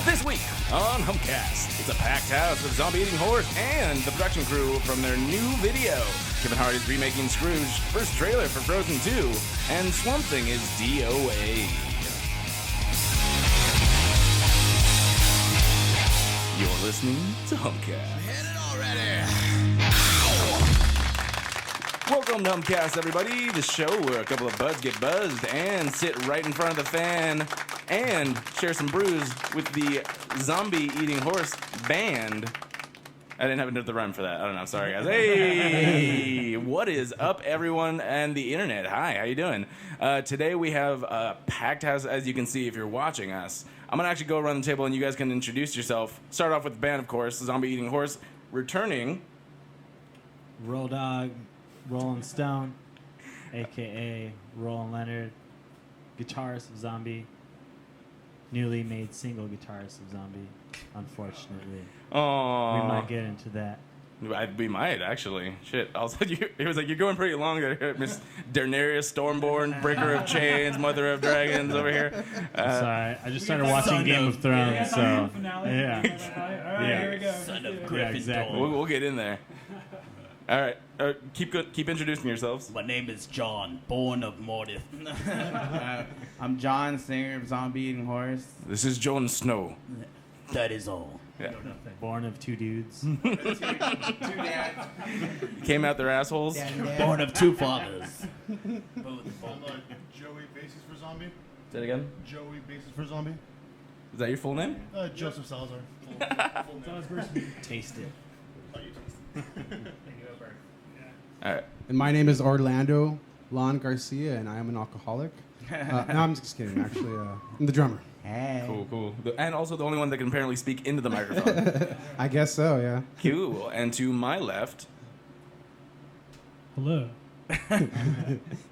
This week on Humpcast, it's a packed house with Zombie Eating Horse and the production crew from their new video. Kevin Hart is remaking Scrooge, first trailer for Frozen 2, and Swamp Thing is DOA. You're listening to Humpcast. Hit it already! Welcome to Humpcast, everybody, the show where a couple of buds get buzzed and sit right in front of the fan and share some brews with the Zombie Eating Horse band. I didn't have the rhyme for that. I don't know. Sorry, guys. Hey, what is up, everyone and the internet? Hi, how you doing? Today we have a packed house, as you can see if you're watching us. I'm going to actually go around the table and you guys can introduce yourself. Start off with the band, of course, Zombie Eating Horse, returning. Roll Dog, Rollin' Stone, a.k.a. Rollin' Leonard, guitarist of Zombie, newly made single guitarist of Zombie, unfortunately. Aww. We might get into that. We might, actually. Shit. It was like, you're going pretty long there, Miss Daenerys Stormborn, Breaker of Chains, Mother of Dragons over here. Sorry, I just started watching Game of Thrones, so... Yeah. Yeah. Here we go. Son of Yeah, Gryffindor. exactly. We'll get in there. All right. Keep introducing yourselves. My name is John, born of Mordith. I'm John, singer of Zombie Eating Horse. This is Jon Snow. That is all. Yeah. Born of two dudes. Two dads. Came out their assholes. Born of two fathers. I'm Joey, basis for Zombie. Say it again. Joey, basis for Zombie. Is that your full name? Joseph Salazar. Full name. Taste it. Oh, you taste All right. And my name is Orlando Lon Garcia, and I am an alcoholic. No, I'm just kidding. Actually, I'm the drummer. Hey. Cool. And also the only one that can apparently speak into the microphone. I guess so, yeah. Cool. And to my left. Hello.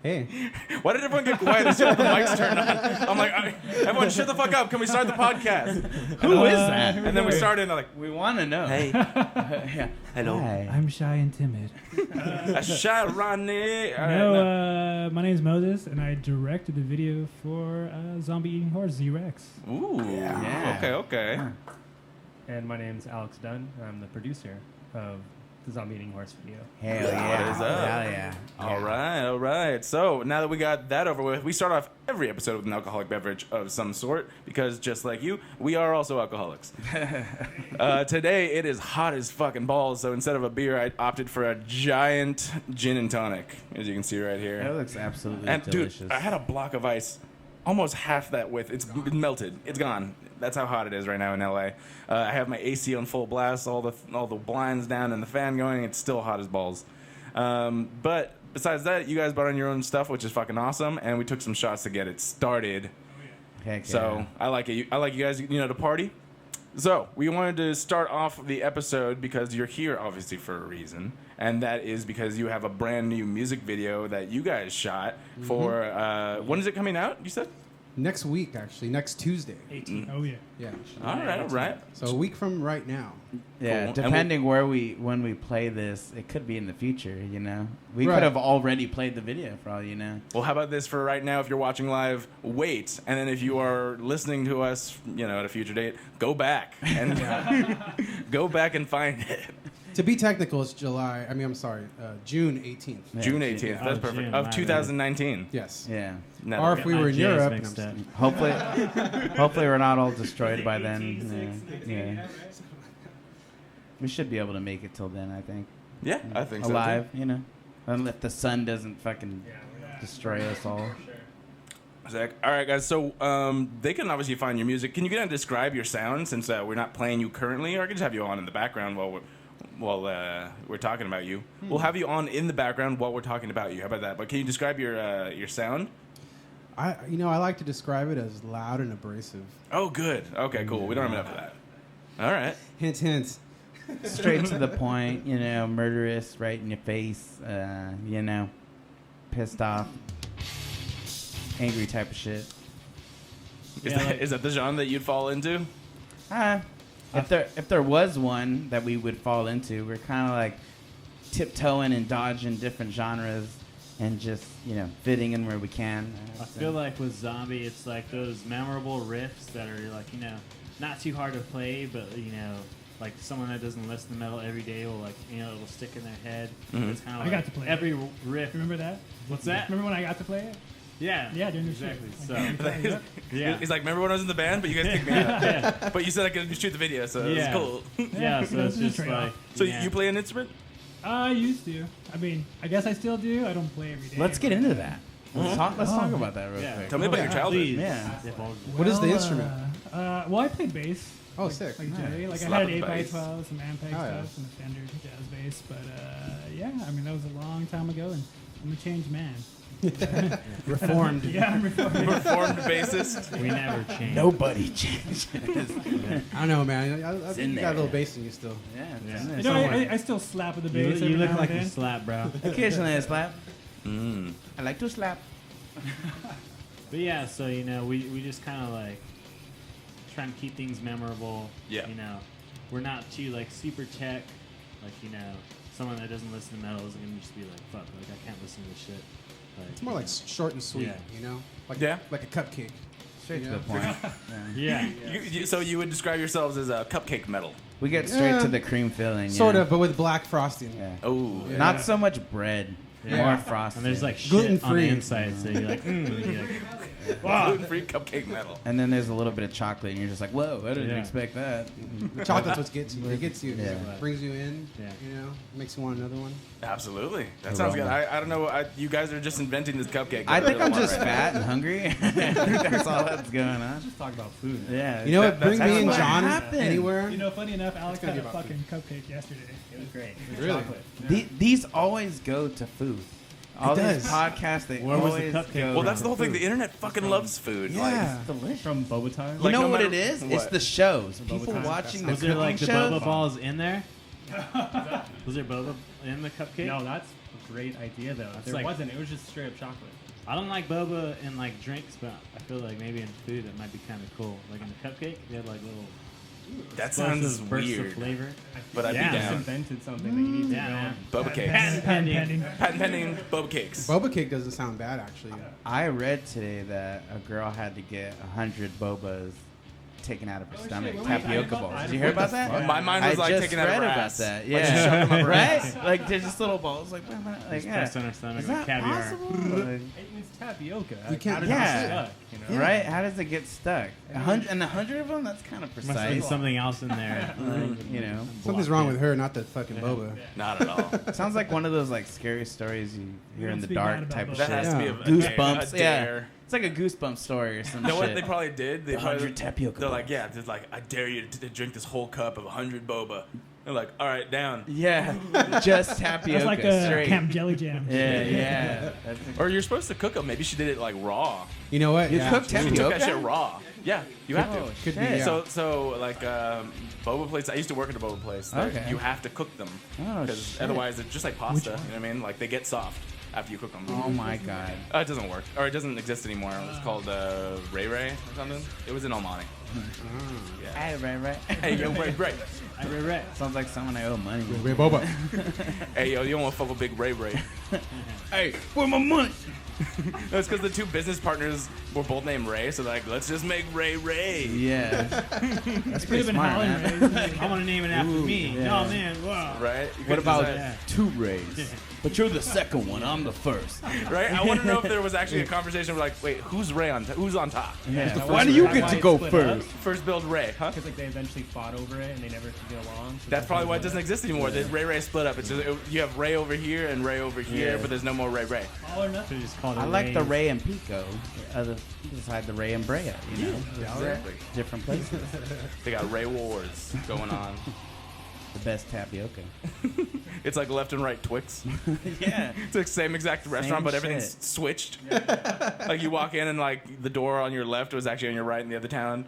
Hey. Why did everyone get quiet as soon as the mics turned on? I'm like, everyone shut the fuck up. Can we start the podcast? Who is that? And then we started and they're like, We want to know. hey. Yeah. Hello. Hi. I'm shy and timid. Ronnie. All right, My name's Moses, and I directed the video for Zombie Eating Horse, Z-Rex. Ooh. Yeah. Okay. And my name's Alex Dunn. I'm the producer of the Zombie Eating Horse video. Hell yeah. What is up? Hell yeah. All right. So now that we got that over with, we start off every episode with an alcoholic beverage of some sort because just like you, we are also alcoholics. Today it is hot as fucking balls, so instead of a beer, I opted for a giant gin and tonic, as you can see right here. That looks absolutely And delicious. dude, I had a block of ice, almost half that width. It's melted. It's gone. That's how hot it is right now in LA. I have my AC on full blast, all the blinds down, and the fan going. It's still hot as balls. But besides that, you guys brought on your own stuff, which is fucking awesome, and we took some shots to get it started. Heck So yeah. I like it. I like you guys, to party. So we wanted to start off the episode because you're here, obviously, for a reason, and that is because you have a brand new music video that you guys shot for. When is it coming out? You said. Next week, actually. Next Tuesday. 18. Oh, yeah. Yeah. All right. So a week from right now. Yeah, Cool. depending when we play this, it could be in the future, you know? We Right. could have already played the video for all you know. Well, how about this for right now? If you're watching live, wait, and then if you are listening to us, at a future date, go back and go back and find it. To be technical, it's June 18th. Yeah, June 18th. That's Oh, perfect. June, Of my 2019. Yes. Yeah. No, Or if we were in J's Europe. mixed up. Hopefully we're not all destroyed by then. Yeah. We should be able to make it till then, I think. yeah, I think so. Alive, Unless the sun doesn't fucking destroy us all. Zach. All right, guys. So they can obviously find your music. Can you describe your sound since we're not playing you currently, or I can just have you on in the background while we're talking about you. We'll have you on in the background while we're talking about you. How about that? But can you describe your sound? I like to describe it as loud and abrasive. Oh, good. Okay, cool. We don't have enough of that. All right. Hint, hint. Straight to the point, murderous, right in your face, pissed off, angry type of shit. Is that the genre that you'd fall into? If there was one that we would fall into, we're kind of like tiptoeing and dodging different genres and just, fitting in where we can. I feel like with Zombie, it's like those memorable riffs that are like, not too hard to play, but, like someone that doesn't listen to metal every day will it'll stick in their head. Mhm. It's kind of I like got to play every riff. Remember that? What's that? Remember when I got to play it? Yeah. Yeah, during the exactly. show. So yeah. He's like, remember when I was in the band, but you guys kicked me out. Yeah. But you said I could shoot the video, so Yeah. it's cool. Yeah, so it's just trade-off. like. So yeah. you play an instrument? I used to. I mean, I guess I still do. I don't play every day. Let's get into that. Let's talk Oh. about that real Yeah. quick. Tell me about your childhood. Please. Yeah. What is the Well, instrument? Well, I played bass. Oh, like, sick. Like Nice. Jay. Like I Slap had an of 8x12, bass. some Ampeg Oh, yeah. stuff, and a standard jazz bass. But yeah, I mean that was a long time ago, and I'm a changed man. Reformed. Yeah, I'm reformed. Reformed bassist. We never change. Nobody changes. I don't know, man. I think you in got a little there. bass in you still. Yeah. Yeah. You know, I still slap with the You, bass. you every look now like and you then. slap, bro. Occasionally I slap. Mm. I like to slap. But yeah, so we just kind of like trying to keep things memorable. Yeah. We're not too like super tech. Like someone that doesn't listen to metal is gonna just be like, fuck, like I can't listen to this shit. Like, It's more like short and sweet, Yeah. Like Yeah. like a cupcake. Straight to Yeah. the point. Yeah. Yeah. So you would describe yourselves as a cupcake metal? We get straight Yeah. to the cream filling. Sort of, but with black frosting. Yeah. Oh. Yeah. Not so much bread. Yeah. More frosting. And there's like shit Gluten-free. on the inside, so you're like, and you're like, wow. Gluten-free cupcake metal. And then there's a little bit of chocolate, and you're just like, whoa, I didn't Yeah. expect that. Chocolate's what gets you. It gets you. Yeah. Brings you in. Yeah. Makes you want another one. Absolutely. That sounds good. Aroma. I don't know. You guys are just inventing this cupcake. I think I'm want just right now. fat and hungry. I think that's all that's going on. Just talk about food. Yeah. You know what? that's Bring me and what John happened. anywhere. Funny enough, Alex gonna had a be about fucking cupcake yesterday. It was great. It was Really? chocolate. These always go to food. All does. these podcasts, they Where was the always cupcake? go Well, that's to the whole thing. food. The internet fucking loves food. Yeah. Delicious. From Boba Tar. You Like, know no what matter- it is? It's what? the shows. Boba People Tar. watching the Was there like the cooking boba shows. balls in there? Was there boba in the cupcake? No, that's a great idea though. There like- wasn't. It was just straight up chocolate. I don't like boba in like drinks, but I feel like maybe in food it might be kind of cool. Like in the cupcake, they had like little That sounds explosive bursts of weird. flavor. But I'd Yeah. be Just down. invented something that you need to Yeah, know. man. Boba cakes. Patent pending. Patent pending boba cakes. Boba cake doesn't sound bad, actually. I read today that a girl had to get 100 bobas taken out of her stomach. shit, Tapioca I- balls. I- Did you hear about that? fuck? My mind was I like just taking out of read her about ass. that. Like, she shoved Yeah. them up her Right? ass. Like there's just little balls. Like Just yeah. pressed on her stomach Is like that caviar. possible? Like, It's tapioca. You can't- How does Yeah. it get stuck? You know? Right? How does it get stuck? 100 of them? That's kind of Must be precise. something else in there. You know, Something's wrong with her, not the fucking boba. Not at all. sounds like one of those like scary stories you hear don't in the speak bad dark about type of boba. That shit. has to be Yeah. Goosebumps. a Yeah, dare. it's like a goosebump story or some You know shit. what they probably did? They The probably 100 tapioca They're like, balls. yeah, just like, I dare you to drink this whole cup of 100 boba. They're like, all right, down. Yeah, just tapioca That's like a straight. Camp Jelly Jam. Yeah, yeah. That's Or you're supposed to cook them. Maybe she did it like raw. You know what? You cook She took tapioca? that shit raw. Yeah, you have to. Oh, Could be, shit. yeah. So like boba plates. I used to work at a boba place. They're- Okay. You have to cook them Oh, because shit. otherwise it's just like pasta. You know what I mean? Like they get soft after you cook them. Oh my god. It doesn't work, or it doesn't exist anymore. It's called Ray Ray or something. It was in Almani. Hey, right. Hey yo, Ray Ray. I regret. Sounds like someone I owe money. Ray boba. Hey yo, you don't want to fuck with Big Ray Ray. Hey, where my money? That's because the two business partners were both named Ray, so they're like, let's just make Ray Ray. Yeah. That's Could pretty have been smart, Holland man. Rays. I want to name it after me. yeah. No man, wow. Right? You What could've about decided- two Rays? But you're the second one. I'm the first. Right? I want to know if there was actually a conversation where like, wait, who's Ray on who's on top? Yeah. That Why was do you why get to it go split first? First build Ray, huh? Because like they eventually fought over it and they never could get along. So That's probably why it doesn't exist anymore. The Ray Ray split up. It's just, you have Ray over here and Ray over here, Yeah. but there's no more Ray Ray. All or nothing. Should've just called it I like the Rays. Ray and Pico. Other beside the Ray and Brea, you know, Exactly. different places. They got Ray Wars going on. The best tapioca. It's like left and right Twix. Yeah. It's the same exact restaurant, but everything's shit. switched. Like you walk in and like the door on your left was actually on your right in the other town.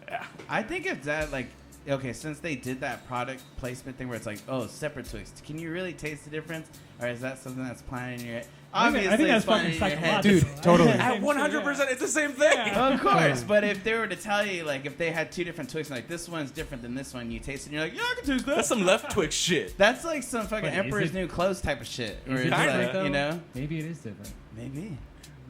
Yeah. I think it's that like okay, since they did that product placement thing where it's like, oh, separate Twix, can you really taste the difference, or is that something that's planted in your head? Obviously, I think it's that's fucking funny in your head. psychological. Dude, totally. At 100%, it's the same thing. Of course, but if they were to tell you, like, if they had two different Twix, like, this one's different than this one, you taste it, and you're like, yeah, I can taste that. That's some left Twix shit. That's like some fucking Wait, is Emperor's it- New Clothes type of shit. Where Is it it's Kinda. like, you know, Maybe it is different. maybe.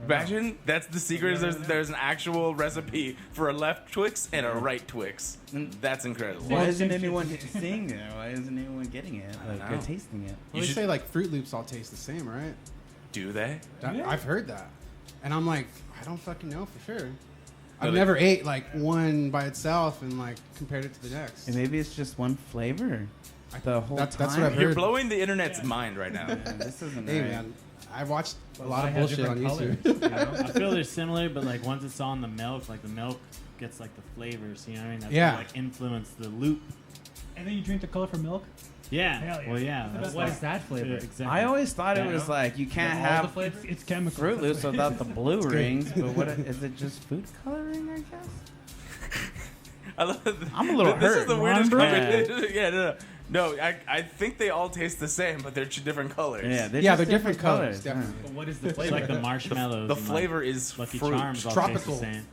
Imagine that's the secret. Is there's an actual recipe for a left Twix and a right Twix. That's incredible. Why isn't anyone seeing it? Why isn't anyone getting it? Like, know. they're tasting it. Well, they say like Fruit Loops all taste the same, right? Do they? I've heard that, and I'm like, I don't fucking know for sure. I've Really? never ate like one by itself and like compared it to the next. And maybe it's just one flavor. The whole time. That's what I've You're heard. blowing the internet's mind right now. Yeah, this isn't Hey right. man, I watched a But lot why of have bullshit on different YouTube. colors, you know? I feel they're similar, but like once it's on the milk, like the milk gets like the flavors. You know what I mean? That's Yeah. what, like influence the loop. And then you drink the colorful milk. Yeah. Hell yeah. Well, yeah. That's What like- is that flavor? Yeah, exactly. I always thought it Yeah. was like you can't All the have flavors? It's chemical. Fruit Loops without the blue good. rings. But what is it? Just food coloring? I guess. I love that. I'm a little This is hurt. the weirdest Ron conversation. Yeah, no. I think they all taste the same, but they're different colors. Yeah, they're Yeah, just they're different colors. yeah. Definitely. But what is the It's flavor? like the marshmallows. The and, flavor is like, Lucky fruit. Charms all Tropical. taste the same.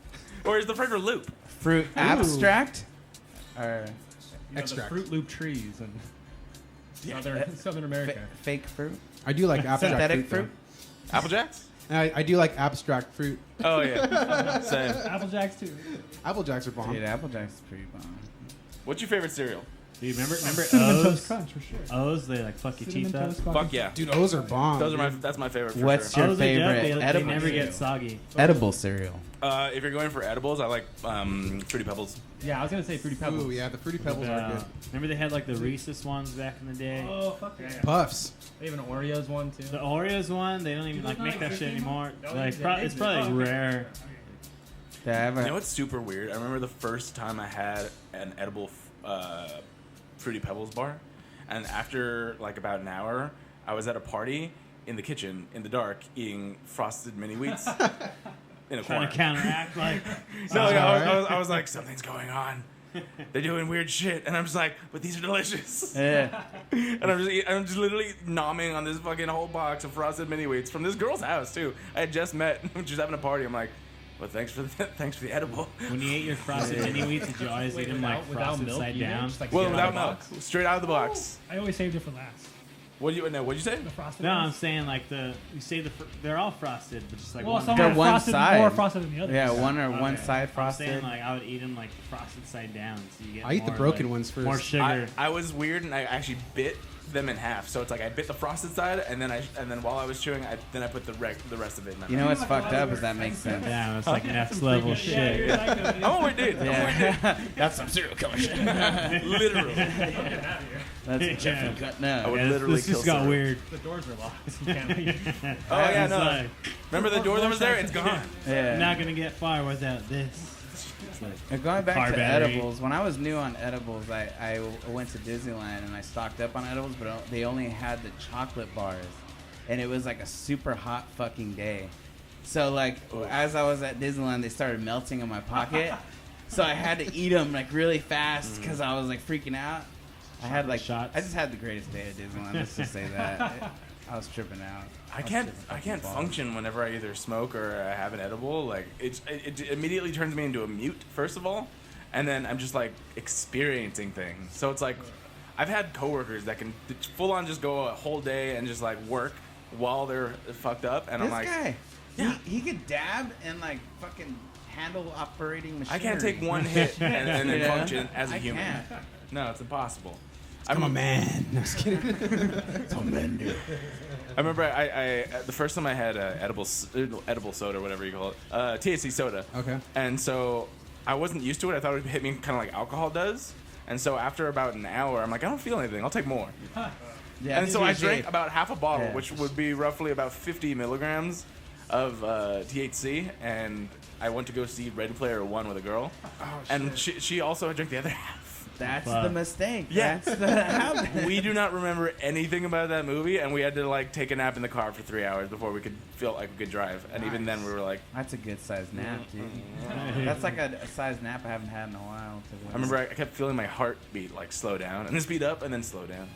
Or is the flavor loop? Fruit abstract. Or You know, Extract. the Fruit Loop trees and Southern America. fake fruit. I do like abstract Synthetic fruit. fruit. Apple Jacks? Though. I do like abstract fruit. Oh yeah, same. Apple Jacks too. Apple Jacks are bomb. Dude, Applejack's pretty bomb. What's your favorite cereal? Dude, remember Cinnamon Toast O's? Crunch for sure. O's, they like fuck your Cinnamon teeth up. Toast Crunch. Fuck yeah. Dude, O's are bomb. Those are my. dude. That's my favorite. For What's sure. your O's are dope. favorite They edible never cereal? get soggy. Edible cereal. If you're going for edibles, I like Fruity Pebbles. Yeah, I was gonna say Fruity Pebbles. Ooh, yeah, the Fruity Pebbles are good. Remember they had like the Reese's ones back in the day. Oh fuck yeah! Puffs. They have an Oreos one too. The Oreos one, they don't even Do like those make not that exist shit anymore? anymore. No, Like they it's exist. probably Oh, okay. rare. Did I ever? You know what's super weird? I remember the first time I had an edible Fruity Pebbles bar, and after like about an hour, I was at a party in the kitchen in the dark eating frosted mini wheats in a Trying corner. to counteract like No, Sounds yeah, alright. I was like, something's going on. They're doing weird shit, and I'm just like, but these are delicious. Yeah. And I'm just literally nomming on this fucking whole box of frosted mini wheats from this girl's house too. I had just met, she was having a party. I'm like, well, thanks for the edible. when you ate your frosted mini wheats, did you always eat them like frosted milk, side you didn't down? just, like, Well, get without out of the milk, box? straight out of the box. I always saved it for last. What'd you say? The frosted No, ones. I'm saying like you say they're all frosted, but just like Well, one. some They're are one frosted side. more frosted than the other. Yeah, one or one Okay. side I'm frosted. saying like I would eat them like frosted side down, so you get. I eat the more, broken like, ones first. More sugar. I was weird, and I actually bit them in half. So it's like I bit the frosted side, and then while I was chewing, I put the rest of it in my You know what's fucked up is that makes sense. yeah, it's like next level shit. mouth. Oh, we did. Yeah. That's some serial killer shit. Literally. That's Yeah. Jeffrey Gut. No. I would Yeah, literally this kill just got someone. weird. The doors are locked. You can't leave. Oh yeah, It's no. like, Remember the door that was there? It's gone. Yeah. not gonna get far without this. It's like, Now, going back Car to battery. edibles, when I was new on edibles, I went to Disneyland and I stocked up on edibles, but they only had the chocolate bars, and it was like a super hot fucking day. So like as I was at Disneyland, they started melting in my pocket, so I had to eat them like really fast because I was like freaking out. I had like Shots. I just had the greatest day at Disneyland. Let's just say that. I was tripping out. I can't function whenever I either smoke or I have an edible. Like it immediately turns me into a mute, first of all, and then I'm just like experiencing things. So it's like I've had coworkers that can full on just go a whole day and just like work while they're fucked up, and This I'm like, guy, Yeah. he could dab and like fucking handle operating machinery. I can't take one hit and then Yeah. function as a I human. can't. No, it's impossible. I'm a man. No, just kidding. I remember the first time I had edible soda, whatever you call it, THC soda. Okay. And so I wasn't used to it. I thought it would hit me kind of like alcohol does. And so after about an hour, I'm like, I don't feel anything. I'll take more. Yeah, And so I THC. drank about half a bottle, Yeah. which would be roughly about 50 milligrams of THC. And I went to go see Ready Player One with a girl. And she also drank the other half. That's Fuck. the mistake. Yeah. That's the habit. We do not remember anything about that movie, and we had to like take a nap in the car for 3 hours before we could feel like we could drive. And even then, we were like, That's a good sized nap, dude. That's like a size nap I haven't had in a while. I remember I kept feeling my heartbeat like slow down, and then speed up, and then slow down.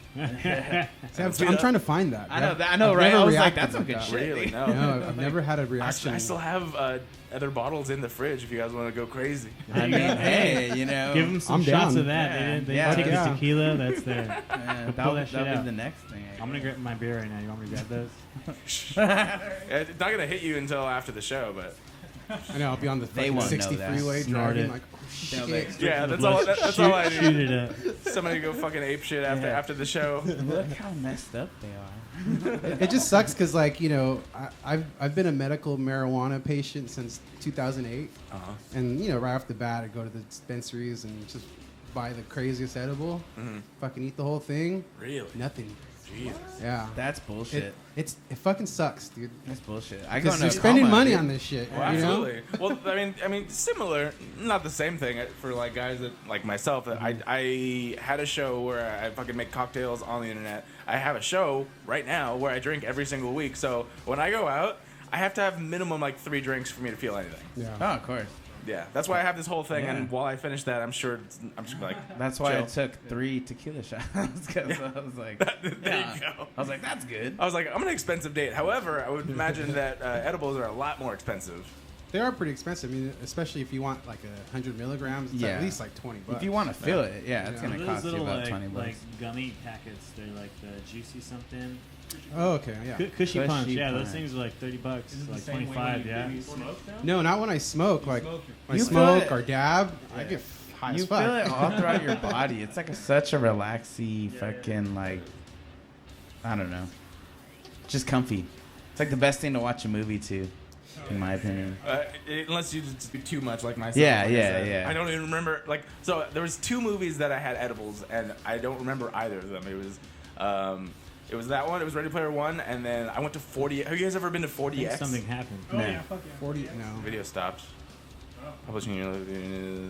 See, I'm trying to find that. I know, I've right? never I was like, reacted that's some like good that. shit. Really? No. No, I've never had a I reaction. still have other bottles in the fridge if you guys want to go crazy. I mean, hey, you know. Give them some I'm shots down. of that. Yeah. They Yeah. take Yeah. the tequila. That's their. Yeah, pull that shit that'll out. be the next thing. I'm gonna grab my beer right now. You want me to grab those? It's not gonna hit you until after the show, but I know I'll be on the They fucking won't know 60 that. freeway Snort driving it. like, oh They'll shit. be- yeah, that's all. That's all I Shoot need. it up. Somebody go fucking ape shit Yeah. after the show. Look how messed up they are. It just sucks because, like, you know, I've been a medical marijuana patient since 2008, Uh-huh. and you know, right off the bat, I go to the dispensaries and just buy the craziest edible, fucking eat the whole thing, Really? nothing. Jesus. Yeah, That's bullshit. it fucking sucks, dude. That's bullshit. I go Because into you're a spending coma, money dude. on this shit. Well, you know? absolutely. Well, I mean, similar, not the same thing for like guys that like myself. That I had a show where I fucking make cocktails on the internet. I have a show right now where I drink every single week. So when I go out, I have to have minimum like 3 drinks for me to feel anything. Yeah. Oh, of course. Yeah, that's why I have this whole thing. Yeah. And while I finish that, I'm sure I'm just like That's why chill. I took 3 tequila shots. Because I was like, There yeah. you go. I was like, that's good. I was like, I'm an expensive date. However, I would imagine that edibles are a lot more expensive. They are pretty expensive. I mean, especially if you want like 100 milligrams, it's Yeah. at least like $20. If you want to feel it, yeah, it's Yeah. gonna Those cost you little about like, 20 bucks. like gummy packets. They're like the juicy something. Oh, okay, yeah. Cushy punch. Cushy Yeah, those punch. things are like $30. Is it the Like same way when 25. you- Yeah. when you smoke them? No, not when I smoke. Like smoke when I You feel smoke it. or dab, I get high You as fuck. feel it all throughout your body. It's like such a relaxy, fucking like, I don't know, just comfy. It's like the best thing to watch a movie to, in my opinion. Unless you just do too much like myself. Yeah, like I yeah, said. yeah. I don't even remember. Like, so there was 2 movies that I had edibles, and I don't remember either of them. It was that one. It was Ready Player One, and then I went to 40. Have you guys ever been to I think 40X? something happened. Oh No. yeah, fuck yeah. 40, no. Video stopped. Publishing your.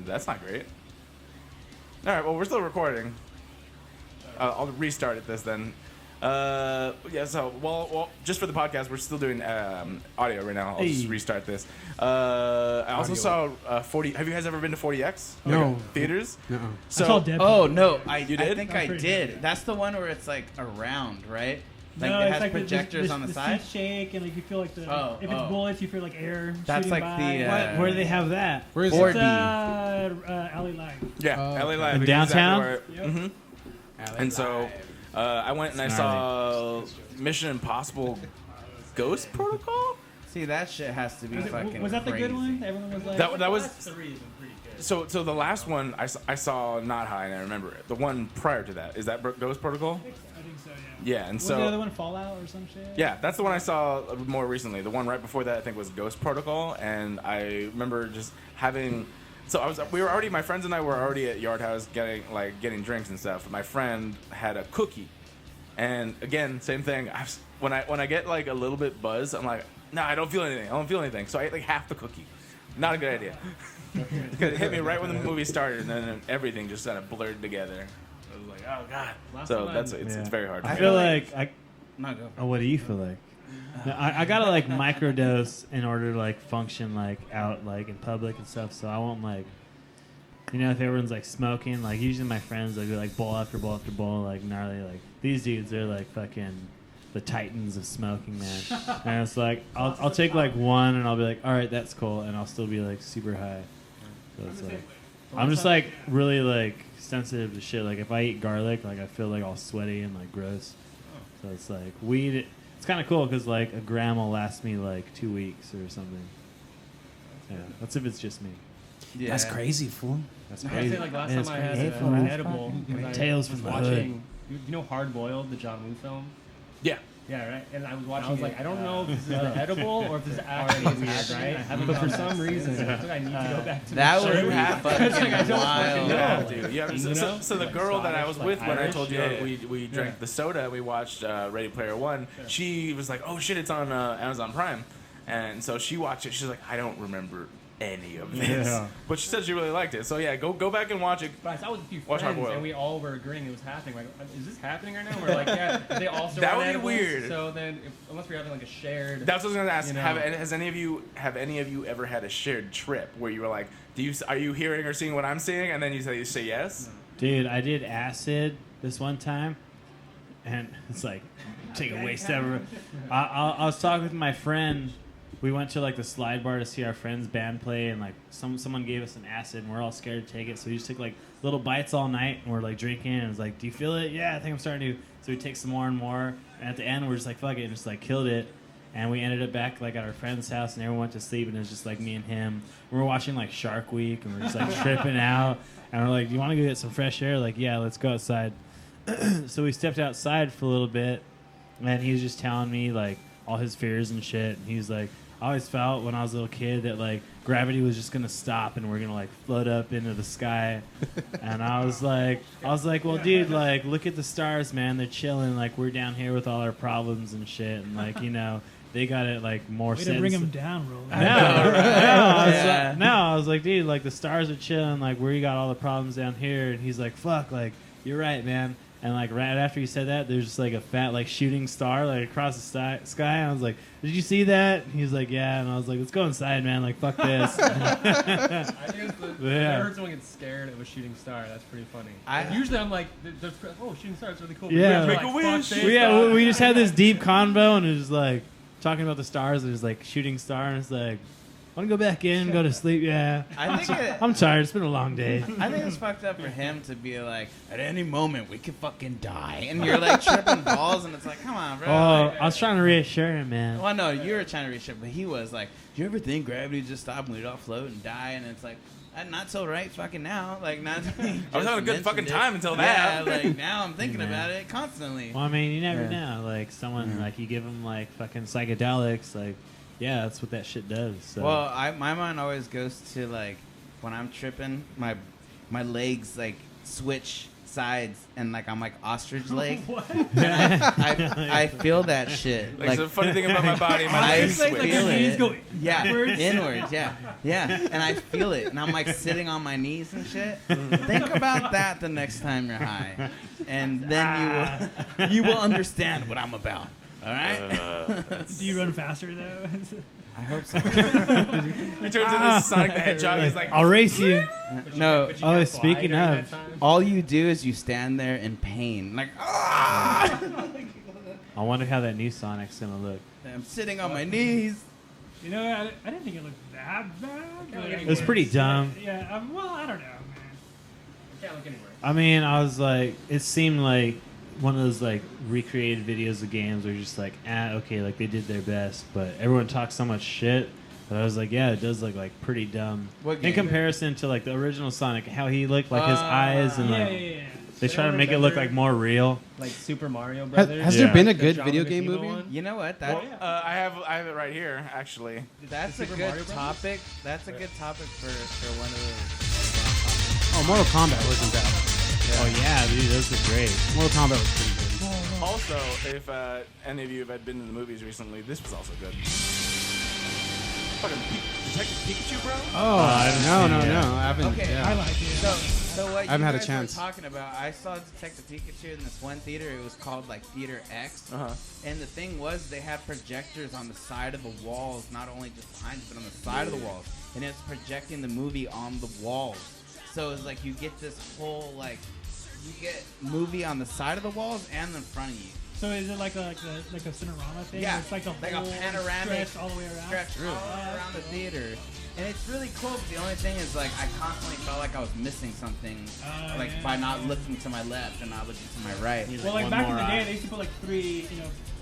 That's not great. All right. Well, we're still recording. I'll restart it this then. Yeah. So, well, just for the podcast, we're still doing audio right now. I'll just Hey. restart this. I also Audio. saw 40. Have you guys ever been to 40X? No. Like, theaters. No. So, I saw Deadpool. Oh no, I You I did? think I'm I pretty did. sure. That's the one where it's like around, right? Like No, it it's has like projectors on the side. seats shake and like you feel like the Oh, if it's oh. bullets, you feel like air. That's shooting like by. the, What? Where do they have that? Where is 4D. it? It's Alley Live. yeah, Oh, LA okay. Live. In is downtown? Exactly where Yep. And so I went and I saw Mission Impossible Ghost Protocol. See, that shit has to be fucking. Was that the good crazy. one? Everyone was like, That was. "That's the reason, pretty good." So the last one I saw not high, and I remember it. The one prior to that, is that Ghost Protocol? I think so, yeah. Yeah, and Was so the other one Fallout or some shit? yeah, that's the one I saw more recently. The one right before that I think was Ghost Protocol, and I remember just having. So my friends and I were already at Yard House getting drinks and stuff. My friend had a cookie, and again, same thing. When I get like a little bit buzzed, I'm like, no, I don't feel anything. So I ate like half the cookie. Not a good idea. It hit me right when the movie started, and then everything just kind of blurred together. I was like, oh god. Last So time it's very hard. I feel like No, go. Oh, what do you feel like? No, I gotta like microdose in order to like function like out like in public and stuff. So I won't like, you know, if everyone's like smoking, like usually my friends they'll go like bowl after bowl after bowl, like gnarly. Like these dudes, they're like fucking the titans of smoking, man. And it's like I'll take like one and I'll be like, all right, that's cool, and I'll still be like super high. So it's like I'm just like really like sensitive to shit. Like if I eat garlic, like I feel like all sweaty and like gross. So it's like weed. It's kind of cool because like a gram will last me like 2 weeks or something. Yeah, that's if it's just me. Yeah. That's crazy, fool. That's I crazy. say like last It time is I had crazy. an edible. I Tales was from the watching. You know Hard Boiled, the John Woo film? Yeah. Yeah, right. And I was watching. I was like, I don't know if this is the edible or if this is actually weird, right? But for some reason, I think I need to go back to That the would show. have It's like, I fucking don't fucking wild. know. Yeah, dude. Yeah. You So, know? so the Like girl that I was Scottish, with like when I Irish? told you Yeah. we drank the soda, we watched Ready Player One. She was like, "Oh shit, it's on Amazon Prime," and so she watched it. She's like, "I don't remember any of this. Yeah. But she said she really liked it. So yeah, go back and watch it. But I saw with a few Watch friends, Hard Boiled. and we all were agreeing it was happening. Like, is this happening right now? We're like, yeah. They also That run would be edibles, weird. So then, unless we're having like a shared. That's what I was gonna ask. You know. Has any of you ever had a shared trip where you were like, are you hearing or seeing what I'm seeing? And then you say yes. Dude, I did acid this one time, and it's like, take a waste ever. I was talking with my friend. We went to like the slide bar to see our friend's band play, and like someone gave us an acid, and we're all scared to take it. So we just took like little bites all night, and we're like drinking, and it's like, do you feel it? Yeah, I think I'm starting to. So we take some more and more, and at the end we're just like, fuck it, and just like killed it. And we ended up back like at our friend's house, and everyone went to sleep, and it was just like me and him. We were watching like Shark Week, and we're just like tripping out, and we're like, do you want to go get some fresh air? Like, yeah, let's go outside. So we stepped outside for a little bit, and he was just telling me like all his fears and shit. And he's like, I always felt when I was a little kid that like gravity was just gonna stop and we're gonna like float up into the sky. And I was like, well, dude, like look at the stars, man. They're chilling. Like we're down here with all our problems and shit, and like they got it like more. Way to bring him down, Roland. No, I was like, dude, like the stars are chilling. Like we got all the problems down here, and he's like, fuck, like you're right, man. And like right after he said that, there's just like a fat like shooting star like across the sky. And I was like, "Did you see that?" And he's like, "Yeah." And I was like, "Let's go inside, man. Like, fuck this." I think it's I heard someone get scared of a shooting star. That's pretty funny. Usually I'm like, "Oh, shooting star, it's really cool." Yeah, Make a wish. We just had this deep convo, and it was like talking about the stars. There's like shooting star, and it's like, want to go back in, go to sleep? Yeah. I'm tired. It's been a long day. I think it's fucked up for him to be like, at any moment we could fucking die, and you're like tripping balls, and it's like, come on, bro. Oh, Like, I was trying to reassure him, man. well, no, you were trying to reach it, but he was like, do you ever think gravity just stopped and we'd all float and die? And it's like, not so right fucking now. Like, not. I was having a good fucking time until that. Yeah, like now I'm thinking about it constantly. Well, I mean, you never know. Like someone, like you give them like fucking psychedelics, like. Yeah, that's what that shit does. So. Well, my mind always goes to like when I'm tripping, my legs like switch sides and like I'm like ostrich leg. What? I feel that shit. Like the funny thing about my body, my I legs switch. feel it. Go Yeah, backwards. inwards. Yeah, and I feel it, and I'm like sitting on my knees and shit. Think about that the next time you're high, and then you will understand what I'm about. All right. Do you run faster though? I hope so. He turns into Sonic the Hedgehog. He's like, I'll race you. No. But you Oh, can't speaking fly during of. that time? All you do is you stand there in pain, like I wonder how that new Sonic's gonna look. I'm sitting on my knees. You know, I didn't think it looked that bad. But It It was pretty dumb. Yeah. Well, I don't know, man. You can't look anywhere. I mean, I was like, it seemed like one of those like recreated videos of games where you're just like, okay, like they did their best, but everyone talks so much shit. But I was like, yeah, it does look like pretty dumb What in game? comparison to like the original Sonic, how he looked, like his eyes and like Yeah. they try to make it look like more real. Like Super Mario Has, Brothers. has Yeah. there been a The good John video game Leguizamo movie? one? You know what? That I have it right here, actually. that's a Super good Mario Brothers? topic. That's a good topic for one of those. Oh, Mortal Kombat wasn't bad. Oh yeah, dude, those are great. Mortal Kombat was pretty good. Also, if any of you have been to the movies recently, this was also good. Fucking Detective Pikachu, bro. Oh, I haven't no, seen no, it yet. no. I haven't. Okay, yeah. I like it. So what I haven't you had a guys chance. were talking about, I saw Detective Pikachu in this one theater. It was called like Theater X. Uh-huh. And the thing was, they had projectors on the side of the walls, not only just behind it, but on the side of the walls. And it was projecting the movie on the walls. So it was like you get this whole like, you get movie on the side of the walls and in front of you. So is it like a Cinerama thing? Yeah, It's like the like a whole panoramic stretch all the way around. Stretch all around the theater. And it's really cool, but the only thing is like I constantly felt like I was missing something, like yeah. by not looking to my left and not looking to my right. Well, like One back in more the day, eye. they used to put like 3,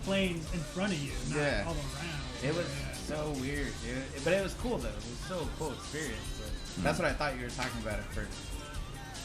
planes in front of you, not Yeah. all around. It was Yeah. so weird, dude. But it was cool though. It was so cool experience. But that's what I thought you were talking about at first.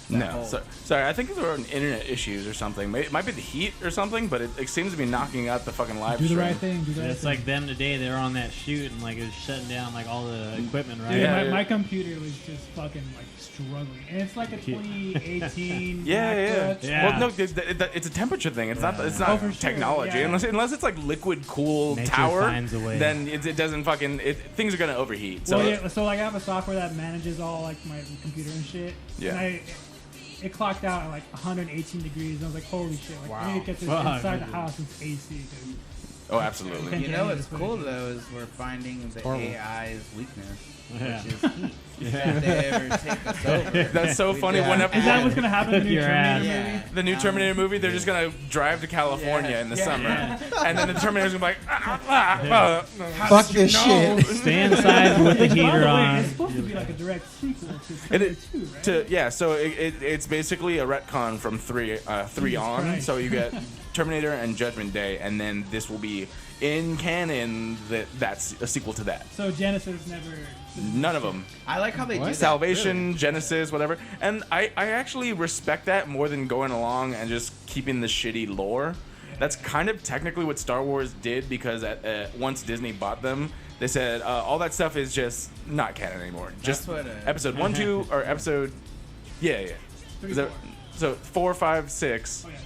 No, sorry. I think there were internet issues or something. It might be the heat or something, but it seems to be knocking out the fucking live Do the stream. right thing. Do the right It's thing. like them today. They were on that shoot and like it was shutting down like all the equipment, right? Dude, Yeah. my computer was just fucking like struggling, and it's like a 2018. Yeah. MacBook. Yeah. Well, no, it's a temperature thing. It's not. It's not Oh, for sure, technology. yeah. Unless it's like liquid cool Nature tower, finds a way. then it doesn't fucking. Things are gonna overheat. So Well, yeah, so like I have a software that manages all like my computer and shit. Yeah. And it clocked out at like 118 degrees. And I was like, holy shit! Like I need to get this Fuck. inside the house. It's AC. Dude. oh, absolutely. You know what's cool though is we're finding the horrible. AI's weakness, Yeah. which is heat. If they ever take us over. That's so we funny. just- Whenever Is that what's gonna happen in the new Your Terminator ass. movie? Yeah. the new Terminator movie, they're just gonna drive to California Yeah. in the Yeah. summer, and then the Terminator's gonna be like, Fuck this shit. Stay inside with the By heater the way, on. it's supposed to be like a direct sequel to It Terminator is- 2, right? yeah, so it's basically a retcon from three on. Christ. So you get Terminator and Judgment Day, and then this will be in canon that's a sequel to that. So Genesis never. None of them. I like how they do that. Salvation, Genesis, whatever. And I actually respect that more than going along and just keeping the shitty lore. That's kind of technically what Star Wars did because once Disney bought them, they said all that stuff is just not canon anymore. Just what, episode 1, 2, or episode. Yeah. Is that- so 4, 5, 6. Oh, yeah, okay.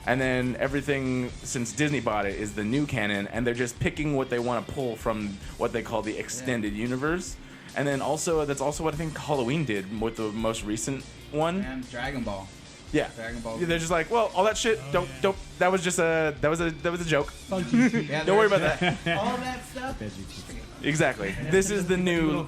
And then everything since Disney bought it is the new canon, and they're just picking what they want to pull from what they call the extended universe. And then also, that's also what I think Halloween did with the most recent one. And Dragon Ball. Yeah. Dragon Ball. They're just like, well, all that shit, don't. That was just that was a joke. Fuck GT. Yeah, Don't worry about that. All that stuff. Exactly. This is the new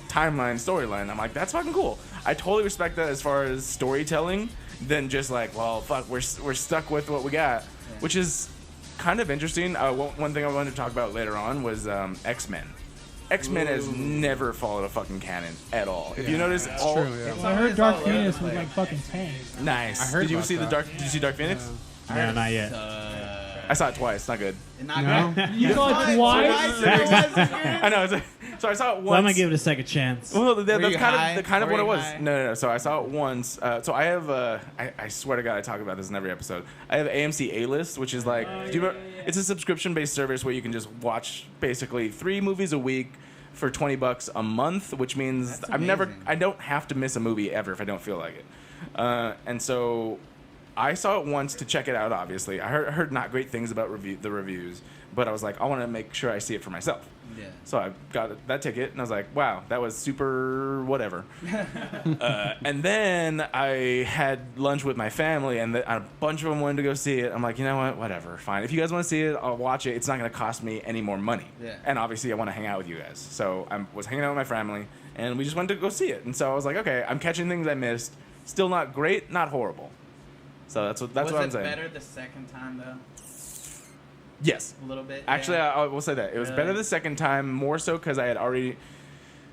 timeline storyline. I'm like, that's fucking cool. I totally respect that as far as storytelling. Than just like, well, fuck, we're stuck with what we got, which is kind of interesting. One thing I wanted to talk about later on was X-Men. X-Men has never followed a fucking canon at all. If you notice, all True, yeah. So I heard It's Dark all over Phoenix the was place. like fucking tank. nice. I heard Did you about see that. Did you see Dark Phoenix? No, not yet. I saw it twice. Not good. Not No? good. You saw it twice? I know. So I saw it once. Well, I'm gonna give it a second chance. Well, Were that's you high? kind of Were what it you was. high? No. So I saw it once. So I have. I swear to God, I talk about this in every episode. I have AMC A-List, which is like, do you remember? It's a subscription-based service where you can just watch basically 3 movies a week for $20 a month, which means That's amazing. I don't have to miss a movie ever if I don't feel like it. And so I saw it once to check it out. Obviously, I heard not great things about the reviews, but I was like, I want to make sure I see it for myself. Yeah. So I got that ticket, and I was like, wow, that was super whatever. And then I had lunch with my family, and a bunch of them wanted to go see it. I'm like, you know what, whatever, fine. If you guys want to see it, I'll watch it. It's not going to cost me any more money. Yeah. And obviously, I want to hang out with you guys. So I was hanging out with my family, and we just went to go see it. And so I was like, okay, I'm catching things I missed. Still not great, not horrible. So that's what I'm Was saying. it better the second time though? Yes. A little bit. Actually, yeah. I will say that. It was better Really? the second time, more so because I had already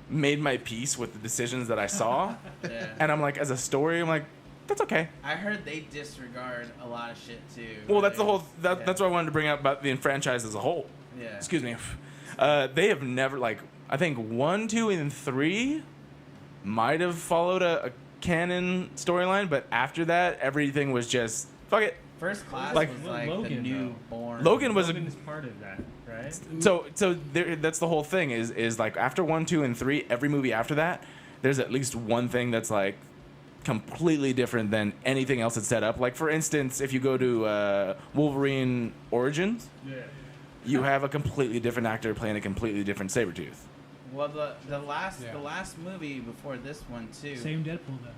made my peace with the decisions that I saw. Yeah. And I'm like, as a story, I'm like, that's okay. I heard they disregard a lot of shit too. Well, that's the whole. Yeah. That's what I wanted to bring up about the franchise as a whole. Yeah. Excuse me. They have never, like, I think 1, 2, and 3 might have followed a canon storyline, but after that, everything was just fuck it. First Class Like- was like the Logan, though. newborn. Logan was Logan is part of that, right? So that's the whole thing is like after 1, 2, and 3, every movie after that, there's at least one thing that's like completely different than anything else that's set up. Like for instance, if you go to Wolverine Origins, you have a completely different actor playing a completely different Sabretooth. Well, the last movie before this one too. Same Deadpool though.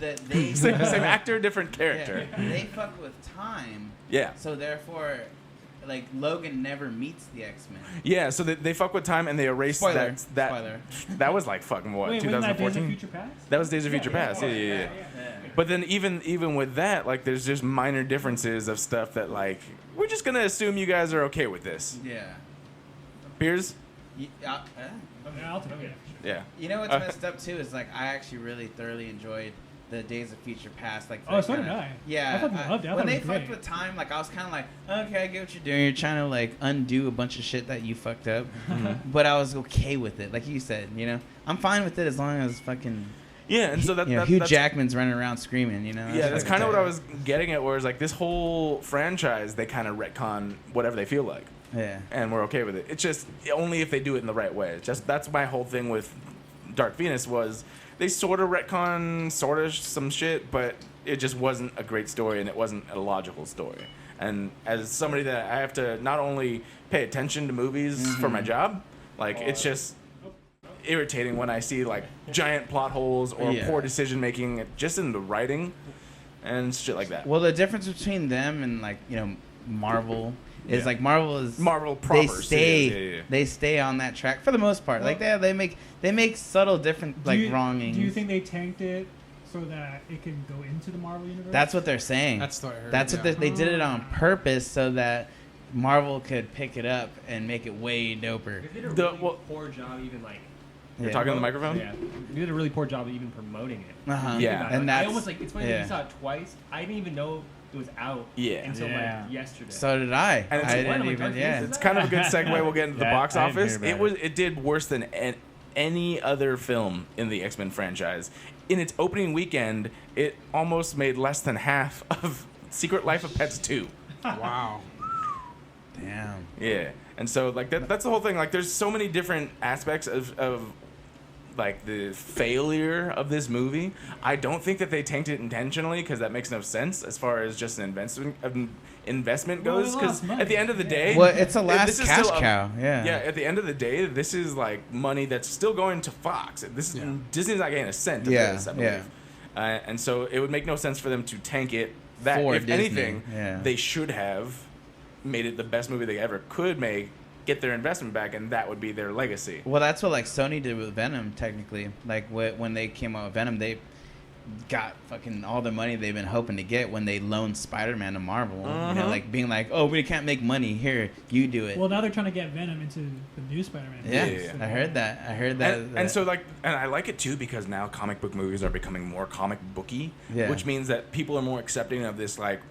That they same actor, different character. Yeah, they fuck with time. Yeah. So therefore, like Logan never meets the X-Men. Yeah, so they fuck with time and they erase Spoiler. that. Spoiler. That was like fucking what, Wait, wasn't that Days of 2014? Future Past? That was Days of Future Past. Yeah. Yeah. But then even with that, like there's just minor differences of stuff that like we're just gonna assume you guys are okay with this. Yeah. Piers? Yeah, I'll take it. Yeah. You know what's messed up too is like I actually really thoroughly enjoyed the Days of Future Past. Like Oh, that so did kinda- I. Yeah. I fucking loved it. I when thought they it was great. fucked with time, like I was kind of like, okay, I get what you're doing. You're trying to like undo a bunch of shit that you fucked up, but I was okay with it. Like you said, you know, I'm fine with it as long as fucking Yeah, and so Hugh that's Jackman's running around screaming. Yeah, that's kind of what I was getting at. Whereas like this whole franchise, they kind of retcon whatever they feel like. Yeah. And we're okay with it. It's just only if they do it in the right way. It's just that's my whole thing with Dark Phoenix was they sort of retcon sort of some shit, but it just wasn't a great story and it wasn't a logical story. And as somebody that I have to not only pay attention to movies for my job, like it's just irritating when I see like giant plot holes or poor decision making just in the writing and shit like that. Well, the difference between them and like Marvel is like Marvel proper. They stay on that track for the most part. Like they make subtle different wrongings. Do you think they tanked it so that it can go into the Marvel universe? That's what they're saying. That's what I heard. That's what they did it on purpose so that Marvel could pick it up and make it way doper. They did a really poor job even like. You're talking on the microphone? Yeah, they did a really poor job of even promoting it. Yeah, and I almost like it's funny that you saw it twice. I didn't even know it was out until like yesterday. So did I. And I didn't even. Yeah, it's kind of a good segue. We'll get into the box office. It did worse than any other film in the X-Men franchise. In its opening weekend, it almost made less than half of Secret Life of Pets 2. Wow. Damn. Yeah, and so like that's the whole thing. Like, there's so many different aspects of like the failure of this movie. I don't think that they tanked it intentionally because that makes no sense as far as just an investment goes. Because at the end of the day, well, it's a last cash cow. Yeah. At the end of the day, this is like money that's still going to Fox. Disney's not getting a cent of this, I believe. And so it would make no sense for them to tank it. That for if Disney. anything, they should have made it the best movie they ever could make. Get their investment back, and that would be their legacy. Well, that's what like Sony did with Venom. Technically, like when they came out with Venom, they got fucking all the money they've been hoping to get when they loaned Spider-Man to Marvel. Like being like, oh, we can't make money here, you do it. Well, now they're trying to get Venom into the new Spider-Man. Yeah. I heard that. And so like, and I like it too because now comic book movies are becoming more comic booky, which means that people are more accepting of this like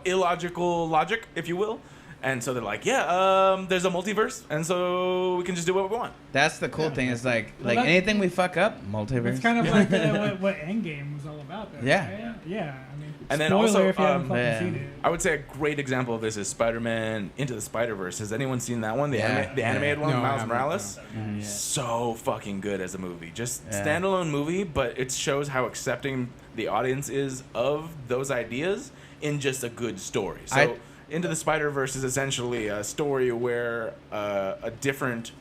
illogical logic, if you will. And so they're like, there's a multiverse, and so we can just do what we want. That's the cool thing. Is like anything we fuck up, multiverse. It's kind of like what Endgame was all about. Though, right? Yeah. I mean, and then spoiler also, if you haven't fucking seen it. I would say a great example of this is Spider-Man Into the Spider-Verse. Has anyone seen that one? The animated one, Miles Morales. So fucking good as a movie. Just standalone movie, but it shows how accepting the audience is of those ideas in just a good story. So. Into the Spider-Verse is essentially a story where a different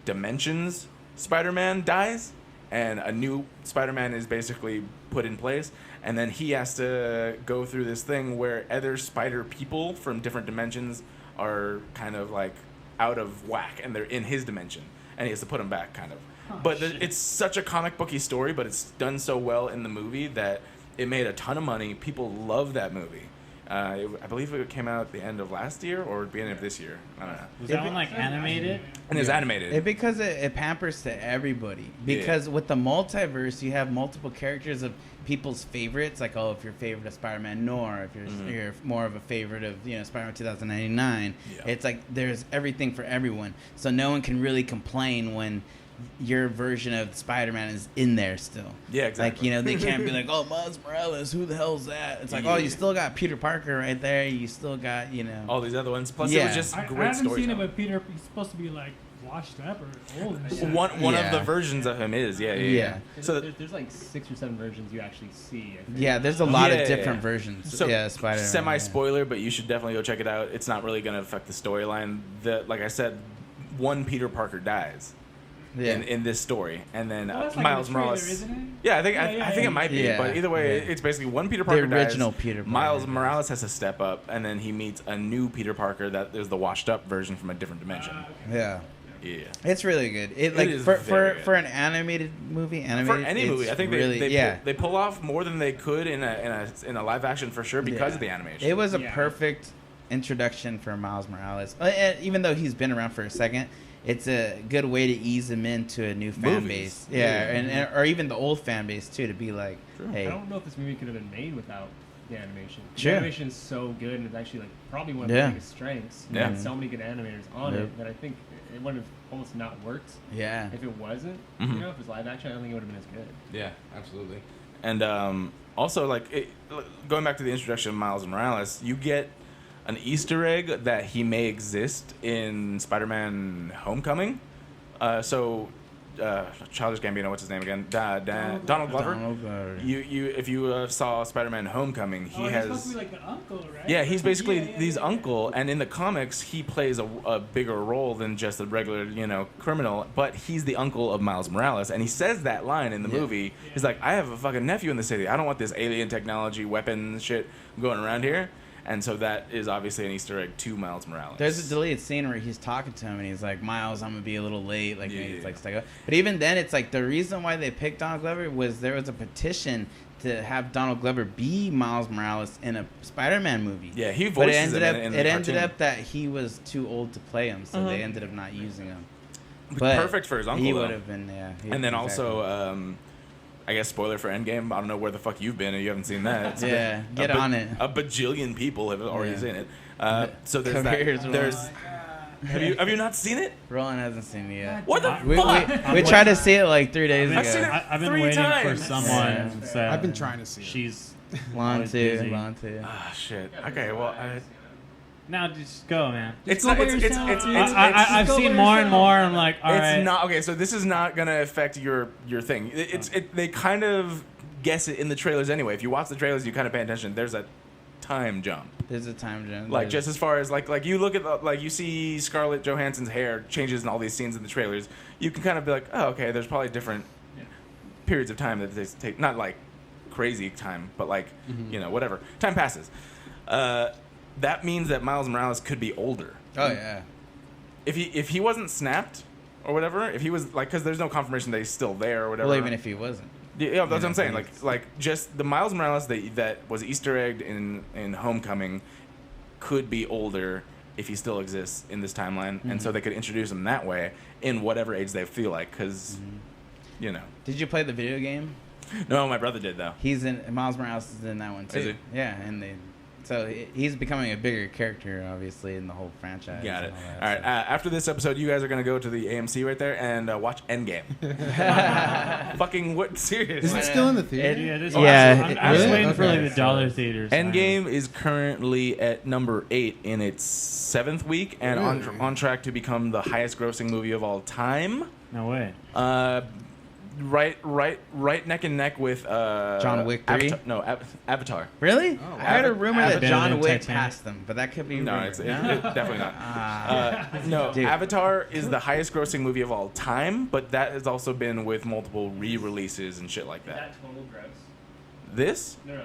dimensions Spider-Man dies, and a new Spider-Man is basically put in place, and then he has to go through this thing where other spider people from different dimensions are kind of like out of whack, and they're in his dimension, and he has to put them back, kind of. But it's such a comic booky story, but it's done so well in the movie that it made a ton of money. People love that movie. I believe it came out at the end of last year or beginning of this year. I don't know. Was that one like animated? And it's animated. Because it pampers to everybody. Because with the multiverse, you have multiple characters of people's favorites. Like, if you're a favorite of Spider-Man Noir, if you're more of a favorite of Spider-Man 2099. It's like there's everything for everyone. So no one can really complain when your version of Spider-Man is in there still. Yeah, exactly. Like, they can't be like, oh, Miles Morales, who the hell's that? It's like, oh, you still got Peter Parker right there. You still got, all these other ones. Plus, it was just great story. I haven't seen it, but Peter, he's supposed to be like washed up or old. One of the versions of him is, yeah. So there's like 6 or 7 versions you actually see. Yeah, there's a lot of different versions. So, Spider-Man. Semi-spoiler, but you should definitely go check it out. It's not really going to affect the storyline. Like I said, one Peter Parker dies. In this story, and then Miles Morales. Isn't it? Yeah, I think it might be, but either way, it's basically one Peter Parker the original dies. Peter Parker Miles Morales has to step up, and then he meets a new Peter Parker that is the washed-up version from a different dimension. Yeah, it's really good. It for an animated movie, for any movie, I think really, they pull off more than they could in a live action for sure because of the animation. It was a perfect introduction for Miles Morales, even though he's been around for a second. It's a good way to ease him into a new fan base. Yeah, and or even the old fan base, too, to be like, hey. I don't know if this movie could have been made without the animation. Sure. The animation is so good, and it's actually like probably one of Yeah. the biggest strengths. Yeah. And so many good animators on Yep. it that I think it would have almost not worked Yeah. if it wasn't. Mhm. You know, if it was live action, I don't think it would have been as good. Yeah, absolutely. And also, going back to the introduction of Miles Morales, you get an Easter egg that he may exist in Spider-Man: Homecoming. Childish Gambino, what's his name again? Donald Glover. Donald Glover. If you saw Spider-Man: Homecoming, he He's has. supposed to be like the uncle, right? Yeah, he's basically his yeah. uncle, and in the comics, he plays a bigger role than just a regular, criminal. But he's the uncle of Miles Morales, and he says that line in the movie. He's like, "I have a fucking nephew in the city. I don't want this alien technology, weapons shit going around here." And so that is obviously an Easter egg to Miles Morales. There's a deleted scene where he's talking to him and he's like, Miles, I'm gonna be a little late. Like, Yeah, he's yeah. like stuck up. But even then, it's like the reason why they picked Donald Glover was there was a petition to have Donald Glover be Miles Morales in a Spider-Man movie. Yeah, he But voices him in the it ended cartoon. up that he was too old to play him, so they ended up not using him. Perfect for his uncle, He though. would have been, yeah. And then also, I guess spoiler for Endgame. I don't know where the fuck you've been and you haven't seen that. It's Yeah, get on it. A bajillion people have already Yeah. seen it. So there's Careers that. are There's. long. Have you not seen it? Roland hasn't seen it yet. What the We fuck? tried to see it like 3 days I've ago. seen it. I've been 3 waiting times. for someone Yeah. to say. I've been trying to see it. She's Long always too, busy. long too. Ah, shit. Okay, well, Now just go, man. it's go not. by It's yourself, it's dude. I've go seen by more and yourself. more. I'm like, all right. It's not okay. So this is not gonna affect your thing. They kind of guess it in the trailers anyway. If you watch the trailers, you kind of pay attention. There's a time jump. There's a time jump. Like just as far as like you look at you see Scarlett Johansson's hair changes in all these scenes in the trailers. You can kind of be like, oh, okay. There's probably different periods of time that they take. Not like crazy time, but like whatever. Time passes. That means that Miles Morales could be older. Oh yeah. If he wasn't snapped or whatever, if he was like, because there's no confirmation that he's still there or whatever. Well, even if he wasn't. Yeah, that's what I'm saying. he's- Like just the Miles Morales that was Easter egged in Homecoming could be older if he still exists in this timeline, and so they could introduce him that way in whatever age they feel like, because Did you play the video game? No, my brother did though. He's in Miles Morales is in that one too. Is he? Yeah, and he's becoming a bigger character, obviously, in the whole franchise. Got it. and all that, All right. so. After this episode, you guys are gonna go to the AMC right there and watch Endgame. Fucking what? Serious? Is it still in the theater? Yeah, this Yeah, I'm just really? waiting for like Okay. the dollar theaters. Endgame is currently at number 8 in its 7th week and Really? on track to become the highest grossing movie of all time. No way. Right neck and neck with John Wick 3? Avatar. No, Avatar. Really? Oh, I heard a rumor that Avatar. John Better Wick than Titanic. passed them, but that could be No, rumor. it's definitely not. No, Dude. Avatar is the highest grossing movie of all time, but that has also been with multiple re-releases and shit like Is that. that total gross? This? No.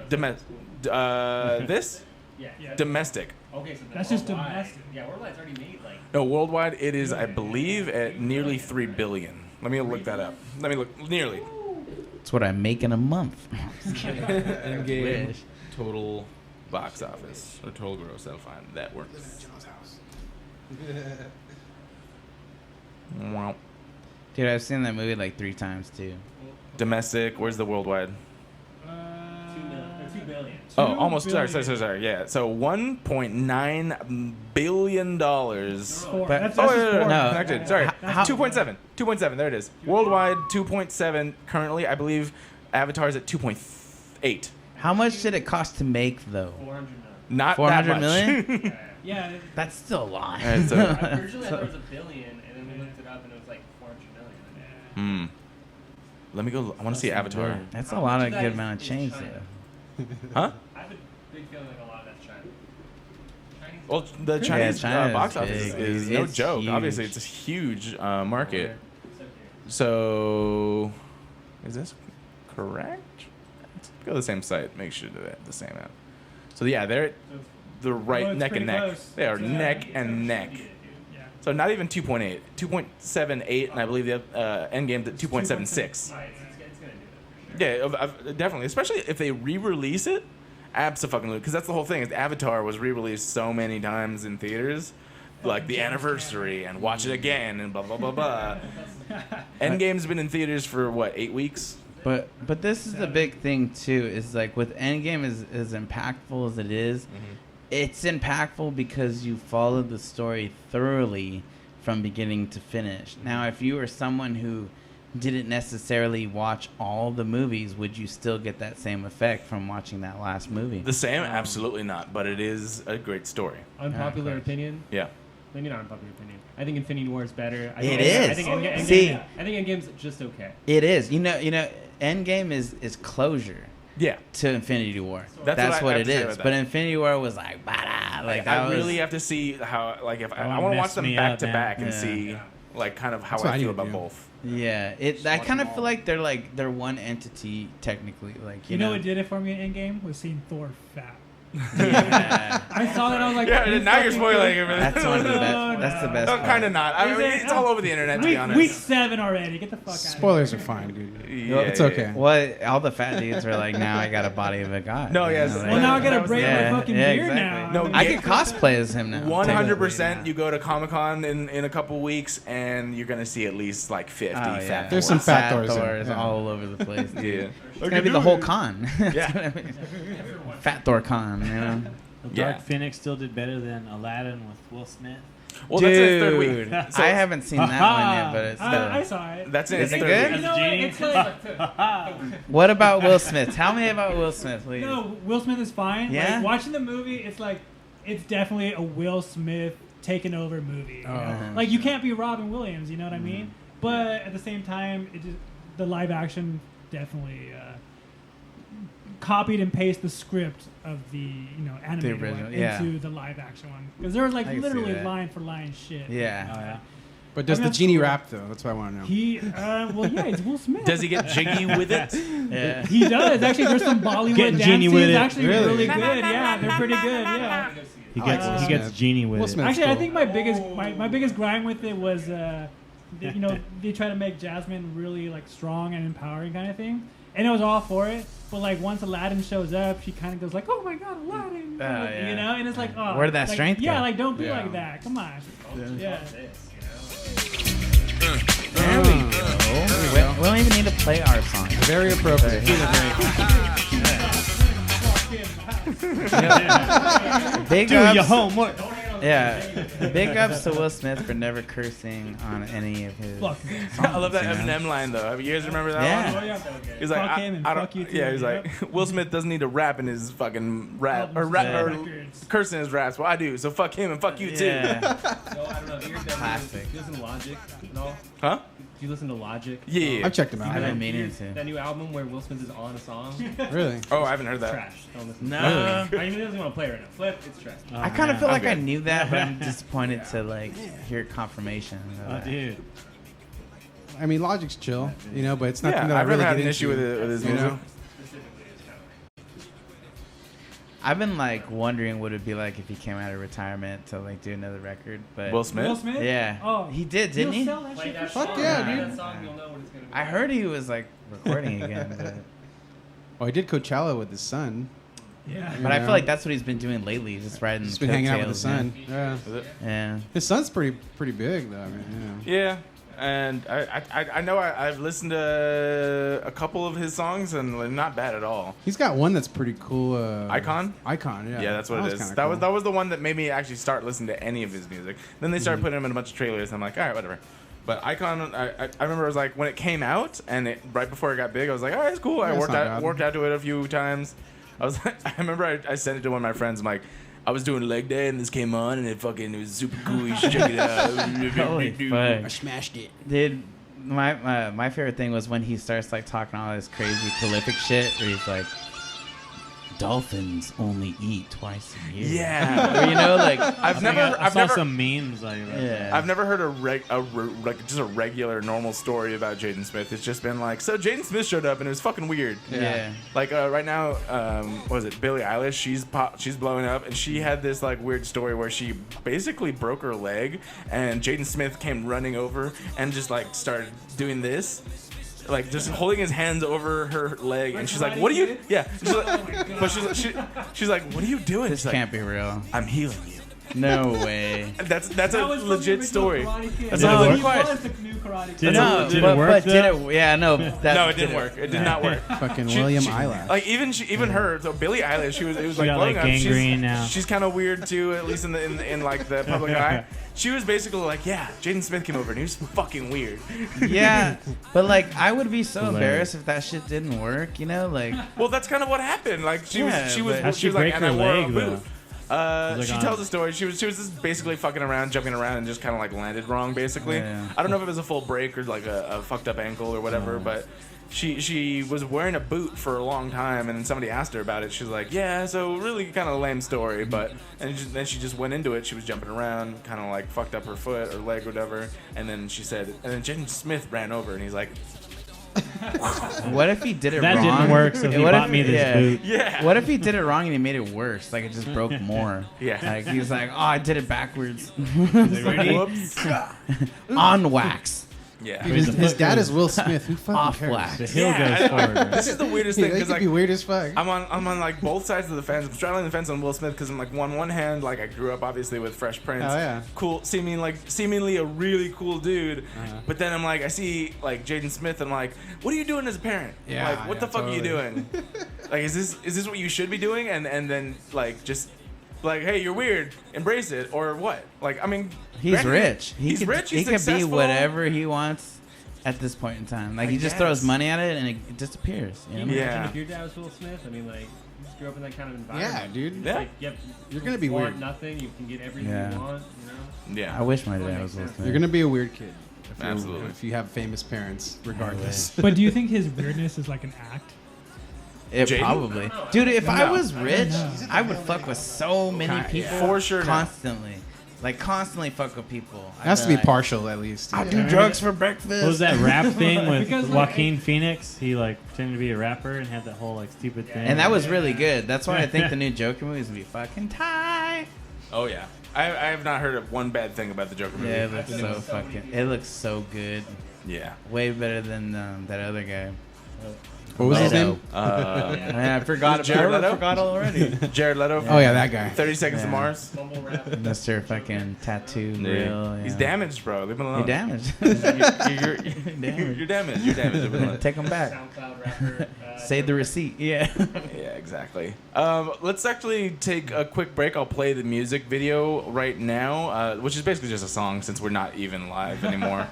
This? Yeah. Domestic. Okay, so That's just worldwide- domestic. Yeah, worldwide's already made like. No, worldwide it is, I believe, at nearly 3 billion. Let me look that up. Let me look. Nearly. That's what I make in a month. Endgame Wish. total box office or total gross. That'll find that works. John's house. Wow. Dude, I've seen that movie like 3 times too. Domestic. Where's the worldwide? 2 billion. Oh, almost. Sorry. Yeah. So 1.9 billion dollars. Four. But- That's Oh, just yeah, four. No. connected. Sorry. How- 2.7. 2.7. There it is. Worldwide 2.7 currently. I believe Avatar's at 2.8. How much did it cost to make though? 400 million. Not 400 that much. million? Yeah. That's still a lot. All right, so- Originally, I thought it was $1 billion, and then we looked it up, and it was like 400 million. Let me go. I want to see Avatar. That's a How lot much of of good that amount of is change China? though. Huh? I have a big feeling like a lot of that's China. Chinese. Well, the Chinese China box is office big. is no It's joke. huge. Obviously, it's a huge market. So cute. So, is this correct? Let's go to the same site. Make sure they're the same app. So yeah, they're the right it's neck and pretty neck. close. They are It's, neck and neck. Yeah. So not even 2.8, 2.78, and I believe the Endgame's at 2.76. Right, it's gonna do that for sure. Yeah, definitely. Especially if they re-release it, absolutely. Because that's the whole thing. Is Avatar was re-released so many times in theaters, like the anniversary and watch it again and blah blah blah blah. Endgame's been in theaters for what, 8 weeks? But this is the big thing too. Is like with Endgame as impactful as it is, it's impactful because you followed the story thoroughly from beginning to finish. Now, if you were someone who didn't necessarily watch all the movies, would you still get that same effect from watching that last movie? The same? Absolutely not. But it is a great story. Unpopular opinion? Yeah. Maybe not unpopular opinion. I think Infinity War is better. It is. I think Endgame, See, I think Endgame's just okay. it is. You know, Endgame is closure Yeah. to Infinity War. That's That's what I what have it to say is. about that. But Infinity War was like, bada, like that I was, really have to see how, like, if I Don't want to watch mess them me back up, to man. back and Yeah. see, like, kind of how That's what I I feel need to about do. both. Yeah, I kind of feel like they're one entity technically. Like You know what did it for me in Endgame was seeing Thor fat. Yeah, I saw that. I was like, Yeah, "You now you're fucking spoiling kid." it. that's one of the No, best. That's the no. best. No, part. kind of not. I Is mean, it? it's all over the internet, to be honest. Week 7 already. Get the fuck out. Spoilers are fine, dude. Yeah, It's yeah, okay. What all the fat dudes are like now? I got a body of a guy. No, you yes. know, Well, like- now I gotta That was- break yeah, my fucking yeah, beard exactly. now. No, I Yeah. can cosplay as him now. 100%. You go to Comic-Con in a couple weeks, and you're gonna see at least like 50 Oh, yeah. fat. There's Thors. some fat Thors, yeah. all over the place. Yeah. Dude. It's gonna be the whole con. Yeah. Fat Thor con. You know. Dark Yeah. Phoenix still did better than Aladdin with Will Smith. Well, that's in its third Dude, week. So I haven't seen that one yet, but it's I still. saw it. That's in its Is it third good? week. You know what? It's like What about Will Smith? Tell me about Will Smith, please. no, Will Smith is fine. Yeah? Like, watching the movie, it's definitely a Will Smith taken over movie. You know? Uh-huh. Like you can't be Robin Williams. You know what I mean? But at the same time, the live action definitely copied and pasted the script of the animated original, one yeah. into the live action one because there was like I can see literally that. line for line shit. Yeah. Oh yeah. But does I mean, the that's genie cool. rap though? That's what I want to know. He it's Will Smith. Does he get jiggy with it? Yeah. He does. Actually, there's some Bollywood Getting dance genie with scenes it. actually Really? really good. Yeah, they're pretty good. Yeah. He I like gets Will he gets Smith. genie with Will it. Smith. Actually, I cool. think my biggest grind with it was they try to make Jasmine really like strong and empowering kind of thing, and I was all for it. But like once Aladdin shows up, she kind of goes like, "Oh my God, Aladdin!" yeah. You know, and it's like, oh, Where did that like, strength Yeah, go? like don't be Yeah. like that. Come on. Yeah. There we go. We don't even need to play our song. Very appropriate. Big Do your ups. homework. Yeah. Big ups to Will Smith for never cursing on any of his Fuck. songs. I love that you know? Eminem line though. You guys remember that Yeah. one? Oh yeah. He's like, Fuck him and I don't, fuck you too. yeah, he's Yep. like, Will Smith doesn't need to rap in his fucking rap or Records. curse in his raps. Well, I do. So fuck him and fuck you too. Yeah. So I don't know. You're Classic. Do you listen to Logic? No. Huh? Do you listen to Logic? Yeah. I've checked him I've out. been meaning to. That new album where Will Smith is on a song. Really? Oh, I haven't heard that. Trash. Don't listen. No. I mean, he doesn't want to play right now. Flip. It's trash. I kind of feel I'm like I good. knew that, but I'm disappointed to like hear confirmation. of Oh that. dude. I mean, Logic's chill, but it's nothing Yeah, that I I've really never had get an issue into, with his you know? music. I've been like wondering what it'd be like if he came out of retirement to like do another record, but Will Smith? Will Smith? Yeah. Oh, he did, didn't he'll he? sell that Play shit that for Fuck song. sure. yeah, Play dude. that song, you'll know what it's gonna be. I heard he was like recording again, but Oh, he did Coachella with his son. Yeah. I feel like that's what he's been doing lately, just riding. He's been hanging out with his coattails, son. Yeah. Is it? Yeah. His son's pretty big though. I mean, Yeah. And I know I've listened to a couple of his songs and like, not bad at all. He's got one that's pretty cool. Icon? Icon, yeah. Yeah, that's what it is. kinda That cool. was the one that made me actually start listening to any of his music. Then they started putting him in a bunch of trailers, and I'm like, all right, whatever. But Icon, I remember it was like when it came out, and right before it got big, I was like, all right, it's cool. I Yeah, it's worked not out bad. worked out to it a few times. I was I remember I sent it to one of my friends. I'm like, I was doing leg day, and this came on, and it was super cool. You should check it out. Holy fuck. I smashed it. Dude, my favorite thing was when he starts like talking all this crazy prolific shit, where he's like, dolphins only eat twice a year. Yeah. Or, you know, like I saw some memes like that. yeah. I've never heard just a regular normal story about Jaden Smith. It's just been like, so Jaden Smith showed up and it was fucking weird. Yeah. Like right now, what is it? Billie Eilish. She's blowing up, and she had this like weird story where she basically broke her leg, and Jaden Smith came running over and just like started doing this. Like just holding his hands over her leg, and she's like, "What are you?" Yeah, she's like, but she's like, "What are you doing?" This She's like, can't be real. "I'm healing you." No way. That's That a was from the legit original story. Karate Kid. That's not No, a he legit- was the new Karate Kid. Did No, Did it but, work, but though? did it? Yeah, no. That No, it didn't work. It did not work. Fucking She- William she- Eyelash. Like even her, so Billie Eilish, it was like got, blowing like, up. gangrene now. She's kind of weird too, at least in like the public eye. She was basically like, yeah, Jaden Smith came over and he was fucking weird. Yeah, but like I would be so Hilarious. embarrassed if that shit didn't work. You know, like Well, that's kind of what happened. Like she Yeah, was she was but- How'd she she was like, break and her I wore a leg, though? boot. like She on- tells the story. She was just basically fucking around, jumping around, and just kind of like landed wrong. Basically, Yeah. I don't know if it was a full break or like a fucked up ankle or whatever, but. She was wearing a boot for a long time, and then somebody asked her about it. She's like, "Yeah, so really kind of lame story, but." And then she just went into it. She was jumping around, kind of like fucked up her foot or leg or whatever. And then she said, and then Jaden Smith ran over, and he's like, what if he did it That wrong? didn't work, so he What bought if- me this yeah. boot. "Yeah, What if he did it wrong and he made it worse? Like it just broke more. Yeah. Like he's like, oh, I did it backwards. whoops." On wax. Yeah. Dude, his dad is Will Smith. Who fucking Off cares? wax. The hill Yeah, goes forward. Right? This is the weirdest Yeah, thing they because could like be weird as fuck. I'm on like both sides of the fence. I'm straddling the fence on Will Smith because I'm like on one hand, like I grew up obviously with Fresh Prince. Oh, yeah. Cool, seemingly a really cool dude. Uh-huh. But then I'm like, I see like Jaden Smith, and I'm like, what are you doing as a parent? Yeah, Like, what yeah, the fuck are you totally. doing? Like, is this what you should be doing? And then like just like, hey, you're weird, embrace it, or what? Like, I mean, He's granted, rich. He's rich. He He's could be successful. whatever he wants at this point in time. Like I he just guess. throws money at it and it disappears. You know? Yeah. If your dad was Will Smith, I mean, like, you just grew up in that kind of environment. Yeah, dude. Yeah. Like, yep, You're gonna be want weird. nothing. You can get everything Yeah. you want. You know. Yeah. I wish my dad was Will Smith. You're gonna be a weird kid. Absolutely. If you have famous parents, regardless. But do you think his weirdness is like an act? It Jaden? probably, dude. If I No. was rich, know. I would fuck with so many people For sure, no. constantly, like constantly fuck with people. It has to be partial, at least. I do drugs for breakfast. What was that rap thing with Because, like, Joaquin Phoenix? He like pretended to be a rapper and had that whole like stupid thing. And that was really good. That's why I think the new Joker movie is gonna be fucking tight. Oh yeah. I have not heard of one bad thing about the Joker movie. Yeah, it looks so fucking. It looks so good. Yeah. Way better than that other guy. What was his Leto. name? Man, I forgot. Jared I Leto? forgot already. Jared Leto. Oh yeah, that guy. 30 Seconds to Yeah. Mars. Mumble rap. Mr. fucking tattoo Yeah. real. He's yeah. damaged, bro. Leave him alone. You're damaged. You're Damaged. You're damaged. You're damaged. Leave him alone. Take him back. SoundCloud rapper. Save the receipt. Yeah. Yeah, exactly. Let's actually take a quick break. I'll play the music video right now, which is basically just a song since we're not even live anymore.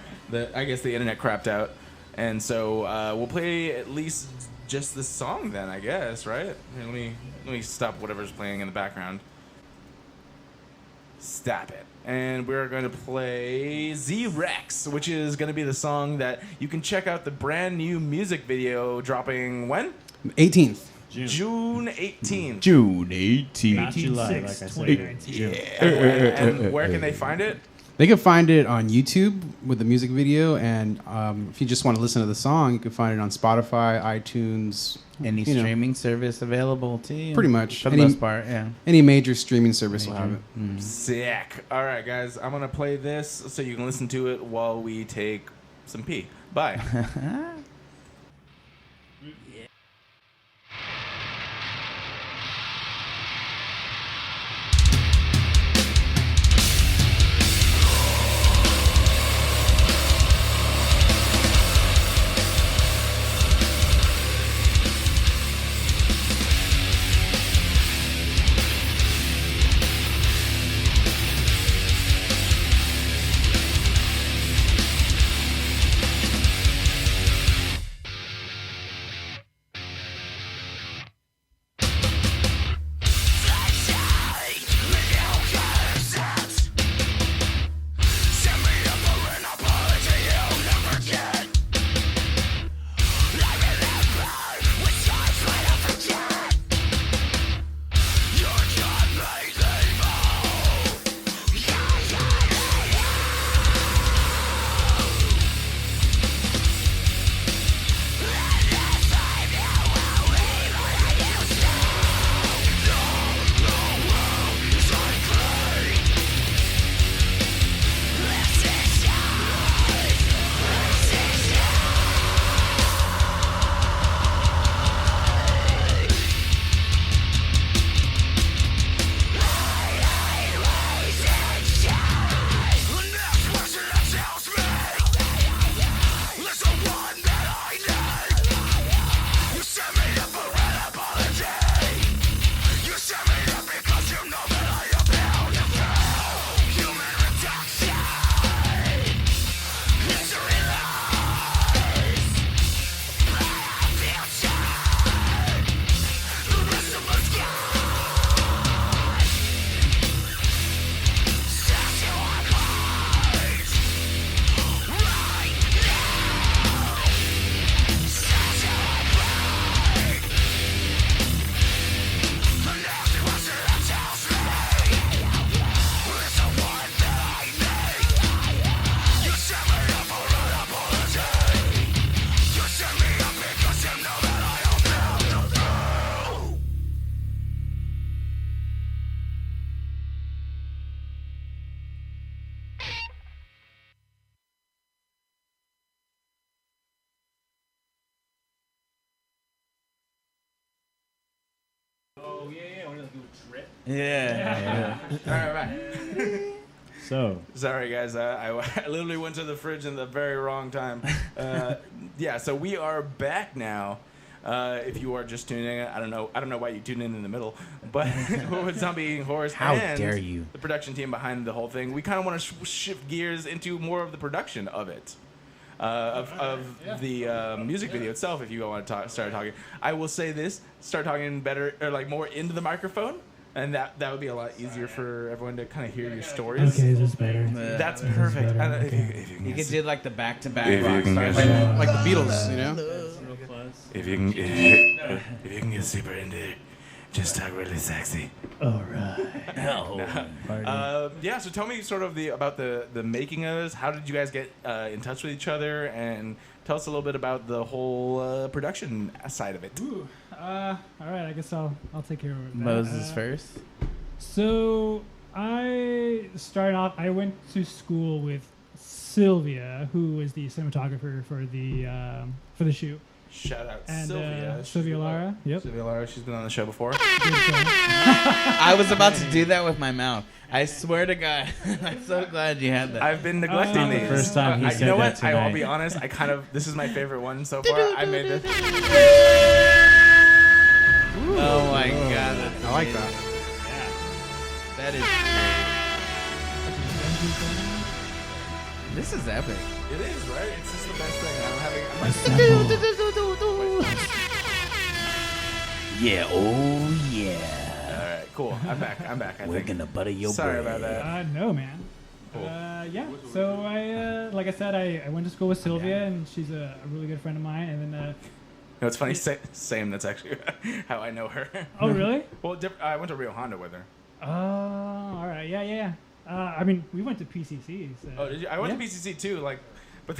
I guess the internet crapped out. And so we'll play at least just the song then, I guess, right? Here, let me stop whatever's playing in the background. Stop it. And we're going to play Z-Rex, which is going to be the song that you can check out the brand new music video dropping when? 18th. June 18th. June 18th. Not July, like I 6, said. 2019. June. And where can they find it? They can find it on YouTube with the music video, and if you just want to listen to the song, you can find it on Spotify, iTunes, Any you know, streaming service available to you? Pretty much. For the Any- most part, yeah. any major streaming service will have it. Sick. All right, guys. I'm going to play this so you can listen to it while we take some pee. Bye. Yeah. All right, bye. So, Sorry, guys. I literally went to the fridge in the very wrong time. Yeah, so we are back now. If you are just tuning in, I don't know why you tuned in the middle, but we're with Zombie Eating Horse. How and dare you. The production team behind the whole thing. We kind of want to shift gears into more of the production of it. Of the music video itself, if you want to start talking. I will say this, start talking better, or like more into the microphone, and that would be a lot easier for everyone to kind of hear your stories. Okay, this is better. That's perfect. better, You could do like the back-to-back If you rock can stars. get- Like the Beatles, you know? real close. If you can get super into it, just talk really sexy. All right. Yeah, so tell me sort of about the making of this. How did you guys get in touch with each other, and tell us a little bit about the whole production side of it. Ooh, all right. I guess I'll take care of that. Moses first. So I started off. I went to school with Sylvia, who was the cinematographer for the shoot, Shout out and Sylvia. Sylvia Lara. Yep. Sylvia Lara, she's been on the show before. I was about to do that with my mouth. I swear to God. I'm so glad you had that. I've been neglecting the these. first time he you said know that what? I'll tonight. be honest. This is my favorite one so far. I made this. Oh my God. That's I like amazing. that. That is great. This is epic. It is, right? It's just the best thing. Yeah, oh yeah. All right, cool. I'm back. I We're think. gonna butter your Sorry bread. about that. No, man. Cool. Yeah. So I, like I said, I went to school with Sylvia, and she's a really good friend of mine. And then, No, it's funny. Same. That's actually how I know her. oh really? Well, I went to Rio Honda with her. Oh, all right. Yeah. I mean, we went to PCC. So. Oh, did you? I went Yeah. to PCC too. But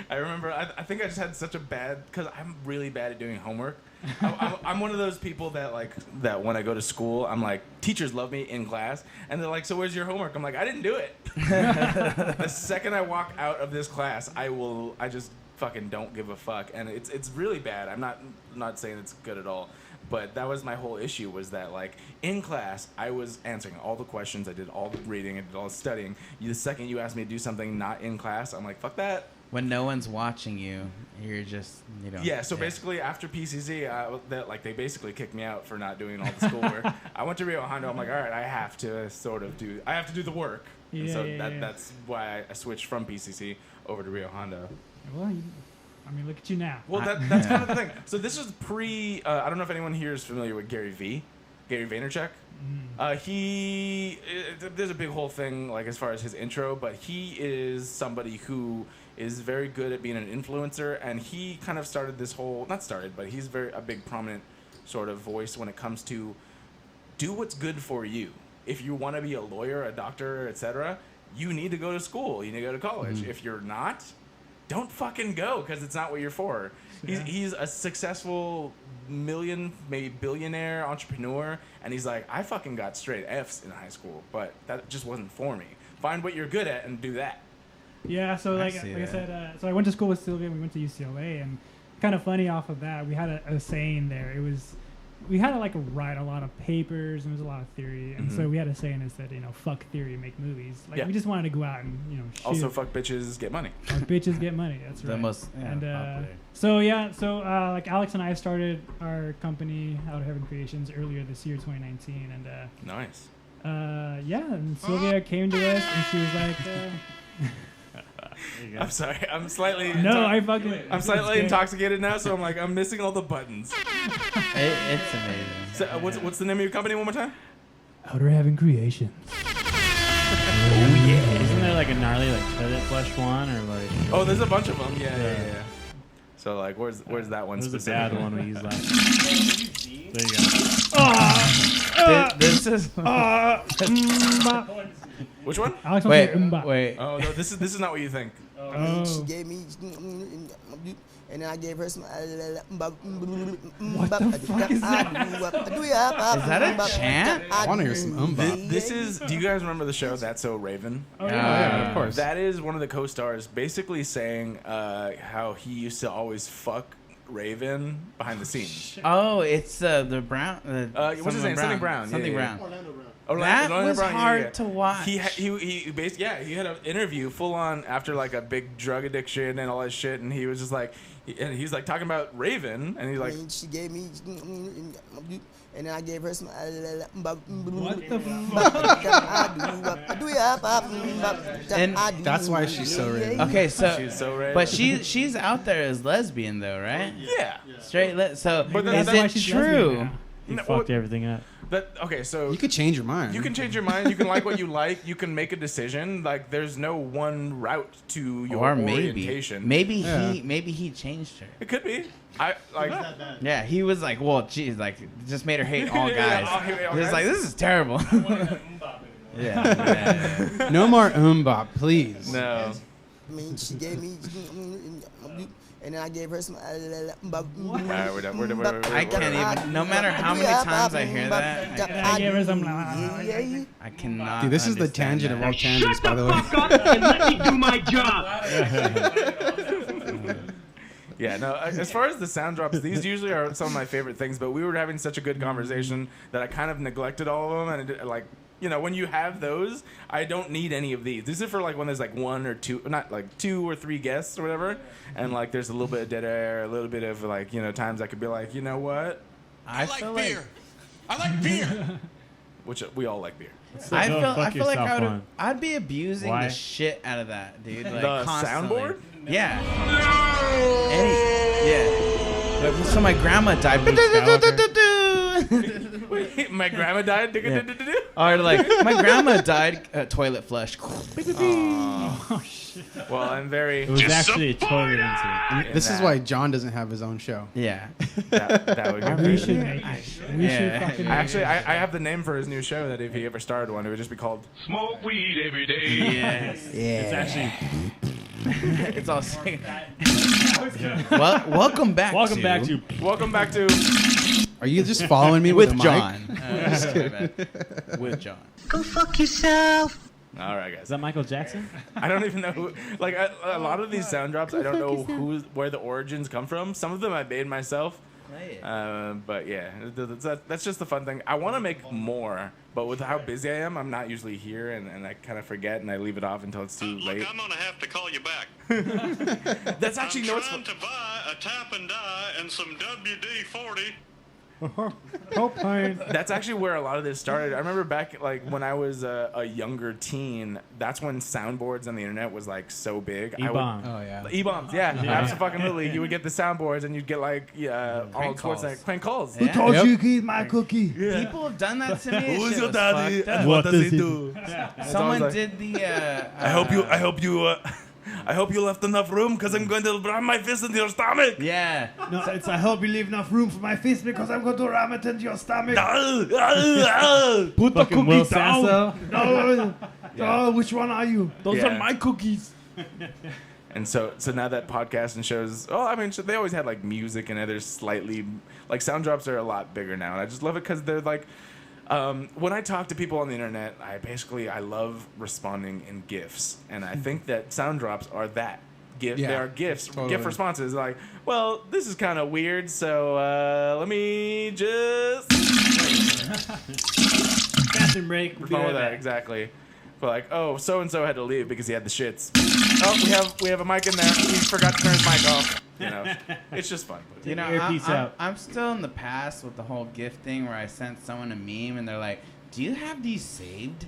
I remember. I think I just had such a bad, because I'm really bad at doing homework. I'm one of those people that when I go to school, I'm like, teachers love me in class, and they're like, so where's your homework? I'm like, I didn't do it. The second I walk out of this class, I just fucking don't give a fuck, and it's really bad. I'm not saying it's good at all. But that was my whole issue, was that, like, in class, I was answering all the questions, I did all the reading, I did all the studying. The second you asked me to do something not in class, I'm like, fuck that. When no one's watching you, you're just, you know. Yeah, so basically after PCC, they basically kicked me out for not doing all the schoolwork. I went to Rio Hondo, I'm like, all right, I have to do the work. And so Yeah. that's why I switched from PCC over to Rio Hondo. Well, I mean, look at you now. Well, that's kind of the thing. So this is I don't know if anyone here is familiar with Gary Vaynerchuk. There's a big whole thing, like, as far as his intro, but he is somebody who is very good at being an influencer, and he kind of started this whole, but he's a big prominent sort of voice when it comes to do what's good for you. If you want to be a lawyer, a doctor, etc., you need to go to school. You need to go to college. If you're not, don't fucking go, because it's not what you're for. Yeah. He's a successful maybe billionaire entrepreneur, and he's like, I fucking got straight F's in high school, but that just wasn't for me. Find what you're good at and do that. Yeah, so like I said, so I went to school with Sylvia. We went to UCLA, and kind of funny off of that, we had a saying there. We had to like write a lot of papers, and there was a lot of theory, and so we had a saying that said, fuck theory, make movies. Like, we just wanted to go out and shoot. Also, fuck bitches, get money. Fuck bitches, get money. That's right. The most And so like Alex and I started our company, Out of Heaven Creations, earlier this year, 2019, and Nice. and Sylvia came to us, and she was like. I'm sorry. I'm slightly. I'm slightly intoxicated now, so I'm missing all the buttons. It's amazing. So, what's the name of your company one more time? Outer Heaven Creations. Isn't there like a gnarly like toilet flush one or like? Oh, there's a bunch of them. Yeah. So like, where's that one? What was the specifically? bad one we used last time? There you go. This is. Which one? Alex Wait. Oh no, this is not what you think. She gave me, and then I gave her some. What the fuck is that? Is that a chant? I want to hear some This is. Do you guys remember the show That's So Raven? Oh, yeah, of course. That is one of the co-stars basically saying how he used to always fuck Raven behind the scenes. Oh, it's the Brown. What's his name? Something Brown. Something Yeah. Brown. Orlando Brown. That Orlando was Brown, hard to watch. He had an interview full on after like a big drug addiction and all that shit, and he was just like, he's like talking about Raven, and he's like, And she gave me, and then I gave her some. What the And That's why she's so Raven. Okay, so she's so Raven. but she's out there as lesbian though, right? yeah. Straight. So But is that's why it she's true? lesbian now. He No, fucked everything up. Okay, so You could change your mind. you can change your mind. You can like what you like. You can make a decision. Like there's no one route to your Or maybe orientation. Yeah. maybe he changed her. It could be. I like. That bad. Yeah, he was like, well, geez, like just made her hate all Yeah, guys. I'll hate all He was guys. like, this is terrible. yeah. No more bop, please. No. I mean, she gave me, and then I gave her some. Alright, we're done. We're done. I can't even. No matter how many times I hear that, I gave her some. I cannot. Dude, this is the understand tangent of that. all tangents, by the way. and let me do my job. Yeah, no, as far as the sound drops, these usually are some of my favorite things, but we were having such a good conversation that I kind of neglected all of them, and it, like, you know, when you have those, I don't need any of these. These are for, like, when there's, like, one or two, not, like, 2 or 3 guests or whatever, and, like, there's a little bit of dead air, a little bit of, like, you know, times I could be like, you know what? I feel like I like beer. Which, we all like beer. I Go feel fuck like yourself one. I'd be abusing Why? the shit out of that, dude. Like, The constantly. soundboard? Yeah. Yeah. Like, so my grandma died. Wait, my grandma died? Or like my grandma died. Toilet flush. Oh shit. Well, I'm very... It was actually a toilet incident. This is why John doesn't have his own show. Yeah. That would be We great. should. We should Yeah. fucking. Actually, I have the name for his new show that if he ever started one, it would just be called... Smoke weed every day. Yes. It's actually It's all sick. Well, welcome back. welcome back to Welcome back to... Are you just following me with, with a John. mic? With John. Go fuck yourself. All right, guys. Is that Michael Jackson? I don't even know who. Like a lot of these sound drops, I don't know where the origins come from. Some of them I made myself. But yeah, that's just the fun thing. I want to make more, but with how busy I am, I'm not usually here, and I kind of forget, and I leave it off until it's too late. Look, I'm gonna have to call you back. That's actually I'm no. It's trying to buy a tap and die and some WD-40. Propane. That's actually where a lot of this started. I remember back like when I was a younger teen. That's when soundboards on the internet was like so big. E-bomb. Oh, yeah. E-bombs, yeah, absolutely. You would get the soundboards, and you'd get like Arnold calls. Schwarzenegger prank calls. Yeah. told you to eat my cookie? People have done that to me. Who's Shit your was daddy? fucked up. And what does he do? Someone like- did the. I hope you left enough room because I'm going to ram my fist into your stomach. Yeah. No, it's I hope you leave enough room for my fist because I'm going to ram it into your stomach. Put the cookie Will down. Yeah. Oh, which one are you? Those are my cookies. And so now that podcast and shows, I mean, they always had like music and others slightly, like sound drops are a lot bigger now. And I just love it because they're like, when I talk to people on the internet, I love responding in GIFs. And I think that sound drops are that. They are GIFs, totally. GIF responses. Like, well, this is kind of weird, so let me just... Bathroom break. We'll be Follow right that, back. exactly. But like, oh, so and so had to leave because he had the shits. Oh, we have a mic in there. He forgot to turn his mic off. You know, it's just fun. You know, Earpiece out. I'm still in the past with the whole gift thing where I sent someone a meme and they're like, "Do you have these saved?"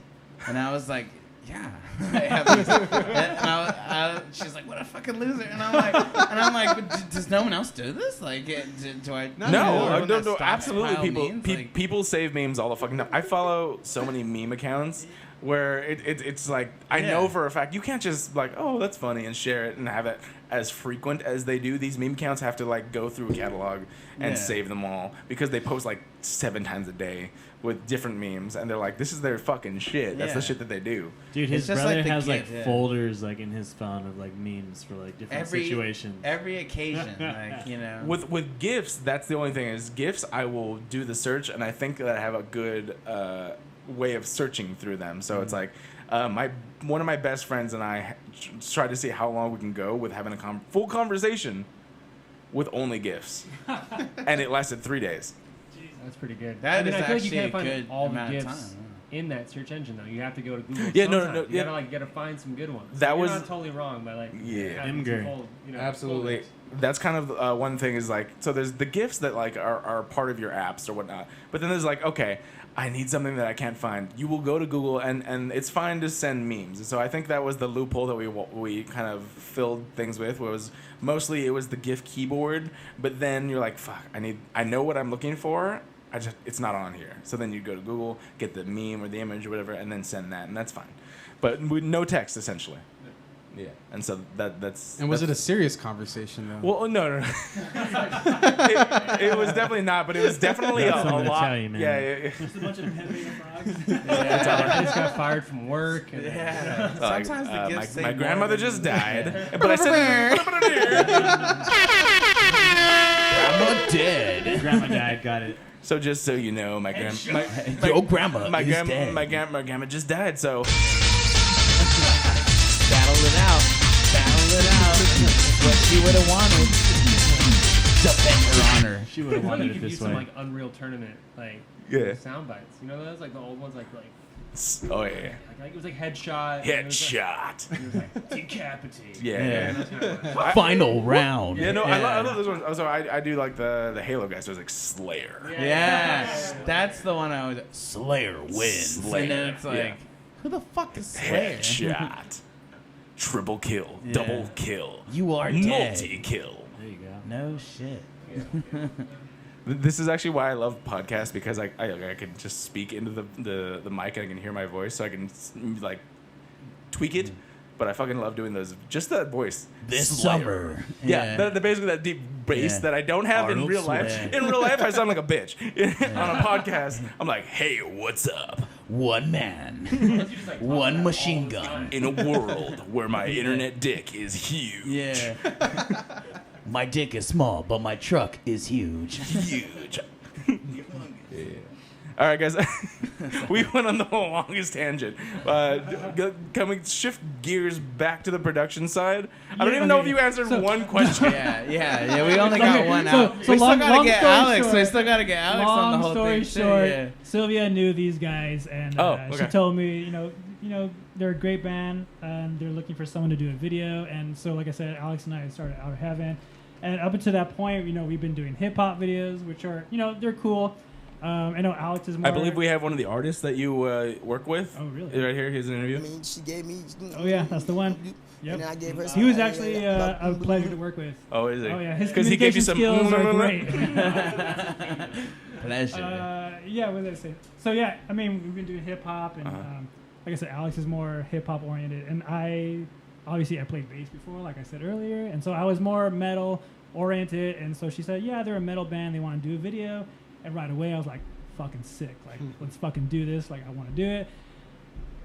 And I was like, "Yeah, I have these." And she's like, "What a fucking loser!" And I'm like, "But does no one else do this? Like, do I?" No, absolutely. Memes? People save memes all the fucking time. I follow so many meme accounts where it's like I know for a fact you can't just like, oh, that's funny and share it and have it as frequent as they do. These meme accounts have to like go through a catalog and save them all because they post like 7 times a day with different memes, and they're like, this is their fucking shit. That's the shit that they do. Dude, his It's just brother like the has like GIF, yeah. folders like in his phone of like memes for like different situations. Every occasion, like, you know. With GIFs, that's the only thing is GIFs. I will do the search, and I think that I have a good way of searching through them. So it's like one of my best friends and I try to see how long we can go with having a full conversation with only GIFs, and it lasted 3 days. That's pretty good. That is I feel like you actually can't a find good all the amount of gifts time. in that search engine though. You have to go to Google. Yeah, no, sometimes. yeah. You gotta find some good ones. That You're was- not totally wrong, but like Yeah. having Imgur. some full, Absolutely. full- That's kind of one thing is like, so there's the GIFs that like are part of your apps or whatnot, but then there's like, okay, I need something that I can't find. You will go to Google and it's fine to send memes. So I think that was the loophole that we kind of filled things with. Was mostly it was the GIF keyboard, but then you're like, fuck, I know what I'm looking for. It's not on here. So then you go to Google, get the meme or the image or whatever, and then send that, and that's fine. But with no text essentially. Yeah, and so that's. And was it a serious conversation though? Well, no. it was definitely not, but it was definitely a That's something to lot. tell you, man. Yeah. Just a bunch of heavy frogs. I just got fired from work. And, Yeah. Sometimes the gifts say my more grandmother than- just died, but I said, put it here. Grandma dead. Grandma died. Got it. So just so you know, my grandma Your grandma just died. So Battle it out. What she would have wanted. Defend her honor. She would have I feel like wanted you it could this use some way. like Unreal Tournament Yeah. sound bites. You know those like the old ones like oh yeah, it was like headshot. and it was, headshot. like, it was like decapitate. Yeah. That's kind of like, Final round. Yeah, no, I love those ones. Also, I do like the Halo guys. So it's like Slayer. Yes, that's the one I was. Slayer wins. Slayer, And then it's like, yeah. who the fuck is Slayer? Headshot. Triple kill. Yeah. Double kill. You are dead. Multi-kill. There you go. No shit. This is actually why I love podcasts, because I can just speak into the mic and I can hear my voice, so I can like tweak it. But I fucking love doing those. Just that voice. This Slayer. summer. Yeah, basically that deep bass Yeah. that I don't have in Arnold real life. Slayer. In real life, I sound like a bitch. On a podcast, I'm like, hey, what's up? One man. One machine gun. In a world where my internet dick is huge. Yeah. My dick is small, but my truck is huge. Huge. Yeah. All right, guys. We went on the longest tangent. Can we shift gears back to the production side? I don't even know if you answered one question. Yeah. We only got one out. So We still long gotta get story Alex. short- We still gotta get Alex on the whole story thing. short, Yeah. Sylvia knew these guys, and she okay. told me, you know, they're a great band, and they're looking for someone to do a video. And so, like I said, Alex and I started Out of Heaven, and up until that point, we've been doing hip hop videos, which are, they're cool. I know Alex is more. I believe we have one of the artists that you work with. Oh, really? Right here. Here's an interview. I mean, she gave me. Oh yeah, that's the one. Yep. And then I gave her. He was actually a pleasure to work with. Oh, is it? Oh yeah, his 'Cause he gave you communication some- skills are great. Pleasure. Yeah, what did I say? So yeah, I mean, we've been doing hip hop, and like I said, Alex is more hip hop oriented, and I played bass before, like I said earlier, and so I was more metal oriented, and so she said, yeah, they're a metal band, they want to do a video, and right away I was like, fucking sick, like let's fucking do this, like I want to do it.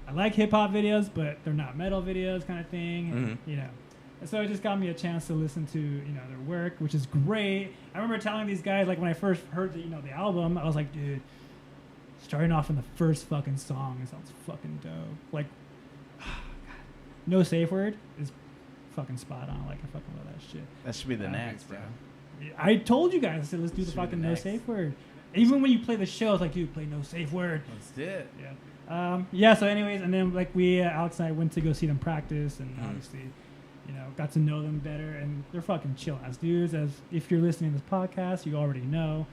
I like hip hop videos, but they're not metal videos, kind of thing, and, And so it just got me a chance to listen to their work, which is great. I remember telling these guys, like when I first heard the album, I was like, dude, starting off in the first fucking song, it sounds fucking dope. Like, God, no safe word is fucking spot on. Like I fucking love that shit. That should be the next, bro. I told you guys, I said let's do the fucking no safe word. Even when you play the show, it's like, dude, play no safe word. Let's do it. Yeah. So anyways, and then like Alex and I went to go see them practice, and obviously, got to know them better, and they're fucking chill ass dudes. As if you're listening to this podcast, you already know.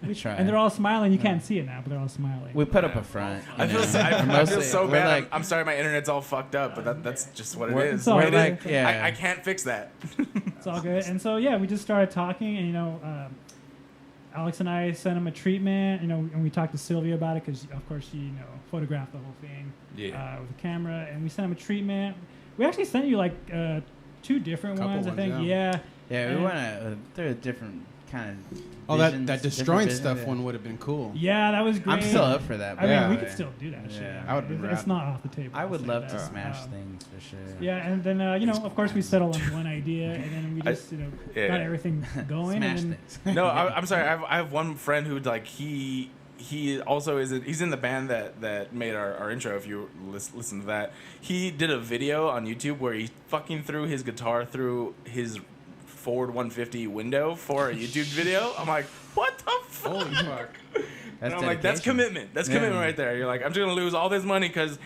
We try. And they're all smiling. You can't see it now, but they're all smiling. We put up a front. I feel so we're bad. like- I'm sorry, my internet's all fucked up, but that's just what it We're- is. It's all We're good. like, yeah. I can't fix that. It's all good. And so we just started talking, and Alex and I sent him a treatment, and we talked to Sylvia about it because of course she photographed the whole thing with a camera, and we sent him a treatment. We actually sent you like 2 different Couple ones, I ones, think. yeah. Yeah, we want to. They're a different kind of. Oh, visions, that different destroying visions, stuff yeah. one would have been cool. Yeah, that was great. I'm still up for that. I mean, we by could the still way. do that shit. Yeah. I would've been It's rad. not off the table. I would I'll love say to that. smash things for sure. Yeah, and then of course we settled on one idea, and then we just got everything going. Smash and then, things. No, I'm sorry. I have one friend who like he also he's in the band that made our intro. If you listen to that, he did a video on YouTube where he fucking threw his guitar through his forward 150 window for a YouTube video. I'm like, what the fuck? Holy fuck. And I'm like, that's commitment. That's commitment right there. You're like, I'm just gonna lose all this money because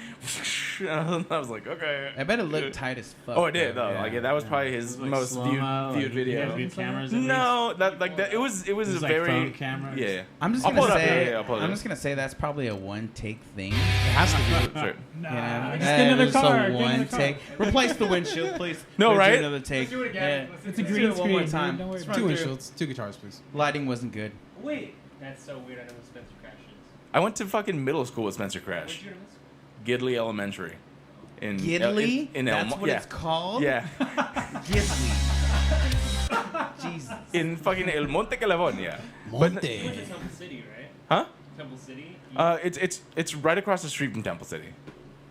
I was like, okay. I bet it looked tight as fuck. Oh, it did though. Yeah. Like that was probably his Like most slow-mo, viewed like, video. you guys view cameras at least? No, that it was a like very phone cameras? yeah. I'm just I'll gonna pull it up. say, Yeah, I'll pull it I'm up. just gonna say that's probably a one take thing. It has to be. Sure. Nah, You know? just get another It was a car. Get one another car. take. Replace the windshield, please. No, Let's do right? Another take. Let's do it again. Yeah. It's a Let's do green it one more screen. time. Don't worry Let's about Two run through. windshields, two guitars, please. Lighting wasn't good. Wait, that's so weird. I know who Spencer Crash is. I went to fucking middle school with Spencer Where'd Crash. you go to middle school? Gidley Elementary. In Gidley? in That's Elmo- what yeah. it's called? Yeah. Gidley. Jesus. In fucking El Monte, California. You went to Temple City, right? Huh? Temple City? It's right across the street from Temple City.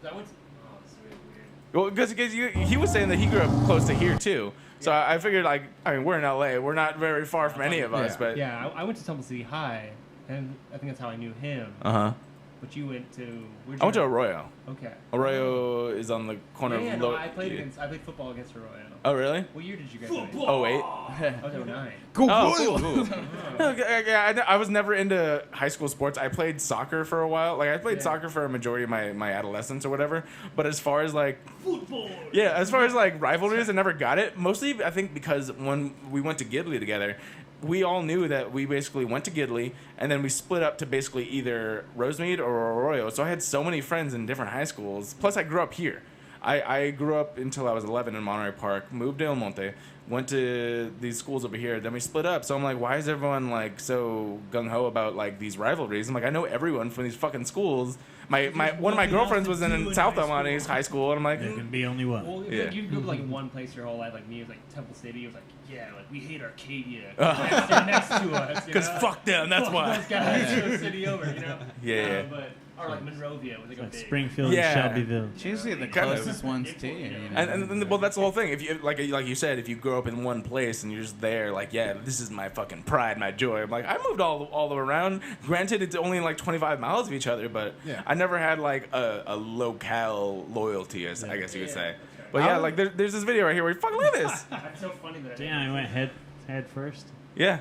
That went to, oh, it's really weird. Well, because he was saying that he grew up close to here too. So I figured, like, I mean, we're in LA. We're not very far from any of us, but Yeah, I went to Temple City High, and I think that's how I knew him. uh-huh. But you went to... where'd you I went to go? Arroyo. Okay. Arroyo is on the corner Yeah, of no, Lo- I played football against Arroyo. Oh, really? What year did you graduate? Oh, wait. I was 09. Go Oh, Royals! cool, cool. No, yeah, I was never into high school sports. I played soccer for a while. Like, I played soccer for a majority of my adolescence or whatever. But as far as, like... Football! Yeah, as far as, like, rivalries, I never got it. Mostly, I think, because when we went to Gidley together, we all knew that we basically went to Gidley, and then we split up to basically either Rosemead or Arroyo. So I had so many friends in different high schools. Plus, I grew up here. I grew up until I was 11 in Monterey Park, moved to El Monte, went to these schools over here, then we split up. So I'm like, why is everyone like so gung-ho about like these rivalries? I'm like, I know everyone from these fucking schools. My one of my girlfriends was in South El Monte's high school, and I'm like, There can be only one. Well, Yeah. like, you grew up like in one place your whole life. Like me, it was like Temple City. It was like, yeah, like we hate Arcadia. They're next to us. because fuck them, that's Fuck why. those guys. The city over, you know. Yeah. But or like Monrovia was like a Like big. Springfield Yeah. and Shelbyville. It's usually the Kind of. closest ones to you. You know? And well, that's the whole thing. If you like you said, if you grow up in one place and you're just there, like, yeah, this is my fucking pride, my joy. I'm like, I moved all around. Granted, it's only like 25 miles of each other, but Yeah. I never had like a locale loyalty, as I guess you could say. But yeah, like there's this video right here where you fucking look at this. That's so funny that I didn't Damn, I went head first. Yeah,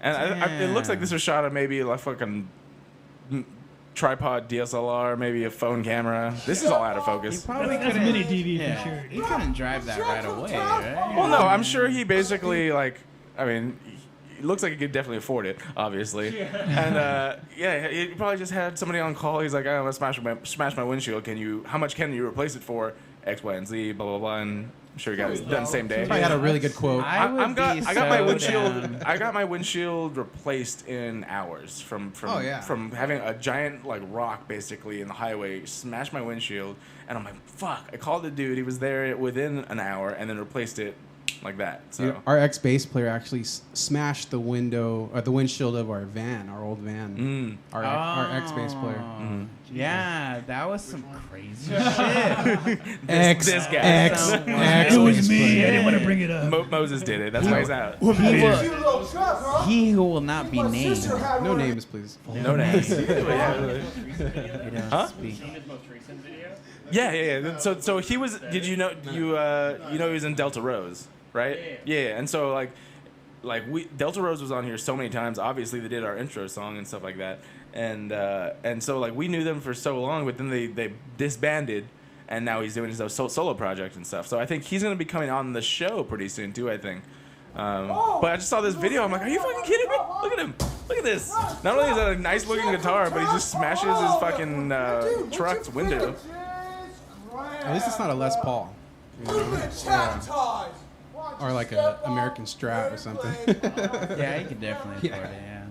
and it looks like this was shot at maybe like fucking tripod DSLR, maybe a phone camera. This is all out of You focus. probably That's couldn't. mini DV for yeah, sure. You couldn't drive that right away, right? Well, no, I'm sure he basically like. I mean, it looks like he could definitely afford it, obviously. And yeah, he probably just had somebody on call. He's like, "I'm gonna smash my windshield. How much can you replace it for? X, Y, and Z, blah blah blah." And I'm sure he got it done the same day. Probably had a really good quote. I I got my windshield replaced in hours from Oh, yeah. from having a giant like rock basically in the highway smash my windshield, and I'm like, fuck. I called the dude. He was there within an hour, and then replaced it like that. So Dude, our ex bass player actually smashed the windshield of our van, our old van. Our ex bass player. Yeah, that was some crazy shit. this guy. It was me. I didn't want to bring it up. Moses did it. That's why he's out. He who will not be named. No names, please. No names. You don't Huh? speak. seen his most recent video. Yeah. So he was. Did you know he was in Delta Rose, right? Yeah. And so like Delta Rose was on here so many times. Obviously, they did our intro song and stuff like that. And so like we knew them for so long, but then they disbanded, and now he's doing his own solo project and stuff. So I think he's gonna be coming on the show pretty soon too. I think. But I just saw this video. I'm like, are you fucking kidding me? Look at him. Look at this. Not only is that a nice looking guitar, but he just smashes his fucking truck's window. At least it's not a Les Paul. You know? Yeah. Or like an American Strat or something. Yeah, he could definitely afford it, yeah.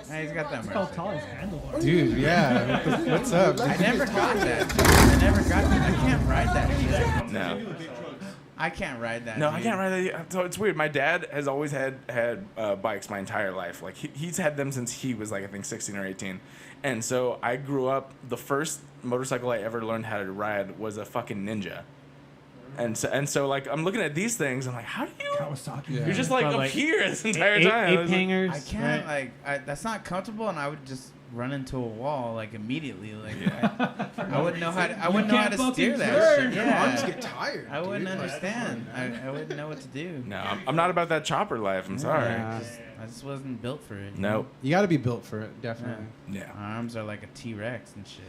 Yeah, he's got that It's called mercy. tall as handlebar. Dude, yeah. What's up? I never got that. I never got that. I can't ride that shit. No. I can't ride that. No, I dude. can't ride that. So it's weird. My dad has always had bikes my entire life. Like he's had them since he was like I think 16 or 18. And so I grew up. The first motorcycle I ever learned how to ride was a fucking Ninja. And so like I'm looking at these things. I'm like, how do you? Kawasaki. You're just like Felt up like here this entire Ape time. It was like- hangers. I can't that's not comfortable, and I would just run into a wall like immediately. Like I wouldn't know how to, steer that shit. Your arms get tired. I wouldn't dude. understand. I wouldn't know what to do. No, I'm not about that chopper life. I'm sorry. I just wasn't built for it. Nope. You got to be built for it, definitely. Yeah. My arms are like a T-Rex and shit.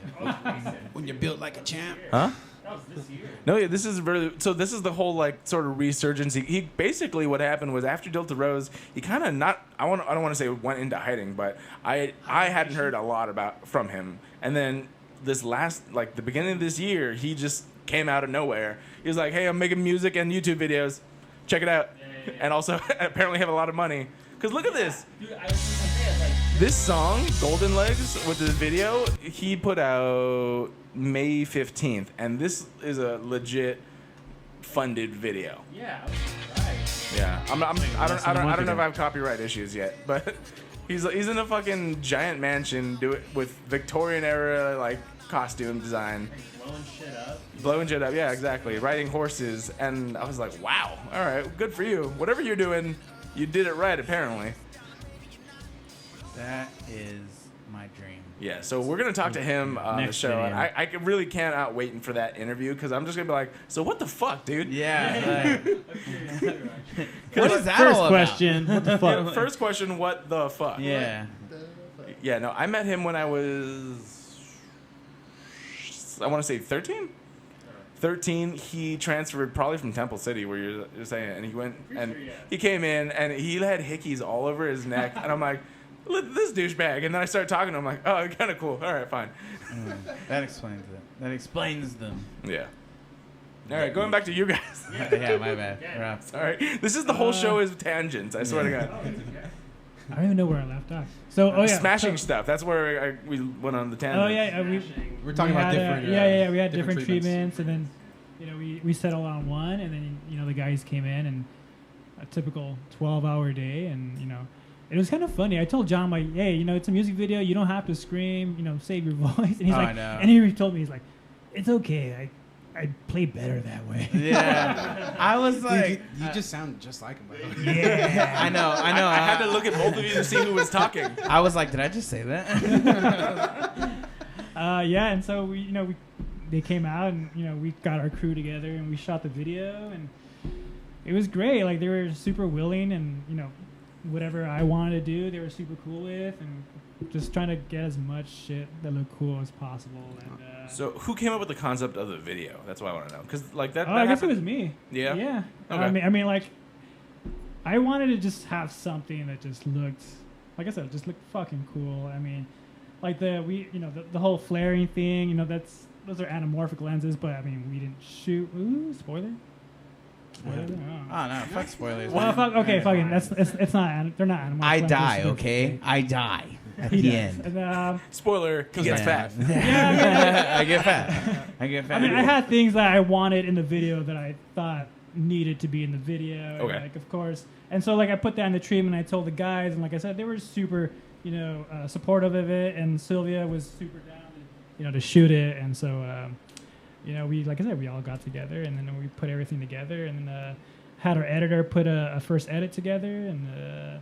When you're built like a champ. Huh? That was this year. No, yeah, this is really so. This is the whole like sort of resurgence. He basically what happened was after Delta Rose, he kind of not. I don't want to say went into hiding, but I hadn't heard a lot from him. And then this last like the beginning of this year, he just came out of nowhere. He was like, "Hey, I'm making music and YouTube videos. Check it out." Yeah. And also apparently have a lot of money. Cause look at this. Dude, I was just gonna say, like, This song, Golden Legs, with this video, he put out May 15th, and this is a legit funded video. yeah, I was surprised. Yeah, I don't know if I have copyright issues yet, but he's in a fucking giant mansion, do it with Victorian era like costume design, blowing shit up. Yeah, exactly. Riding horses, and I was like, wow, all right, good for you. Whatever you're doing, you did it right, apparently. That is my dream. Yeah, so we're gonna talk to him on the Next show, video. and I really can't out waiting for that interview because I'm just gonna be like, so what the fuck, dude? Yeah. What is that first all about? question? What the fuck? First question, what the fuck? Yeah. Yeah, no, I met him when I was, I want to say 13? 13, he transferred probably from Temple City, where you're saying, and he went, and he came in, and he had hickeys all over his neck, and I'm like, look at this douchebag, and then I started talking to him, like, oh, kind of cool, all right, fine. That explains it. That explains them. Yeah. All right, going back to you guys. Yeah, my bad. Rob. All right, this is the whole show is tangents, I swear to God. I don't even know where I left off. So, oh yeah, Smashing so, stuff, that's where we went on the tangent. Oh yeah, We're talking about different. we had different treatments, and then we settled on one, and then the guys came in, and a typical 12-hour day, and it was kind of funny. I told John, like, hey, it's a music video, you don't have to scream, save your voice, and he's like, and he told me, he's like, it's okay, I play better that way. Yeah. I was like, you just sound just like him. By the way. Yeah. I know. I had to look at both of you to see who was talking. I was like, did I just say that? Yeah, and so they came out, and we got our crew together, and we shot the video, and it was great. Like, they were super willing, and whatever I wanted to do, they were super cool with, and just trying to get as much shit that looked cool as possible. And so who came up with the concept of the video? That's what I want to know. Because like that. Oh, that I guess it happened- was me. Yeah? Yeah. Okay. I mean, like, I wanted to just have something that just looked, like I said, just looked fucking cool. I mean, like the whole flaring thing. Those are anamorphic lenses, but I mean, we didn't shoot. Ooh, spoiler. Spoiler. Oh no, fuck spoilers. Well, fuck. Okay, fucking. It's not. They're not anamorphic. I lenses. die. Okay, I die at He the does. end. And, Spoiler, he gets fat. I get fat. I get fat. I mean, I had things that I wanted in the video that I thought needed to be in the video. Okay. And, like, of course. And so, like, I put that in the treatment. I told the guys, and like I said, they were super, supportive of it. And Sylvia was super down, to shoot it. And so, we, like I said, we all got together, and then we put everything together, and then had our editor put a first edit together. And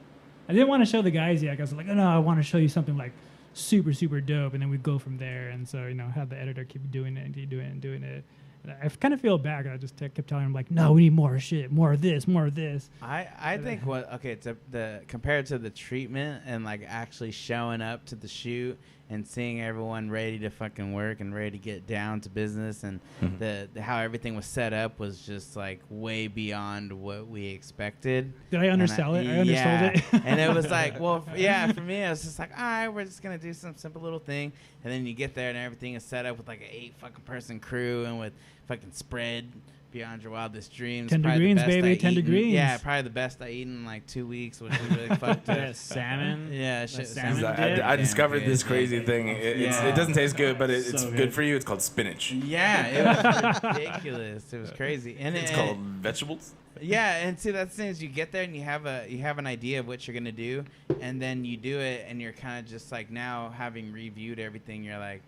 I didn't want to show the guys yet. I was like, oh, no, I want to show you something like super, super dope, and then we'd go from there. And so, have the editor keep doing it and keep doing it and doing it. And I kind of feel bad. I just kept telling him, like, no, we need more shit, more of this, more of this. I think the compared to the treatment and like actually showing up to the shoot and seeing everyone ready to fucking work and ready to get down to business, and the how everything was set up was just like way beyond what we expected. Did I undersell it? I undersold it. And it was like, well, yeah, for me, it was just like, all right, we're just going to do some simple little thing. And then you get there and everything is set up with like an 8 fucking person crew and with fucking spread beyond your wildest dreams. 10 Probably the degrees, best baby, I 10 eaten. degrees. Yeah, probably the best I eaten in like 2 weeks, which was really fucked up. Salmon. Yeah, shit. salmon sounds dip? I discovered damn this good. crazy thing. It doesn't taste good, but it's So good good. for you. It's called spinach. Yeah, it was ridiculous. It was crazy. And It's called vegetables. Yeah, and see, that's the thing is you get there and you have an idea of what you're gonna do, and then you do it, and you're kind of just like, now having reviewed everything, you're like,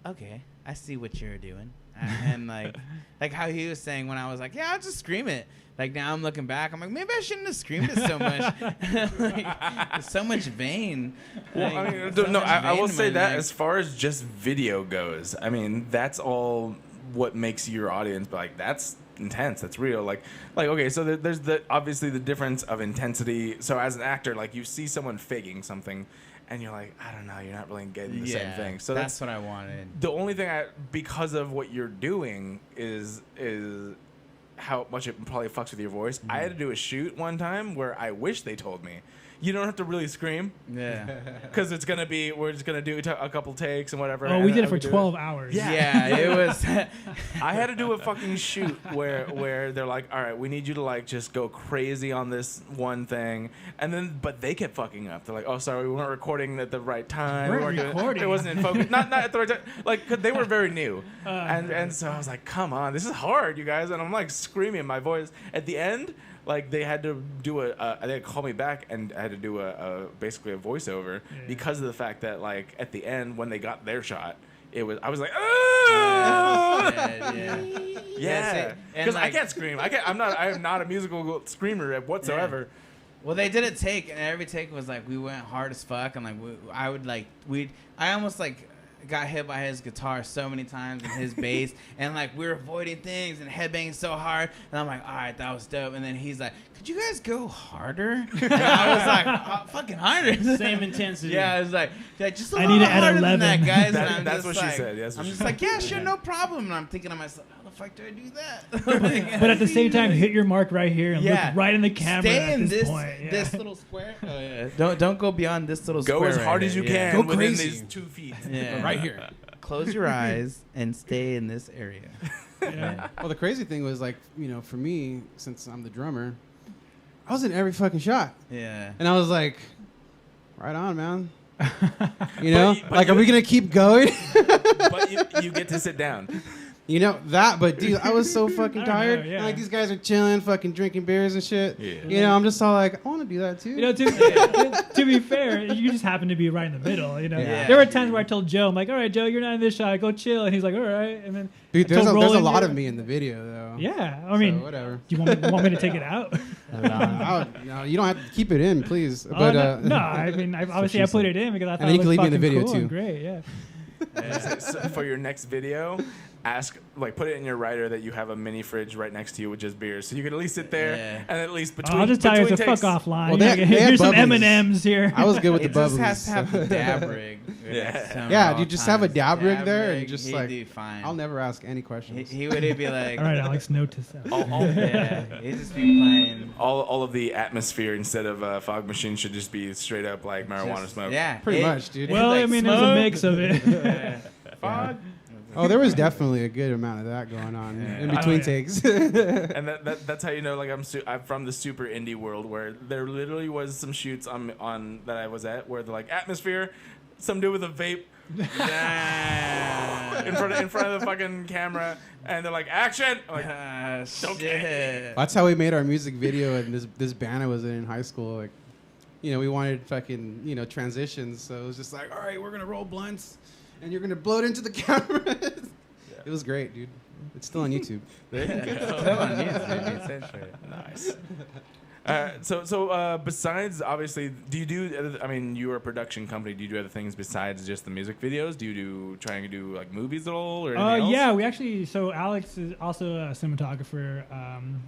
okay, I see what you're doing. and like how he was saying when I was like, yeah, I'll just scream it. Like now I'm looking back, I'm like, maybe I shouldn't have screamed it so much. There's so much vein. Well, I mean, I will say that as far as just video goes, I mean, that's all what makes your audience be like, that's intense, that's real. Like okay, so there's obviously the difference of intensity. So as an actor, like you see someone faking something, and you're like, I don't know, you're not really getting the same thing. So that's what I wanted. The only thing because of what you're doing is how much it probably fucks with your voice. I had to do a shoot one time where I wish they told me, you don't have to really scream. Yeah. Because we're just going to do a couple takes and whatever. Oh, we did it for 12 hours. Yeah, it was. I had to do a fucking shoot where they're like, all right, we need you to like just go crazy on this one thing. And then, but they kept fucking up. They're like, oh, sorry, we weren't recording at the right time. We weren't recording. It wasn't in focus. Not at the right time. Like, 'cause they were very new. And so I was like, come on, this is hard, you guys. And I'm like screaming my voice. At the end, like they had to do they had to call me back, and I had to do basically a voiceover because of the fact that like at the end when they got their shot, I was like, yeah, because I can't scream. I am not a musical screamer whatsoever. Yeah. Well, they did a take, and every take was like we went hard as fuck, and like I almost like got hit by his guitar so many times and his bass, and like we were avoiding things and headbanging so hard, and I'm like, all right, that was dope. And then he's like, could you guys go harder? And I was like, fucking harder. Same intensity. Yeah, I was like just a I little need to add harder 11. than that, guys. That's what she said. Yes, I'm just like, yeah, sure, no problem. And I'm thinking to myself, how the fuck do I do that? But at the same time, hit your mark right here and look right in the camera. Stay in this point. This little square. Oh yeah. Don't go beyond this little square. Go as hard as you can Go within crazy. these 2 feet. Yeah. Right here. Close your eyes and stay in this area. Yeah. Well, the crazy thing was like, for me, since I'm the drummer, I was in every fucking shot. Yeah. And I was like, right on, man. But are we going to keep going? But you get to sit down. But dude, I was so fucking tired. know, yeah. And, like these guys are chilling, fucking drinking beers and shit. Yeah. I'm just all like, I want to do that too. To be fair, you just happen to be right in the middle. Yeah. There were times where I told Joe, I'm like, all right, Joe, you're not in this shot. Go chill. And he's like, all right. And then Dude, there's a rolling lot it. of me in the video though. Yeah, I mean, So, whatever. Do you want me to take it out? No, you don't have to keep it in, please. Oh, But no, I mean, obviously I put it in because I thought then you it can was leave me in the fucking video, cool too. and great. Yeah. So for your next video, put it in your writer that you have a mini fridge right next to you with just beers, so you can at least sit there and at least between. I'll just tell you it's a takes, fuck off line. Well, they Here's some bubblies. M&Ms here. I was good with the It just bubblies. has to have the dab rig. Yeah, you just have a dab rig there and just he'd like, do fine. I'll never ask any questions. He would be like, All right, Alex, note to self. yeah, he'd just be playing. all of the atmosphere instead of a fog machine should just be straight up like marijuana smoke. Yeah, Pretty much, dude. Well, like I mean, there's a smoke. mix of it. Fog. Oh, there was definitely a good amount of that going on in between takes. And that's how you know, like I'm from the super indie world where there literally was some shoots on that I was at where they're like atmosphere, some dude with a vape in front of the fucking camera, and they're like action. I'm like, Okay. That's how we made our music video, and this band I was in high school. Like, we wanted fucking transitions, so it was just like, all right, we're gonna roll blunts, and you're gonna blow it into the camera. It was great, dude. It's still on YouTube. Nice. So besides, obviously, do you do? I mean, you're a production company. Do you do other things besides just the music videos? Do you trying to do like movies at all or anything else? Yeah, we actually. So Alex is also a cinematographer.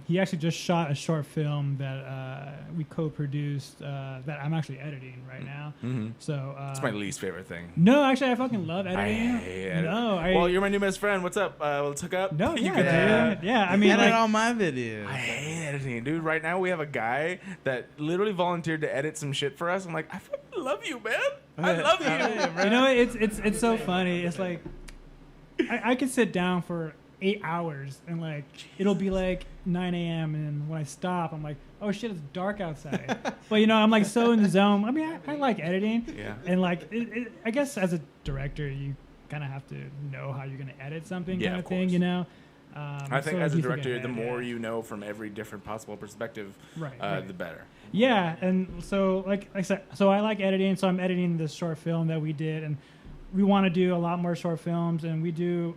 He actually just shot a short film that we co-produced that I'm actually editing right now. Mm-hmm. So It's my least favorite thing. No, actually, I fucking love editing. I hate editing. No, well, you're my new best friend. What's up? Let's hook up. No, You yeah, can, dude. Yeah, I mean, Edit like, all my videos. I hate editing, dude. Right now we have a guy that literally volunteered to edit some shit for us. I'm like, I fucking love you, man. I love you. you know, it's so funny. It's like I could sit down for 8 hours and like it'll be like 9 a.m. and when I stop, I'm like, oh shit, it's dark outside. But I'm like so in the zone. I mean, I like editing. Yeah. And like, I guess as a director, you kind of have to know how you're gonna edit something, kind of thing. I think so as a you forget director, that, the more you know from every different possible perspective, right. the better. Yeah, and so like I said, so I like editing. So I'm editing this short film that we did, and we want to do a lot more short films, and we do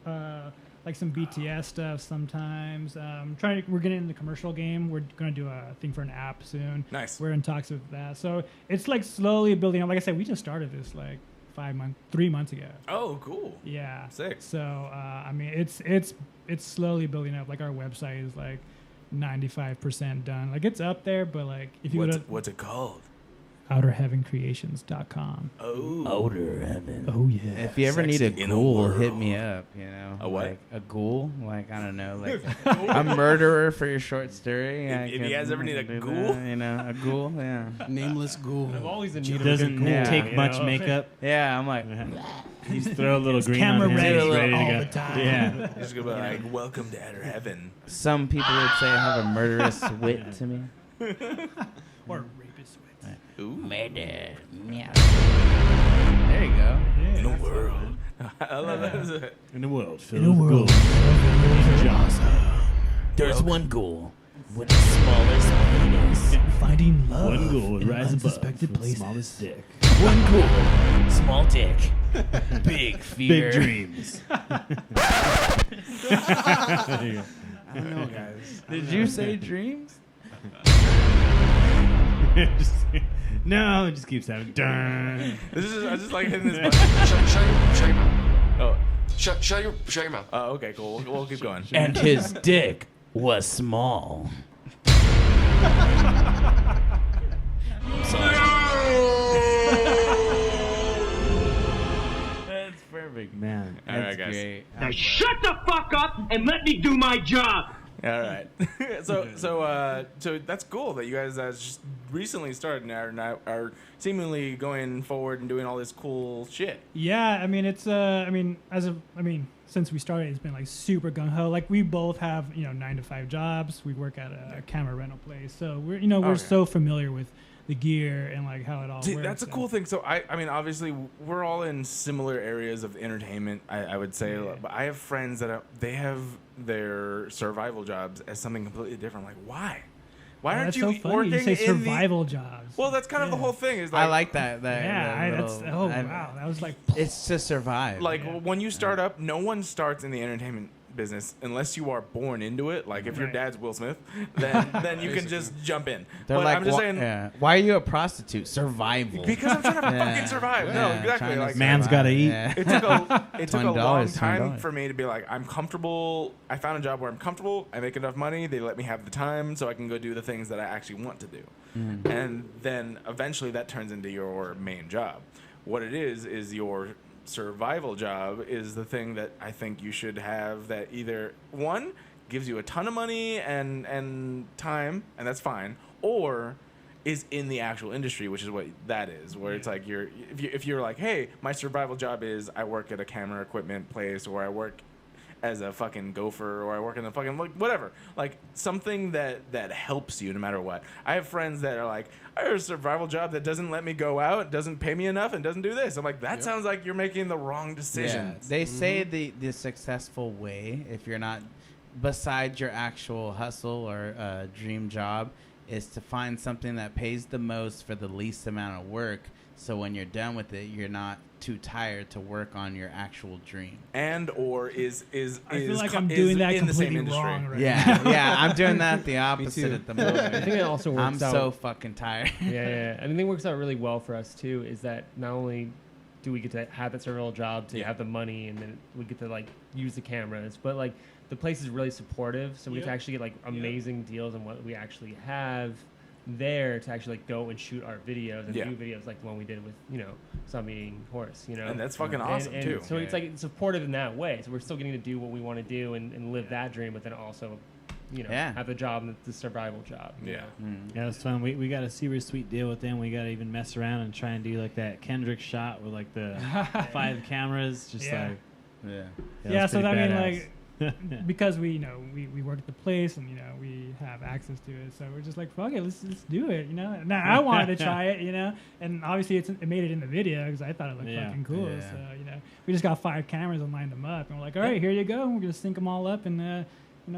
like some BTS stuff sometimes. We're getting in the commercial game. We're gonna do a thing for an app soon. Nice. We're in talks with that. So it's like slowly building up. Like I said, we just started this like 3 months ago. Oh, cool. Yeah. Sick. So I mean, it's slowly building up. Like our website is like 95% done. Like it's up there, but like if you what's it called? outerheavencreations.com. Oh, Outer Heaven. Oh yeah. If you ever need a Sexy in the ghoul, hit world. me up. You know, A what? Like a ghoul, like I don't know, like a murderer for your short story. If you guys ever need a do ghoul? that, you know, a ghoul. Yeah. Nameless ghoul. I'm always in need of a Doesn't good ghoul, take you much know? makeup. Yeah, I'm like, You just throw a little green camera on him. ready He's ready to all go. the time. Yeah. Just gonna be like, welcome to Outer Heaven. some people would say I have a murderous wit to me. Or rapist wits. Ooh. Murder. Yeah. There you go. In a world. I love that. In a world filled In a with world. ghouls. There's one ghoul with the smallest penis. Finding love. One ghoul would in rise above unsuspected from the places. smallest dick. One ghoul, small dick, big fear. Big dreams. There you go. I don't know, guys. Did you say dreams? No, it just keeps having. Dun. I just like hitting this button. Shut your mouth. Oh, Shut your mouth. oh, okay, cool. We'll keep going. And his dick was small. That's perfect. Man. All right, That's guys. great. Now shut the fuck up and let me do my job. All right. so that's cool that you guys just recently started and are seemingly going forward and doing all this cool shit. Yeah, I mean it's since we started it's been like super gung ho. Like we both have 9-to-5 jobs. We work at a camera rental place, so we're we're Okay. so familiar with the gear and like how it all See, works. that's a cool thing. So I mean, obviously, we're all in similar areas of entertainment. I would say, Yeah. but I have friends that they have their survival jobs as something completely different. Like, why? Why aren't that's you so funny. working You say in survival jobs? Well, that's kind of the Yeah. whole thing. Is I like, like that. Wow, that was like It's to survive. like when you start up, no one starts in the entertainment business unless you are born into it. Like if your Right. dad's Will Smith, then you can just jump in. They're but like, I'm just saying. yeah. Why are you a prostitute? Survival. Because I'm trying to Yeah. fucking survive. No, Yeah, exactly. trying to Like Man's survive. gotta eat. Yeah. it took a long $20, time $20. for me to be like, I'm comfortable. I found a job where I'm comfortable. I make enough money. They let me have the time so I can go do the things that I actually want to do. And then eventually that turns into your main job. What it is your survival job is the thing that I think you should have that either one gives you a ton of money and time, and that's fine, or is in the actual industry, which is what that is, where it's like if you're like, hey, my survival job is I work at a camera equipment place, or I work as a fucking gopher, or I work in the fucking like whatever, like something that helps you no matter what. I have friends that are like, I have a survival job that doesn't let me go out, doesn't pay me enough, and doesn't do this. I'm like, that sounds like you're making the wrong Yeah. decisions. They say the successful way, if you're not beside your actual hustle or dream job, is to find something that pays the most for the least amount of work. So when you're done with it, you're not too tired to work on your actual dream. And or is I feel like co- I'm is doing that in the same completely industry. wrong right Yeah, I'm doing that the opposite too. at the moment. I think it also works I'm out. so fucking tired. Yeah. I think it works out really well for us too. Is that not only do we get to have that survival job to have the money, and then we get to like use the cameras, but like the place is really supportive, so we get to actually get like amazing deals on what we actually have there to actually like go and shoot our videos and Yeah. do videos like the one we did with zombie eating horse, And that's fucking awesome, and too. So it's like it's supportive in that way. So we're still getting to do what we want to do and live that dream, but then also have the job and the survival job. Yeah. Yeah, it's fun. We got a super sweet deal with them. We got to even mess around and try and do like that Kendrick shot with like the 5 cameras. Just Yeah. like Yeah, was so pretty I mean, badass. like, because we we work at the place and we have access to it, so we're just like, fuck it, let's do it, Now I wanted to try it, and obviously it made it in the video because I thought it looked fucking cool. Yeah. So we just got 5 cameras and lined them up, and we're like, all right, here you go. And we're gonna sync them all up and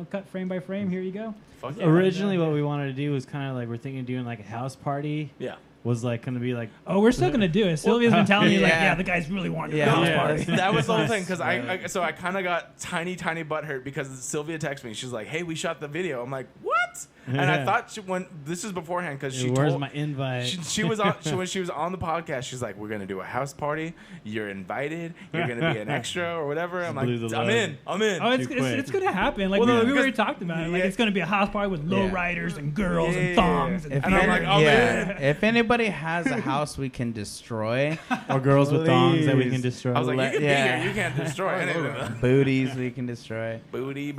cut frame by frame. Here you go. Fuck yeah. Originally, what we wanted to do was kind of like we're thinking of doing like a house party. Yeah. was like going to be like, Oh, we're still gonna do it. Sylvia's been telling me like, Yeah. yeah, the guys really wanted Yeah. to house Yeah. party. That was the whole thing because I kind of got tiny butthurt because Sylvia texted me. She's like, "Hey, we shot the video." I'm like, "What?" And I thought when this is beforehand because she where's told my invite? she was on when she was on the podcast. She's like, "We're gonna do a house party. You're invited. You're gonna be an extra or whatever." I'm like, blew the "I'm load. in. I'm in." Oh, Too quick. it's gonna happen. Like Well, no, we already because- talked about it. Like yeah. it's gonna be a house party with low Yeah. riders and girls Yeah. and thongs. If And I'm like, "I'm in." If anybody has a house we can destroy, Or girls with thongs that we can Please. destroy. I was like, Let- "You can yeah. be here. You can't destroy anything." booties we can destroy. Booty.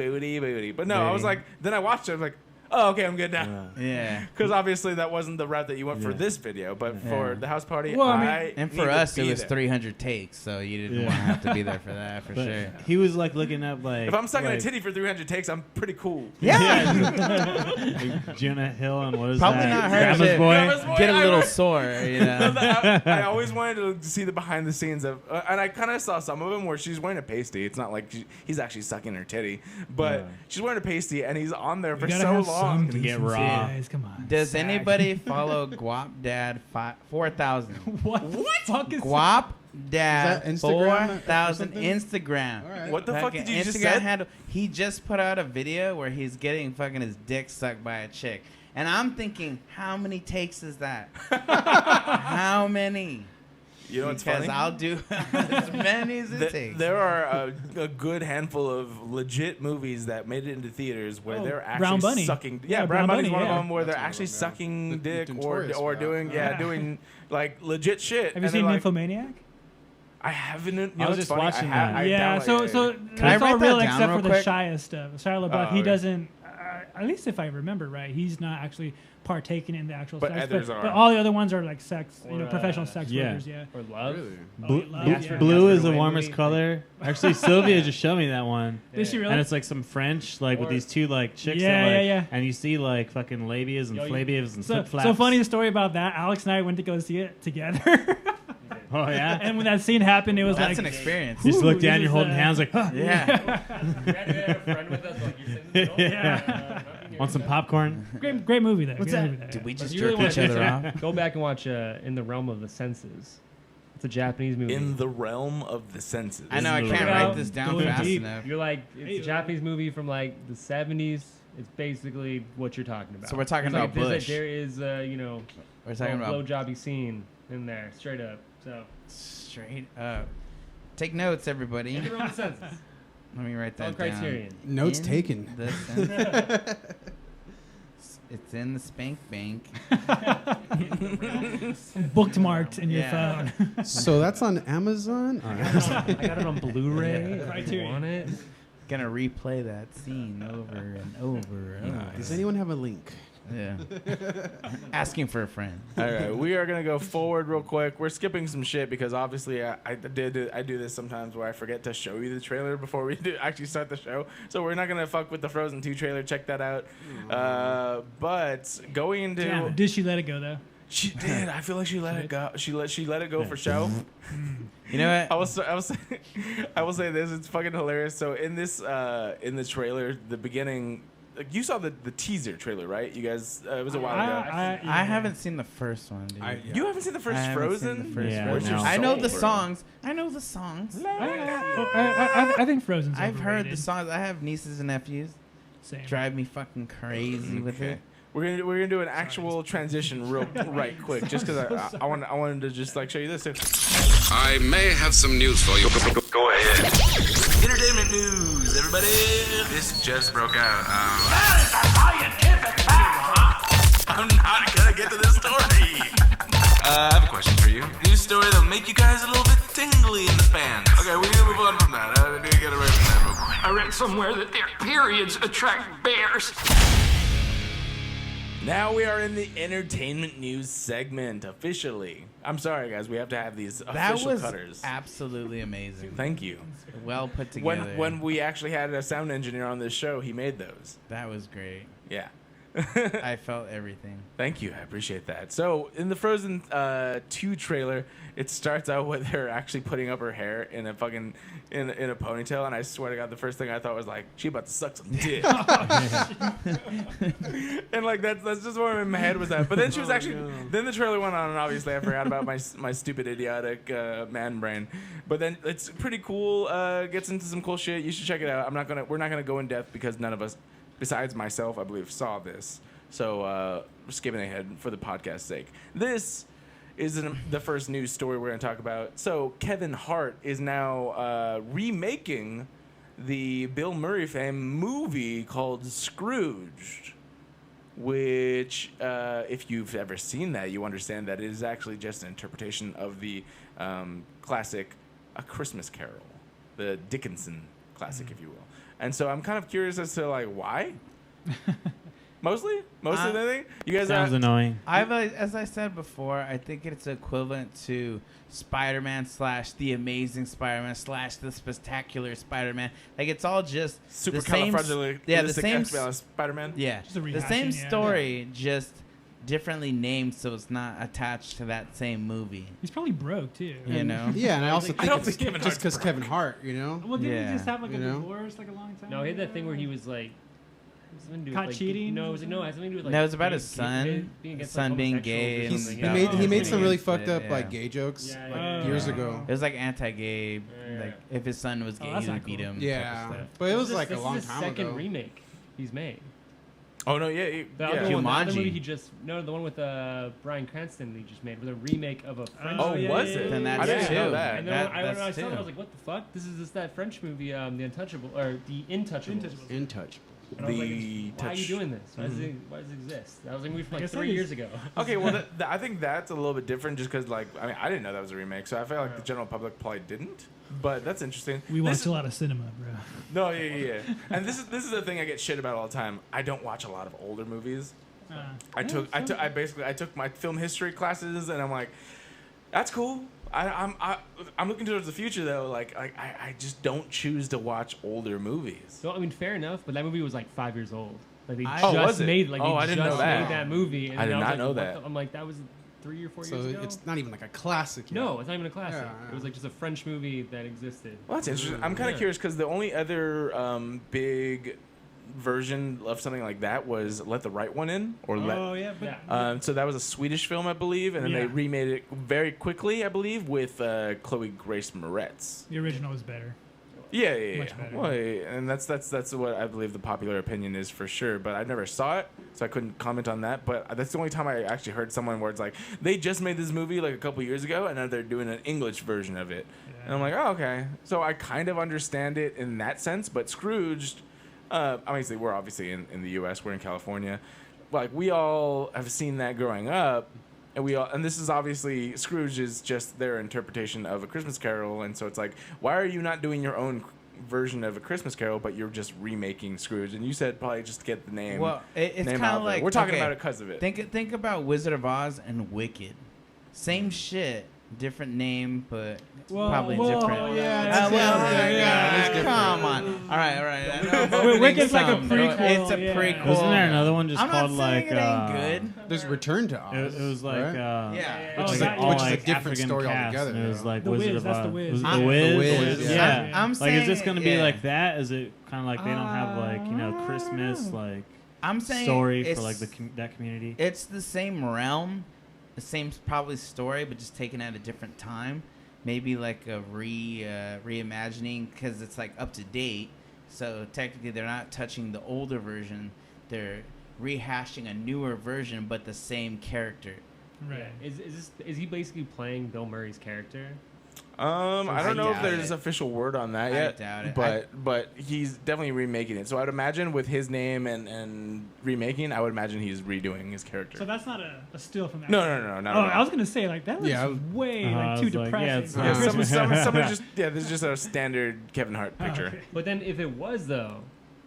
But no, I was Booty. like, then I watched it. I was like, "Oh, okay, I'm good now." Yeah. Because obviously that wasn't the route that you went for Yeah. this video, but for Yeah. the house party, Well, I mean- I And need for to us, it be was there. 300 takes, so you didn't Yeah. want to have to be there for that, for But sure. he was like looking up like. If I'm sucking like, a titty for 300 takes, I'm pretty cool. like Jonah Hill and what is Probably that? not her. Grandma's Shit. boy. Grandma's boy. Get a I little would- sore, you know. I always wanted to see the behind the scenes of, and I kind of saw some of them where she's wearing a pasty. It's not like he's actually sucking her titty, but Yeah. she's wearing a pasty and he's on there You for gotta so have long. some Gonna get decency, raw. guys. Come on. Does Sag. anybody follow Guap Dad 4000? What fuck is Guap Dad Is that Instagram or 4000 something? Instagram. All right. What the fuck Fucking did you just Instagram say? handle. He just put out a video where he's getting fucking his dick sucked by a chick. And I'm thinking, how many takes is that? How many? You know what's Because funny? I'll do as many as it takes. There are a good handful of legit movies that made it into theaters where Oh, they're Brown actually Bunny. sucking. Yeah, Yeah, Brown Brown Bunny's Bunny, one of yeah. them where they're That's one actually of them, yeah. sucking The dick notorious or for doing that. doing like legit shit. Have you And seen they're like, Nymphomaniac? I haven't. You know I was what's just funny? watching I ha- that. I Yeah. downloaded So it. so Can I that's all write that real down except real for the quick? Shia stuff. Shia LaBeouf, Oh, he okay. doesn't. At least if I remember right, he's not actually partaking in the actual But sex. others are. But all the other ones are like sex, Or, professional sex yeah. workers. Yeah. Or love. Really? Blue, love, blue- yeah. blue is the Away warmest movie. color. Actually, Sylvia just showed me that one. Did she really? And it's like some French, like with Or- these two like chicks. Yeah, that, like, yeah. And you see like fucking labias and Yo, you- flabias and So, flip flaps. so funny story about that. Alex and I went to go see it together, Oh yeah. and when that scene happened, it was That's like an experience. You just Ooh, look down, this you're is, holding hands like, huh. Yeah. We had a friend with us, like you're sitting in the middle. Yeah. Want some popcorn? great movie there. What's Great that? movie there. Did we But just if you really jerk each wanna- other off? Go back and watch In the Realm of the Senses. It's a Japanese movie. In the realm of the senses. I know I This can't is write Well, this down going fast deep. enough. You're like, it's a Japanese movie from like the 70s. It's basically what you're talking about. So we're talking It's like, about there's Bush. there is, you know, We're talking about blowjobby scene in there, straight up. So, straight up. Take notes, everybody. In the Realm of the Senses. Let me write It's all that down. Criterion. Notes In taken. the sense- It's in the spank bank. Bookmarked in your Yeah. phone. So that's on Amazon. I got it on Blu-ray. If you Criterion. want it. Gonna replay that scene over and over. And over. Does anyone have a link? Yeah. Asking for a friend. All right, we are gonna go forward real quick. We're skipping some shit because obviously I do this sometimes where I forget to show you the trailer before we actually start the show. So we're not gonna fuck with the Frozen 2 trailer. Check that out. But going into Damn, did she let it go though? she did. I feel like she let it go. She let it go for show. You know I what? will say this. It's fucking hilarious. So in this in the trailer, the beginning. Like you saw the teaser trailer, right? You guys, it was a while ago. I haven't seen the first one, dude. You haven't seen the first I haven't Frozen? seen the first Yeah, Where's your no. I know soul, the bro? songs. I know the songs. I think Frozen's I've heard the overrated. songs. I have nieces and nephews. Same. Drive me fucking crazy with Okay. it. We're gonna do an actual transition real right quick, just because I wanted to just like show you this. Too. I may have some news for you. Go ahead. Entertainment news, everybody. This just broke out. I'm not gonna get to this story. I have a question for you. News story that'll make you guys a little bit tingly in the fans. Okay, we need to move on from that. I need to get away from that real quick. I read somewhere that their periods attract bears. Now we are in the entertainment news segment officially. I'm sorry, guys. We have to have these That official was cutters. absolutely amazing. Thank you. Well put together. When we actually had a sound engineer on this show, he made those. That was great. Yeah. I felt everything. Thank you. I appreciate that. So, in the Frozen 2 trailer, it starts out with her actually putting up her hair in a fucking in a ponytail, and I swear to God, the first thing I thought was like, she about to suck some dick. And like that's just where my head was at. But then she was actually then the trailer went on, and obviously I forgot about my stupid idiotic man brain. But then it's pretty cool. Gets into some cool shit. You should check it out. We're not gonna go in depth because none of us, besides myself, I believe, saw this. So we're skipping ahead for the podcast's sake. This is the first news story we're going to talk about. So Kevin Hart is now remaking the Bill Murray fame movie called Scrooged, which, if you've ever seen that, you understand that it is actually just an interpretation of the classic A Christmas Carol, the Dickinson classic, if you will. And so I'm kind of curious as to like why. Mostly anything. You guys sounds annoying. As I said before, I think it's equivalent to Spider-Man / The Amazing Spider-Man / The Spectacular Spider-Man. Like it's all just super the same. Yeah, the same Spider-Man. Yeah, Just a the same rehashing, yeah. story, just differently named, so it's not attached to that same movie. He's probably broke too. You know. Yeah, and I also I don't think it's think Kevin just Hart's because Kevin Hart, you know. Well, didn't Yeah. he just have like a You know? divorce like a long time? No, he had that ago? thing where he was like. Something to do with, Caught like, cheating No, or it was, no, it had something to do with like. No, it was about being his son. being against, Son like, being homosexuals gay or and something. He Yeah. made he made Yeah. some really Yeah. fucked up Yeah. like gay jokes Yeah, like yeah. years ago. It was like anti-gay. Yeah. Like if his son was gay, that's he would not beat cool. him. Yeah, type of stuff. but it was This like a is long his time second ago. remake he's made. Oh no, yeah. The other one, the other Jumanji. movie he just the one with Bryan Cranston he just made was a remake of a French. Oh, movie. was it? Then that's I didn't two. know that. And then when I That's saw it, two. I was like, "What the fuck? This is just that French movie, The Untouchable or The Intouchables." In touch. And I was like, The "Why are you touch- doing this? Why does it exist?" That was a movie from I like guess 3 that is- years ago. Okay, well, I think that's a little bit different just because, like, I mean, I didn't know that was a remake, so I feel like the general public probably didn't. But that's interesting. We This- watch a lot of cinema, bro. No, yeah. And this is the thing I get shit about all the time. I don't watch a lot of older movies. I took my film history classes, and I'm like, that's cool. I'm looking towards the future though. Like I just don't choose to watch older movies. So I mean, fair enough, but that movie was like 5 years old. Like they Oh, just was it? made like Oh, I they didn't know just that. made that movie. And I did was not like, know what that. the- I'm like, that was 3 or 4 So years ago. it's not even like a classic. Yet. No, it's not even a classic. Yeah, yeah. It was like just a French movie that existed. Well, that's interesting. I'm kind of Yeah. curious because the only other big version of something like that was Let the Right One In, or Oh yeah, but Yeah. So that was a Swedish film, I believe, and then they Yeah. remade it very quickly, I believe, with Chloe Grace Moretz. the original was better. Yeah. Much better. Well, yeah, and that's what I believe the popular opinion is for sure. But I never saw it, so I couldn't comment on that. But that's the only time I actually heard someone where it's like they just made this movie like a couple years ago, and now they're doing an English version of it. And I'm like, oh, okay. So I kind of understand it in that sense. But Scrooged, obviously, we're obviously in the U.S. We're in California. Like we all have seen that growing up. And this is obviously Scrooge is just their interpretation of A Christmas Carol, and so it's like, why are you not doing your own version of A Christmas Carol, but you're just remaking Scrooge? And you said probably just to get the name. Well, it's name kind out of there. like we're talking okay, about it because of it. Think about Wizard of Oz and Wicked. Same shit, different name, but probably different. Yeah, Come on. All right. I know I'm opening Wicked's like a some. prequel, It's a yeah. prequel. Wasn't there another one just I'm called not like? saying it ain't good. There's Return to Oz. It was like right? Yeah. Which Oh, is yeah, a, which is a like different African story cast, altogether. and it was though. like The Wizard Wiz, of that's Oz. The Wiz. Was it Ah, the Wiz? The Wiz, Yeah. I'm Like, is this saying- gonna be yeah. like that? Is it kind of like they don't have like Christmas like I'm saying story for it's- like that community? It's the same realm, the same probably story, but just taken at a different time. Maybe like a reimagining because it's like up to date. So technically, they're not touching the older version. They're rehashing a newer version, but the same character. Right. Is he basically playing Bill Murray's character? I don't know if doubt there's it. official word on that I yet. doubt it. But he's definitely remaking it. So I'd imagine with his name and remaking, I would imagine he's redoing his character. So that's not a still from that. No, not Oh, at all. I was gonna say like that looks Yeah, way I like too was like, yeah, depressing. it's- Somebody just this is just a standard Kevin Hart picture. okay. But then if it was though,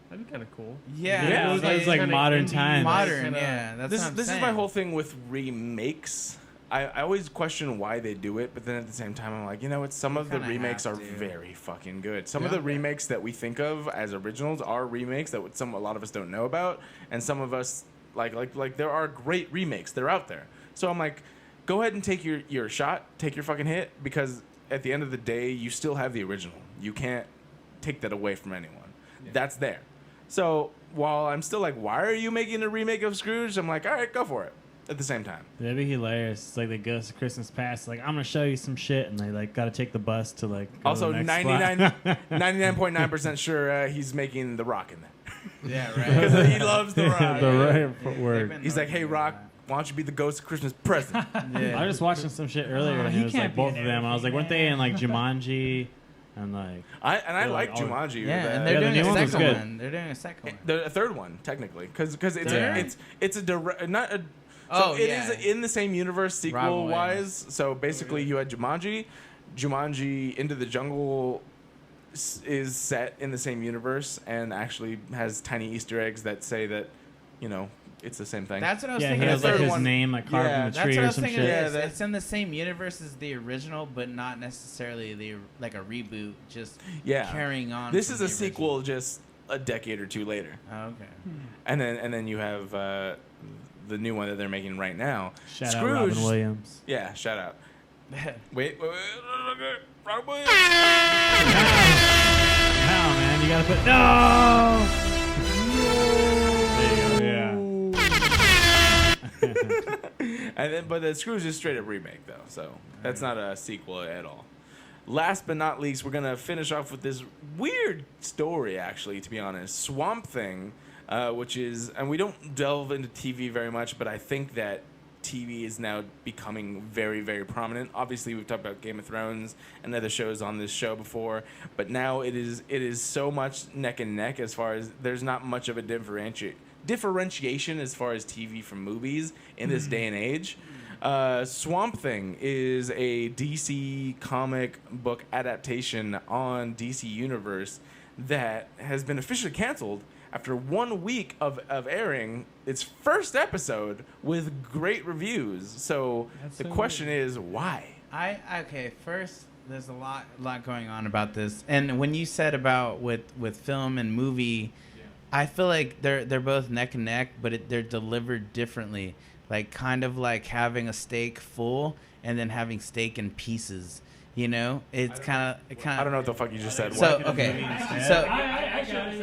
that'd be kind of cool. Yeah, Yeah, it was like kinda modern indie, times. modern. kinda- Yeah, that's This what I'm is saying. my whole thing with remakes. I always question why they do it, but then at the same time, I'm like, you know what? Some of the kinda remakes are have to. very fucking good. Some of Yeah. the remakes that we think of as originals are remakes that a lot of us don't know about, and some of us Like there are great remakes. They're out there. So I'm like, go ahead and take your shot, take your fucking hit, because at the end of the day, you still have the original. You can't take that away from anyone. Yeah. That's there. So while I'm still like, why are you making a remake of Scrooge? I'm like, all right, go for it. At the same time, that'd be hilarious. It's like they go to Christmas Past, like, I'm gonna show you some shit, and they like got to take the bus to like. Also, 99.9% sure he's making The Rock in there. Yeah, right. Because he loves The Rock. The right word. He's like, hey, Rock, why don't you be the ghost of Christmas present? Yeah. I was just watching some shit earlier, and it was like both of them. I was like, weren't they in like Jumanji? And like, I like Jumanji. Yeah, and they're doing a second good. one. They're doing a second one. The third one, technically, because it's a direct, not a. So it is in the same universe sequel wise. So basically, you had Jumanji Into the Jungle is set in the same universe and actually has tiny Easter eggs that say that, it's the same thing. That's what I was thinking. He has like his one. name like carved in the tree or some shit. It's in the same universe as the original, but not necessarily like a reboot. Just carrying on. This is a sequel, just a decade or two later. Oh, okay. And then you have the new one that they're making right now. Shout out Robin Williams. Yeah, shout out. wait. Robin Williams. No, man, you gotta put no. But the Scrooge is straight up remake though, so that's not a sequel at all. Last but not least, we're gonna finish off with this weird story. Actually, to be honest, Swamp Thing, which is, and we don't delve into TV very much, but I think that TV is now becoming very, very prominent. Obviously, we've talked about Game of Thrones and other shows on this show before, but now it is so much neck and neck as far as there's not much of a differentiation as far as TV from movies in this day and age. Swamp Thing is a DC comic book adaptation on DC Universe that has been officially canceled after 1 week of airing its first episode with great reviews. So the question is, why? First, there's a lot going on about this. And when you said about with film and movie, I feel like they're both neck and neck, but they're delivered differently. Like kind of like having a steak full and then having steak in pieces. It's kind of. I don't know what the fuck you just said. So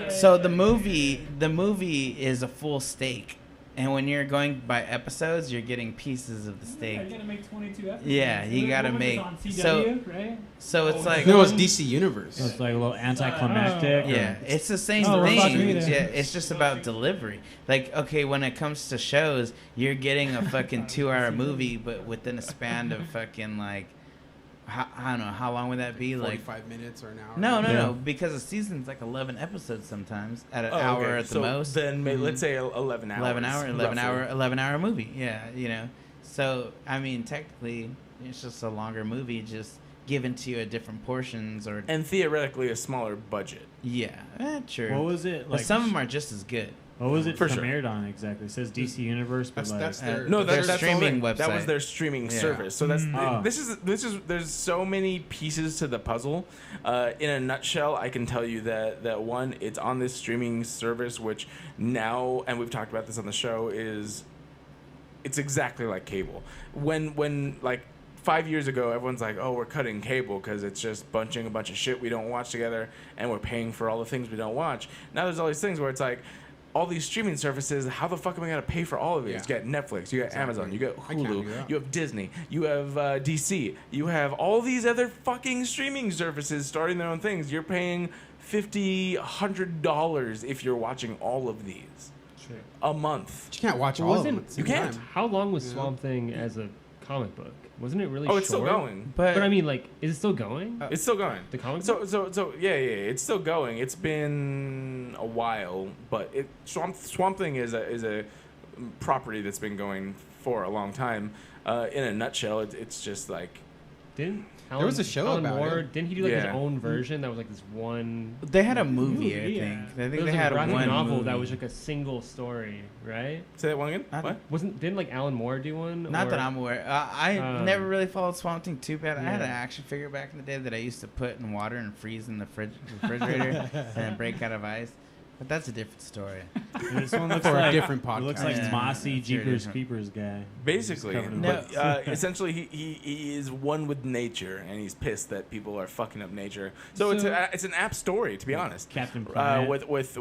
so the movie is a full steak, and when you're going by episodes, you're getting pieces of the steak. You gotta make 22 episodes. Yeah, you gotta make. On CW, right? So it's like it's DC Universe. So it's like a little anticlimactic. Yeah, it's the same thing. Yeah, it's just about delivery. Like, okay, when it comes to shows, you're getting a fucking 2-hour movie, but within a span of fucking like. I don't know, how long would that be? 45 minutes or an hour? No, because a season's like 11 episodes sometimes at an hour at the most. Then let's say 11 hours. 11 hour movie. Yeah, So, I mean, technically, it's just a longer movie, just given to you at different portions and theoretically a smaller budget. Yeah, true. What was it? But some of them are just as good. What was it premiered on exactly? It says DC Universe, but that's their streaming website. That was their streaming service. So that's this is there's so many pieces to the puzzle. In a nutshell, I can tell you that one, it's on this streaming service, which now, and we've talked about this on the show, it's exactly like cable. When like 5 years ago, everyone's like, oh, we're cutting cable because it's just bunching a bunch of shit we don't watch together, and we're paying for all the things we don't watch. Now there's all these things where it's like, all these streaming services, how the fuck am I going to pay for all of it? You got Netflix, you got Amazon, you got Hulu, you have Disney, you have DC, you have all these other fucking streaming services starting their own things. You're paying $50, $100 if you're watching all of these a month. But you can't watch all of them. You can't. How long was Swamp Thing as a comic book? Wasn't it really short? Oh, it's still going. But I mean, like, is it still going? It's still going. The comic book? So yeah, it's still going. It's been a while, but Swamp Thing is a property that's been going for a long time. In a nutshell, it's just like... There was a show about it. Didn't he do like his own version that was like this one? They had a movie, I think. I think they had one novel movie that was like a single story, right? Say that one again. What? Didn't like Alan Moore do one? Not that I'm aware. I never really followed Swamp Thing too bad. I had an action figure back in the day that I used to put in water and freeze in the refrigerator and then break out of ice. But that's a different story. This one looks For a like different It looks like podcast. Mossy Yeah, Jeepers different. Creepers guy. Basically, He's covered in No. blood. essentially he is one with nature, and he's pissed that people are fucking up nature. So it's an apt story, to be honest. Captain Planet. With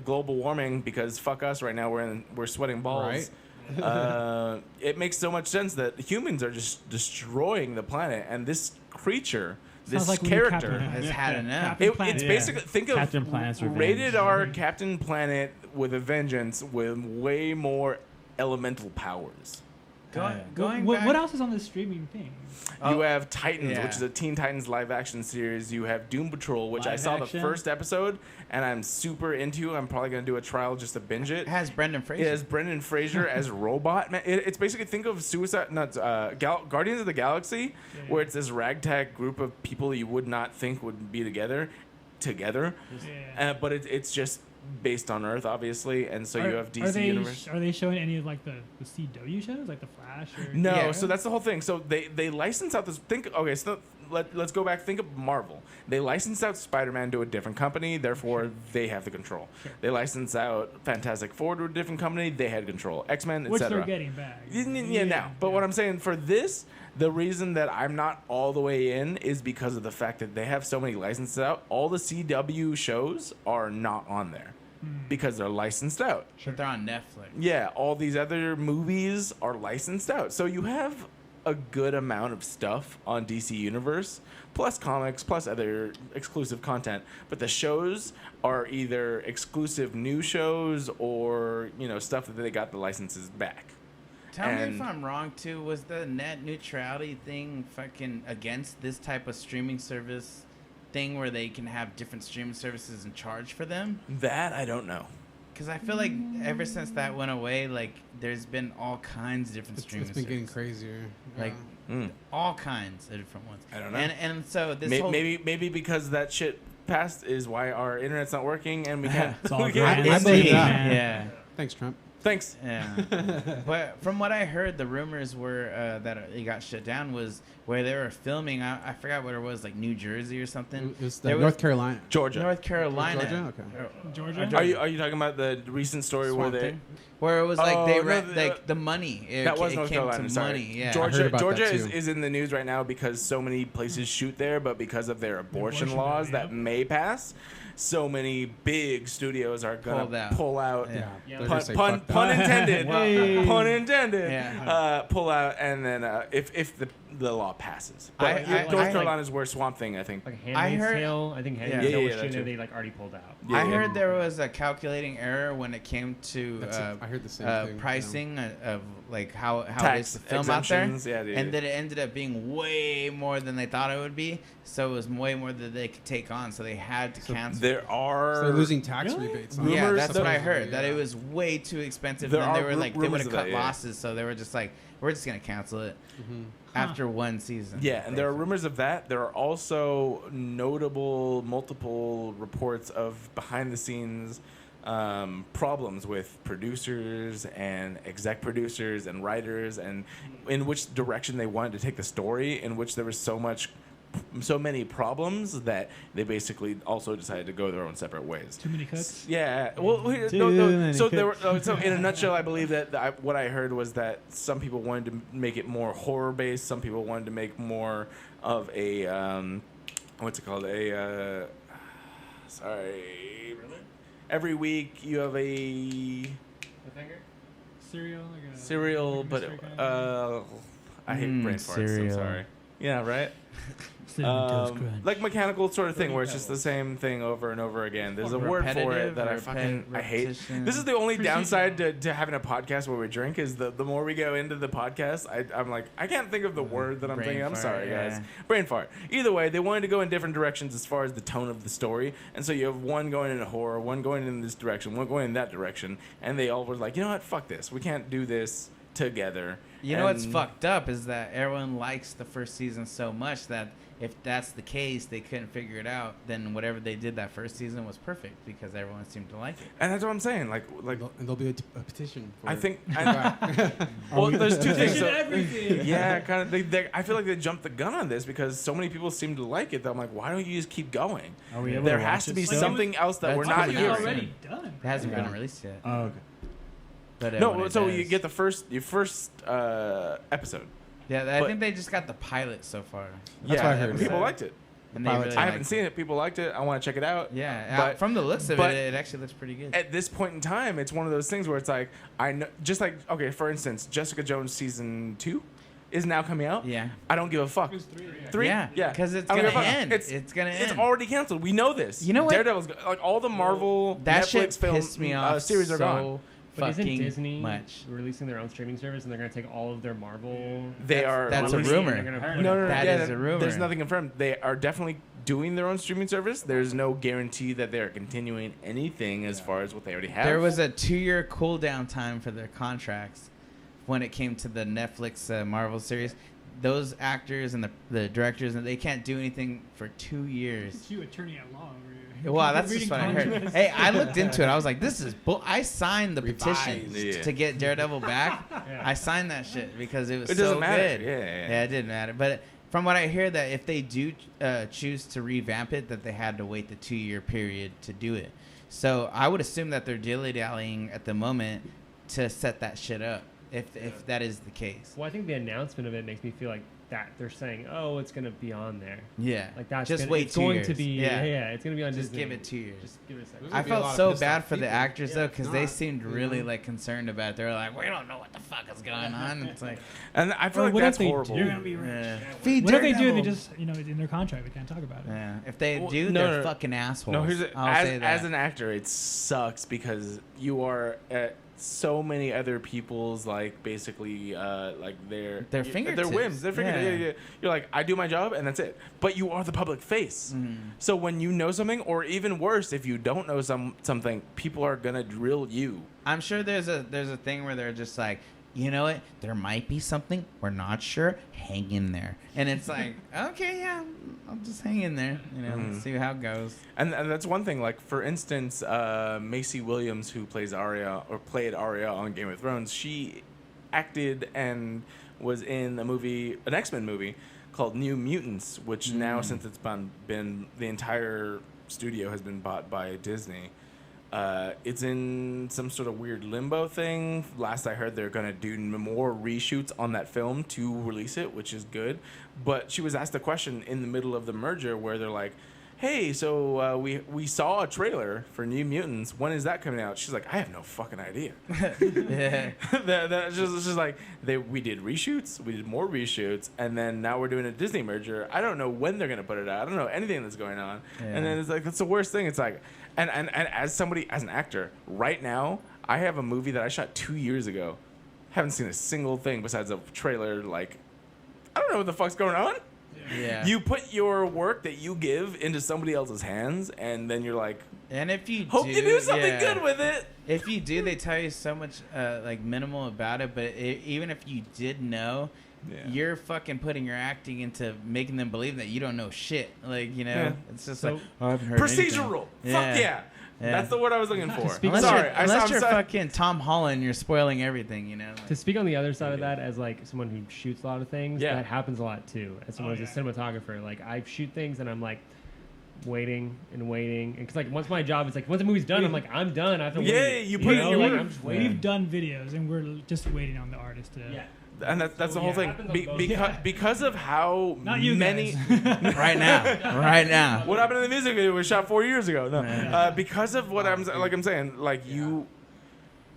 global warming, because fuck us right now, we're sweating balls. Right. It makes so much sense that humans are just destroying the planet, and this creature, this Sounds like we need character, Captain- Has had enough. Captain Planet. it's Yeah. basically think of Captain Planet's Revenge. rated R Captain Planet with a vengeance, with way more elemental powers. Going What, back, what else is on this streaming thing? You have Titans, yeah. which is a Teen Titans live action series. You have Doom Patrol, which I Live saw action? the first episode, and I'm super into. I'm probably gonna do a trial just to binge it. It has Brendan Fraser. It has Brendan Fraser as Robot. Man, it's basically think of Guardians of the Galaxy, where it's this ragtag group of people you would not think would be together, Yeah. but it's just based on Earth, obviously, and so you have DC Universe. Are they showing any of like the CW shows, like the Flash? Or No, Yeah. so that's the whole thing. So they license out this. So let's go back. Think of Marvel. They license out Spider-Man to a different company, therefore they have the control. They license out Fantastic Four to a different company, they had control. X-Men, which etc. they're getting back. Yeah, now. But what I'm saying for this, the reason that I'm not all the way in is because of the fact that they have so many licenses out. All the CW shows are not on there because they're licensed out. But they're on Netflix. Yeah, all these other movies are licensed out. So you have a good amount of stuff on DC Universe, plus comics, plus other exclusive content. But the shows are either exclusive new shows or, stuff that they got the licenses back. Tell me if I'm wrong too. Was the net neutrality thing fucking against this type of streaming service thing where they can have different streaming services and charge for them? That I don't know. Because I feel like ever since that went away, like there's been all kinds of different streaming It's been getting services. crazier. Like all kinds of different ones. I don't know. And so this Maybe because that shit passed is why our internet's not working and we can't. It's all we can't- grand I believe scheme, that. man. Yeah. Thanks, Trump. Thanks. Yeah. But from what I heard, the rumors were that it got shut down was where they were filming. I forgot what it was, like New Jersey or something. It was There North Carolina. Georgia. North Carolina. Georgia? Okay. Georgia. Are you talking about the recent story Swamp where they? Thing? Where it was like Oh, they no, like the money. That was it North came Carolina. to Sorry, money. Yeah. I Georgia. heard about Georgia that is, too. is in the news right now because so many places shoot there, but because of their abortion abortion laws law, that may pass, so many big studios are gonna pull out. Yeah. Yeah. They're Pun, gonna say, pun, "Fuck that." pun intended. Pun intended. Yeah. Pull out, and then if the law passes, I- but I- North I- Carolina is where Swamp Thing, I think. Like Handmaid's heard- Tale, I think Handmaid's Yeah. Tale Yeah, was that shooting, too. they like already pulled out. Yeah, I yeah. heard there was a calculating error when it came to That's it. I heard the same thing, pricing of like how it Tax is to film out there, exemptions, yeah, dude. and that it ended up being way more than they thought it would be. So it was way more than they could take on. So they had to cancel. There are So they're losing tax Really? rebates. on it. Yeah, rumors that's what I supposedly, heard. That yeah. it was way too expensive. There And they are were like, they rumors would have of cut that, yeah. losses. So they were just like, we're just gonna cancel it after one season. Yeah, and there are rumors of that. There are also multiple reports of behind the scenes problems with producers and exec producers and writers, and in which direction they wanted to take the story, in which there was so many problems that they basically also decided to go their own separate ways. Too many cooks. Yeah. Well, Too many so there were. cooks. So in a nutshell, I believe that what I heard was that some people wanted to make it more horror based. Some people wanted to make more of a what's it called? Sorry. Every week you have a Cereal. Like a, cereal, like a but mystery kind of I hate brain farts. I'm cereal. sorry. Yeah. Right. Cinnamon Toast Crunch. Like mechanical sort of thing where it's just the same thing over and over again. There's a word for it that I hate. This is the only downside to having a podcast where we drink is the more we go into the podcast, I'm like, I can't think of the word that I'm Brain thinking. I'm fart, sorry, guys. yeah. Brain fart. Either way, they wanted to go in different directions as far as the tone of the story. And so you have one going into horror, one going in this direction, one going in that direction. And they all were like, you know what? Fuck this. We can't do this together. You know what's And- fucked up is that everyone likes the first season so much that if that's the case, they couldn't figure it out, then whatever they did that first season was perfect because everyone seemed to like it. And that's what I'm saying. Like, And there'll be a petition. For I it. think. Well, there's two things. So, everything. yeah, kind of. I feel like they jumped the gun on this because so many people seem to like it that I'm like, why don't you just keep going? Are we able There to has watch to it be still? something else that That's we're not coming hearing. out already done. It hasn't been released yet. Oh, okay. But when No, it so does- you get your first episode. Yeah, I but- think they just got the pilot so far. That's what I heard. People liked it. And they pilot. really I haven't liked seen it. People liked it. I want to check it out. Yeah, But- from the looks of but- it, it actually looks pretty good. At this point in time, it's one of those things where it's like I know, just like okay, for instance, Jessica Jones season 2 is now coming out. Yeah. I don't give a fuck. It was 3. Three? Yeah, yeah, 'cause it's I don't gonna give a fuck. end. It's gonna It's end. already canceled. We know this. You know what? Daredevil's like all the Marvel That Netflix shit film pissed me off. series are gone. so But isn't fucking Disney much. releasing their own streaming service and they're going to take all of their Marvel? They are. That's a releasing- rumor. They're gonna put No, it- no, no. That yeah, is a rumor. There's nothing confirmed. They are definitely doing their own streaming service. There's no guarantee that they're continuing anything as far as what they already have. There was a 2-year cool down time for their contracts when it came to the Netflix Marvel series. Those actors and the directors, and they can't do anything for 2 years. It's you, attorney at law. Well, that's just Reading what I heard. contracts. Hey, I looked into it. I was like, this is bull. I signed the petition Revised. Yeah. to get Daredevil back. Yeah. I signed that shit because it was It so doesn't matter. good. Yeah. It didn't matter. But from what I hear, that if they do choose to revamp it, that they had to wait the 2-year period to do it. So I would assume that they're dilly-dallying at the moment to set that shit up, if that is the case. Well, I think the announcement of it makes me feel like that they're saying, "Oh, it's going to be on there." Yeah. Like that's Just gonna, wait it's 2 going years. to be. Yeah. Yeah, it's going to be on Just Disney. give it 2 years. Just give it a second. There's I gonna be a lot felt of so pissed bad off for the people. actors though, because they Not, seemed you really know? like concerned about it. They were like, "We don't know what the fuck is going on." It's like, And I feel Or like what that's if they horrible. do? You're gonna be rich. yeah. What if they do? They just, it's in their contract. They can't talk about it. Yeah. If they Well, do, no, they're no. fucking assholes. No, here's I'll say that. as an actor, it sucks because you are at so many other people's like basically like their fingertips. whims, their fingertips. Yeah. Yeah. You're like, I do my job and that's it. But you are the public face. So when you know something, or even worse, if you don't know something, people are gonna drill you. I'm sure there's a thing where they're just like, you know what? There might be something. We're not sure. Hang in there. And it's like, okay, yeah, I'll just hang in there. See how it goes. And that's one thing. Like for instance, Macy Williams, who played Arya on Game of Thrones, she acted and was in an X-Men movie called New Mutants, which now, since it's been the entire studio has been bought by Disney. It's in some sort of weird limbo thing. Last I heard, they're going to do more reshoots on that film to release it, which is good. But she was asked a question in the middle of the merger where they're like, hey, so we saw a trailer for New Mutants. When is that coming out? She's like, I have no fucking idea. Yeah. That's just like, we did reshoots, we did more reshoots, and then now we're doing a Disney merger. I don't know when they're going to put it out. I don't know anything that's going on. Yeah. And then it's like, that's the worst thing. It's like, and as an actor, right now, I have a movie that I shot 2 years ago. Haven't seen a single thing besides a trailer. Like, I don't know what the fuck's going on. Yeah. You put your work that you give into somebody else's hands, and then you're like, And if you hope you do something yeah. good with it. If you do, they tell you so much like minimal about it. But even if you did know, you're fucking putting your acting into making them believe that you don't know shit. Like it's just like I haven't heard procedural. anything. Fuck yeah. That's the word I was looking for. Unless you're fucking Tom Holland, you're spoiling everything. Like, to speak on the other side of that, as like someone who shoots a lot of things, Yeah. that happens a lot too. As someone who's a cinematographer, like I shoot things and I'm like waiting, because like once my job is like once the movie's done, I'm like I'm done. I have to wait. You put in your like, work. I'm just waiting. We've done videos and we're just waiting on the artist to. Yeah. And that's the whole thing. happens on both Because of how Not you many. guys. right now. What happened in the music video was shot 4 years ago. No, because of what I'm saying, you.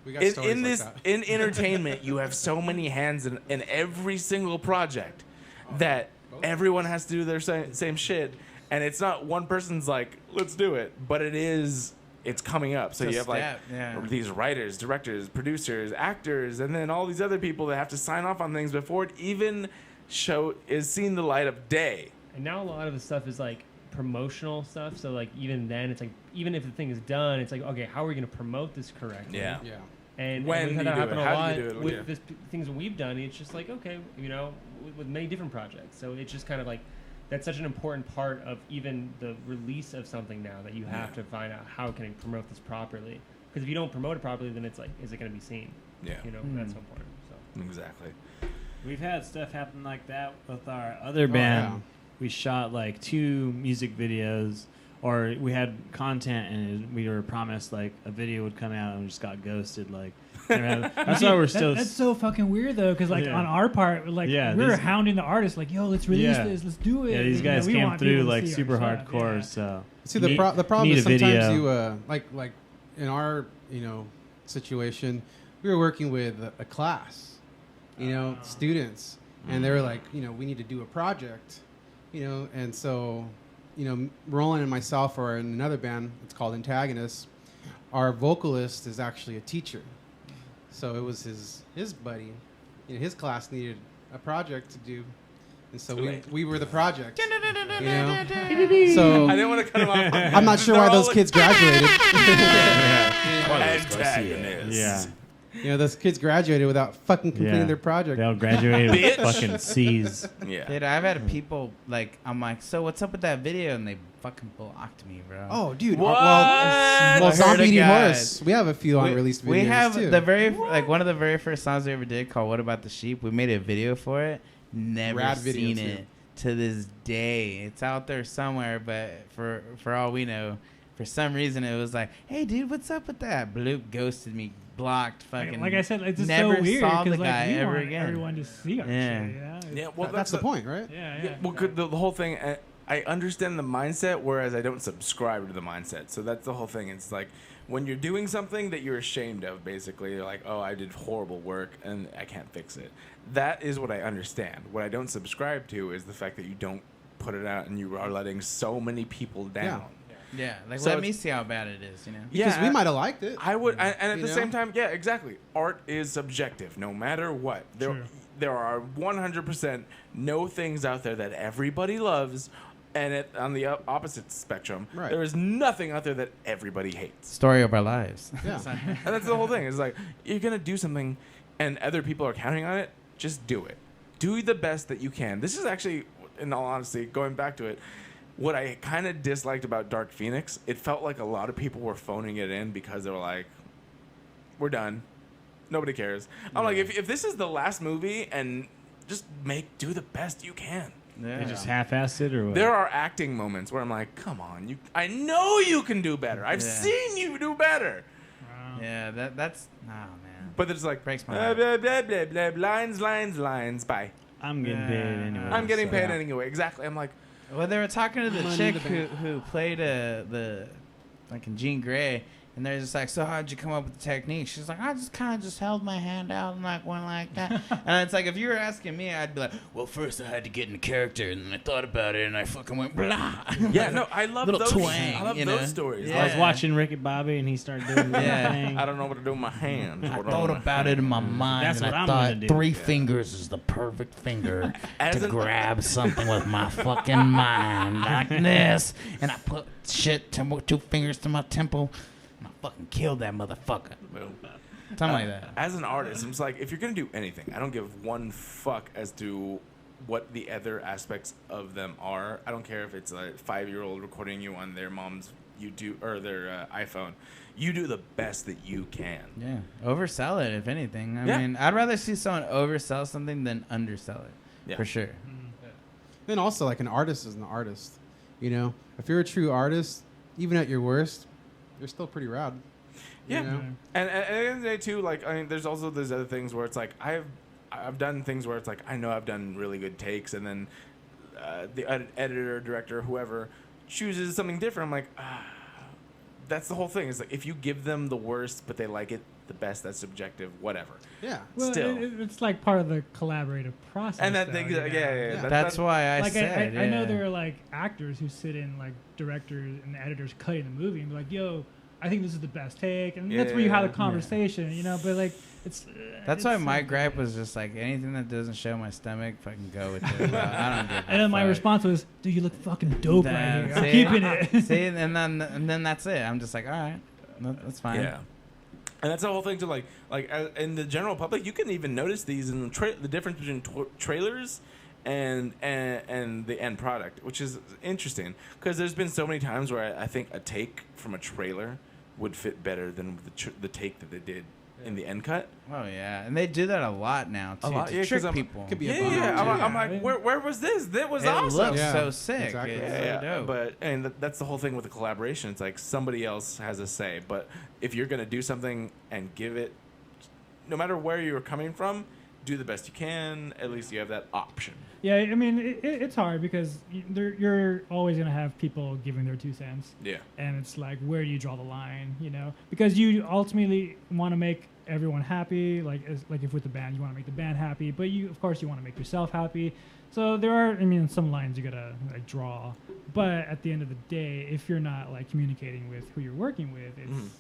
We got stories In like this that. in entertainment, you have so many hands in every single project that everyone has to do their same shit, and it's not one person's like, let's do it, but it's coming up. So It's a you have like step, yeah. these writers, directors, producers, actors, and then all these other people that have to sign off on things before it even is seen the light of day. And now a lot of the stuff is like promotional stuff. So like even then, it's like even if the thing is done, it's like okay, how are we going to promote this correctly? Yeah. Yeah. And When we've had do you that do happen it? a How do lot you do it? with Yeah. things that we've done. It's just like okay, with many different projects. So it's just kind of like that's such an important part of even the release of something now that you have to find out how can I promote this properly. Because if you don't promote it properly, then it's like, is it going to be seen? Yeah. You know, that's so important. So. Exactly. We've had stuff happen like that with our other band. yeah. We shot like 2 music videos, or we had content and we were promised like a video would come out and we just got ghosted. Like, that's why we're still. That's so fucking weird though, because like on our part, like we were hounding the artist, like, yo, let's release this, let's do it. Yeah, these guys we came want through people to like see super our stuff, hardcore. yeah. So See, the problem is sometimes video. you like in our situation, we were working with a class, students, and they were like, we need to do a project, and so, Roland and myself are in another band. It's called Antagonists. Our vocalist is actually a teacher, so it was his buddy, his class needed a project to do. And so we were the project. So I didn't want to cut him off. I'm not sure why those kids graduated. Yeah. Those kids graduated without fucking completing their project. They all graduated with fucking C's. Yeah. Dude, I've had people I'm like, so what's up with that video? And they fucking blocked me, bro. Oh, dude. What? Well, Zombie Eating Horse. We have a few unreleased videos. We have too. one of the very first songs we ever did called "What About the Sheep." We made a video for it. Never Rad seen video, it to this day. It's out there somewhere, but for all we know, for some reason it was like, hey, dude, what's up with that? Bloop ghosted me, blocked, fucking. Like I said, it's just never so weird saw the because guy like, we ever want again. everyone to see our shit. Yeah, well, that's the point, right? Yeah. Well, the whole thing, I understand the mindset, whereas I don't subscribe to the mindset. So that's the whole thing. It's like when you're doing something that you're ashamed of, basically, you're like, oh, I did horrible work and I can't fix it. That is what I understand. What I don't subscribe to is the fact that you don't put it out and you are letting so many people down. Yeah, like So let me see how bad it is, Because we might have liked it. I would, and at the same time, yeah, exactly. Art is subjective, no matter what. There are 100% no things out there that everybody loves, and on the opposite spectrum, there is nothing out there that everybody hates. Story of our lives. Yeah. And that's the whole thing. It's like, you're going to do something and other people are counting on it, just do it. Do the best that you can. This is actually, in all honesty, going back to it, what I kind of disliked about Dark Phoenix, it felt like a lot of people were phoning it in because they were like, we're done. Nobody cares. I'm like, if this is the last movie, and just do the best you can. They just half-assed it, or what? There are acting moments where I'm like, come on, I know you can do better. I've seen you do better. Yeah, that's oh man. But it's like breaks my blah, heart. blah, blah, blah, blah, lines, bye. I'm getting paid anyway. I'm getting paid anyway. Exactly. I'm like, well, they were talking to the chick who played Jean Grey, and they're just like, so how'd you come up with the technique? She's like, I just kind of just held my hand out and like went like that. And it's like, if you were asking me, I'd be like, well, first I had to get in the character, and then I thought about it, and I fucking went blah. Yeah, no, I love little those. twang. I love those stories. I was watching Ricky Bobby, and he started doing the thing. I don't know what to do with my hands. I thought about it in my mind, That's and what I I'm thought gonna do. 3 fingers is the perfect finger As to an- grab something with my fucking mind like this. And I put 2 fingers to my temple, and I fucking killed that motherfucker. Boom. Something like that. As an artist, I'm just like, if you're gonna do anything, I don't give one fuck as to what the other aspects of them are. I don't care if it's a 5-year-old recording you on their mom's YouTube or their iPhone. You do the best that you can. Yeah, oversell it if anything. I Yeah. mean, I'd rather see someone oversell something than undersell it. Yeah. For sure. Then also, like, an artist is an artist. If you're a true artist, even at your worst, you're still pretty rad. Yeah, You know? and at the end of the day too, like, I mean, there's also those other things where it's like I've done things where it's like I know I've done really good takes, and then the editor, director, whoever chooses something different. I'm like, that's the whole thing. It's like if you give them the worst, but they like it the best, that's subjective. Whatever. Yeah. Well, Still. it's like part of the collaborative process. And that though, thing, you know? yeah. That's why I Like said. I know there are like actors who sit in like directors and editors cutting the movie and be like, yo, I think this is the best take, and that's where you have the conversation, But like, it's That's why my gripe was just like anything that doesn't show my stomach, fucking go with it. I don't give a And then my fuck. response was, "Dude, you look fucking dope right here. I'm See? keeping it." See, and then that's it. I'm just like, all right, that's fine. Yeah. And that's the whole thing to like in the general public, you can even notice these in the difference between trailers and the end product, which is interesting because there's been so many times where I think a take from a trailer would fit better than the take that they did in the end cut. Oh yeah, and they do that a lot now too. A lot, to trick people. Could be I'm like, where was this? That was awesome. It looks so sick. Exactly. It's so dope. But that's the whole thing with the collaboration. It's like somebody else has a say. But if you're gonna do something and give it, no matter where you're coming from, do the best you can. At least you have that option. Yeah, I mean, it's hard because you're always going to have people giving their 2 cents. Yeah. And it's like, where do you draw the line, you know? Because you ultimately want to make everyone happy. Like if with the band, you want to make the band happy. But of course, you want to make yourself happy. So there are, some lines you got to like draw. But at the end of the day, if you're not like communicating with who you're working with, it's,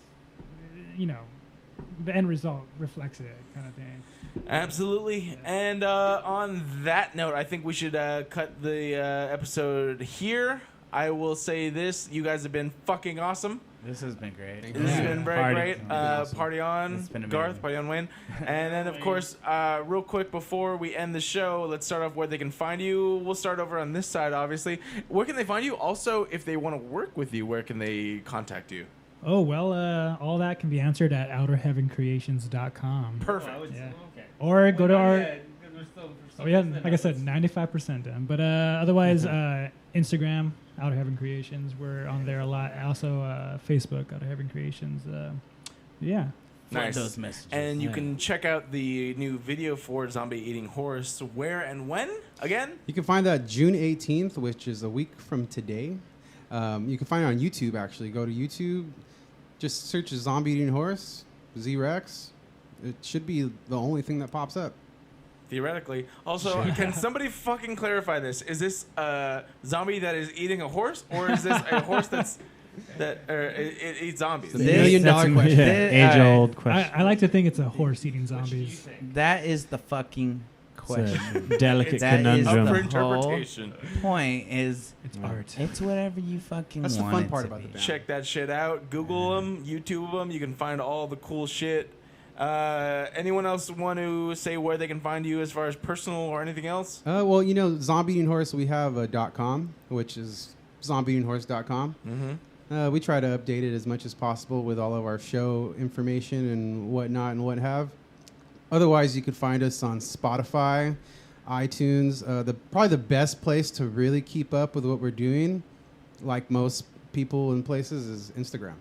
the end result reflects it kind of thing. Absolutely. And on that note, I think we should cut the episode here. I will say this. You guys have been fucking awesome. This has been great. This has been very great. Awesome. Party on, It's been Garth. amazing. Party on, Wayne. And then, of course, real quick before we end the show, let's start off where they can find you. We'll start over on this side, obviously. Where can they find you? Also, if they want to work with you, where can they contact you? Oh, well, all that can be answered at outerheavencreations.com. Perfect. Yeah. Or go to our... like I said, 95% done. But otherwise, Instagram, Outer Heaven Creations. We're on there a lot. Also, Facebook, Outer Heaven Creations. Yeah. Nice. Those messages. And you can check out the new video for Zombie Eating Horse. Where and when? Again? You can find that June 18th, which is a week from today. You can find it on YouTube, actually. Go to YouTube. Just search Zombie Eating Horse, Z-Rex. It should be the only thing that pops up. Theoretically. Also, can somebody fucking clarify this? Is this a zombie that is eating a horse, or is this a horse it eats zombies? $1 million question. Age-old question. I like to think it's a horse eating zombies. That is the fucking question. Delicate That is conundrum. Up for the interpretation. whole point is It's art. it's whatever you fucking That's the want fun it part to about be. the band. Check that shit out. Google them, YouTube them. You can find all the cool shit. Anyone else want to say where they can find you as far as personal or anything else? Well, Zombie Eating Horse, we have a .com, which is zombieeatinghorse.com. Mm-hmm. We try to update it as much as possible with all of our show information and whatnot and what have. Otherwise, you could find us on Spotify, iTunes. Probably the best place to really keep up with what we're doing, like most people in places, is Instagram.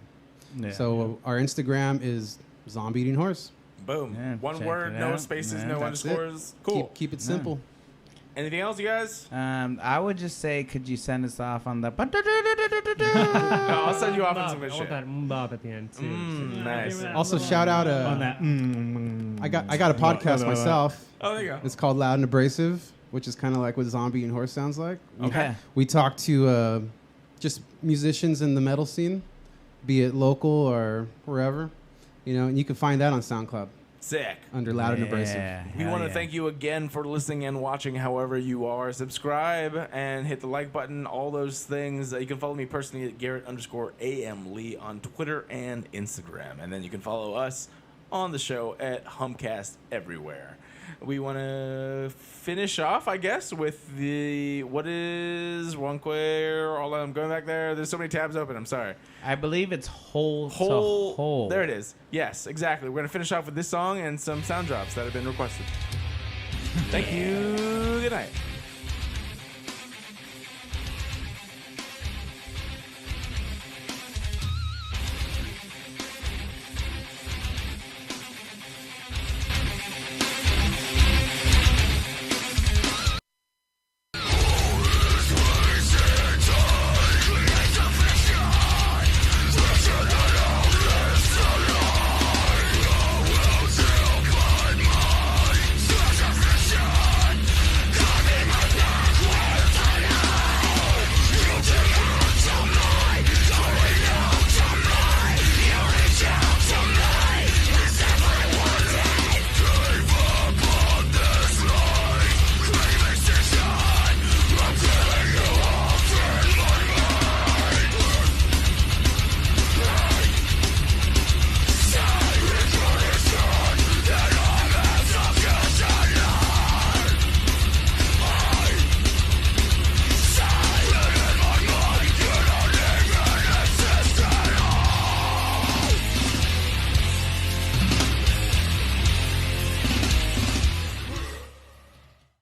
Yeah. So our Instagram is Zombie Eating Horse. Boom. Yeah, One check word, it no out. spaces, Yeah. no That's it. underscores. Cool. Keep it simple. Anything else, you guys? I would just say, could you send us off on the... No, I'll send you off on some good I shit. want that mbop at the end too. Nice. Also, shout out. On that. I got a podcast myself. Oh, there you go. It's called Loud and Abrasive, which is kind of like what Zombie and Horse sounds like. Okay. We talk to just musicians in the metal scene, be it local or wherever, and you can find that on SoundCloud Sick. under Loud and Abrasive. We want to thank you again for listening and watching however you are. Subscribe and hit the like button, all those things. You can follow me personally at Garrett_AM Lee on Twitter and Instagram. And then you can follow us on the show at Humpcast everywhere. We want to finish off, I guess, with what is Wonquare? All I'm going back there. There's so many tabs open. I'm sorry. I believe it's whole. There it is. Yes, exactly. We're going to finish off with this song and some sound drops that have been requested. Thank you. Good night.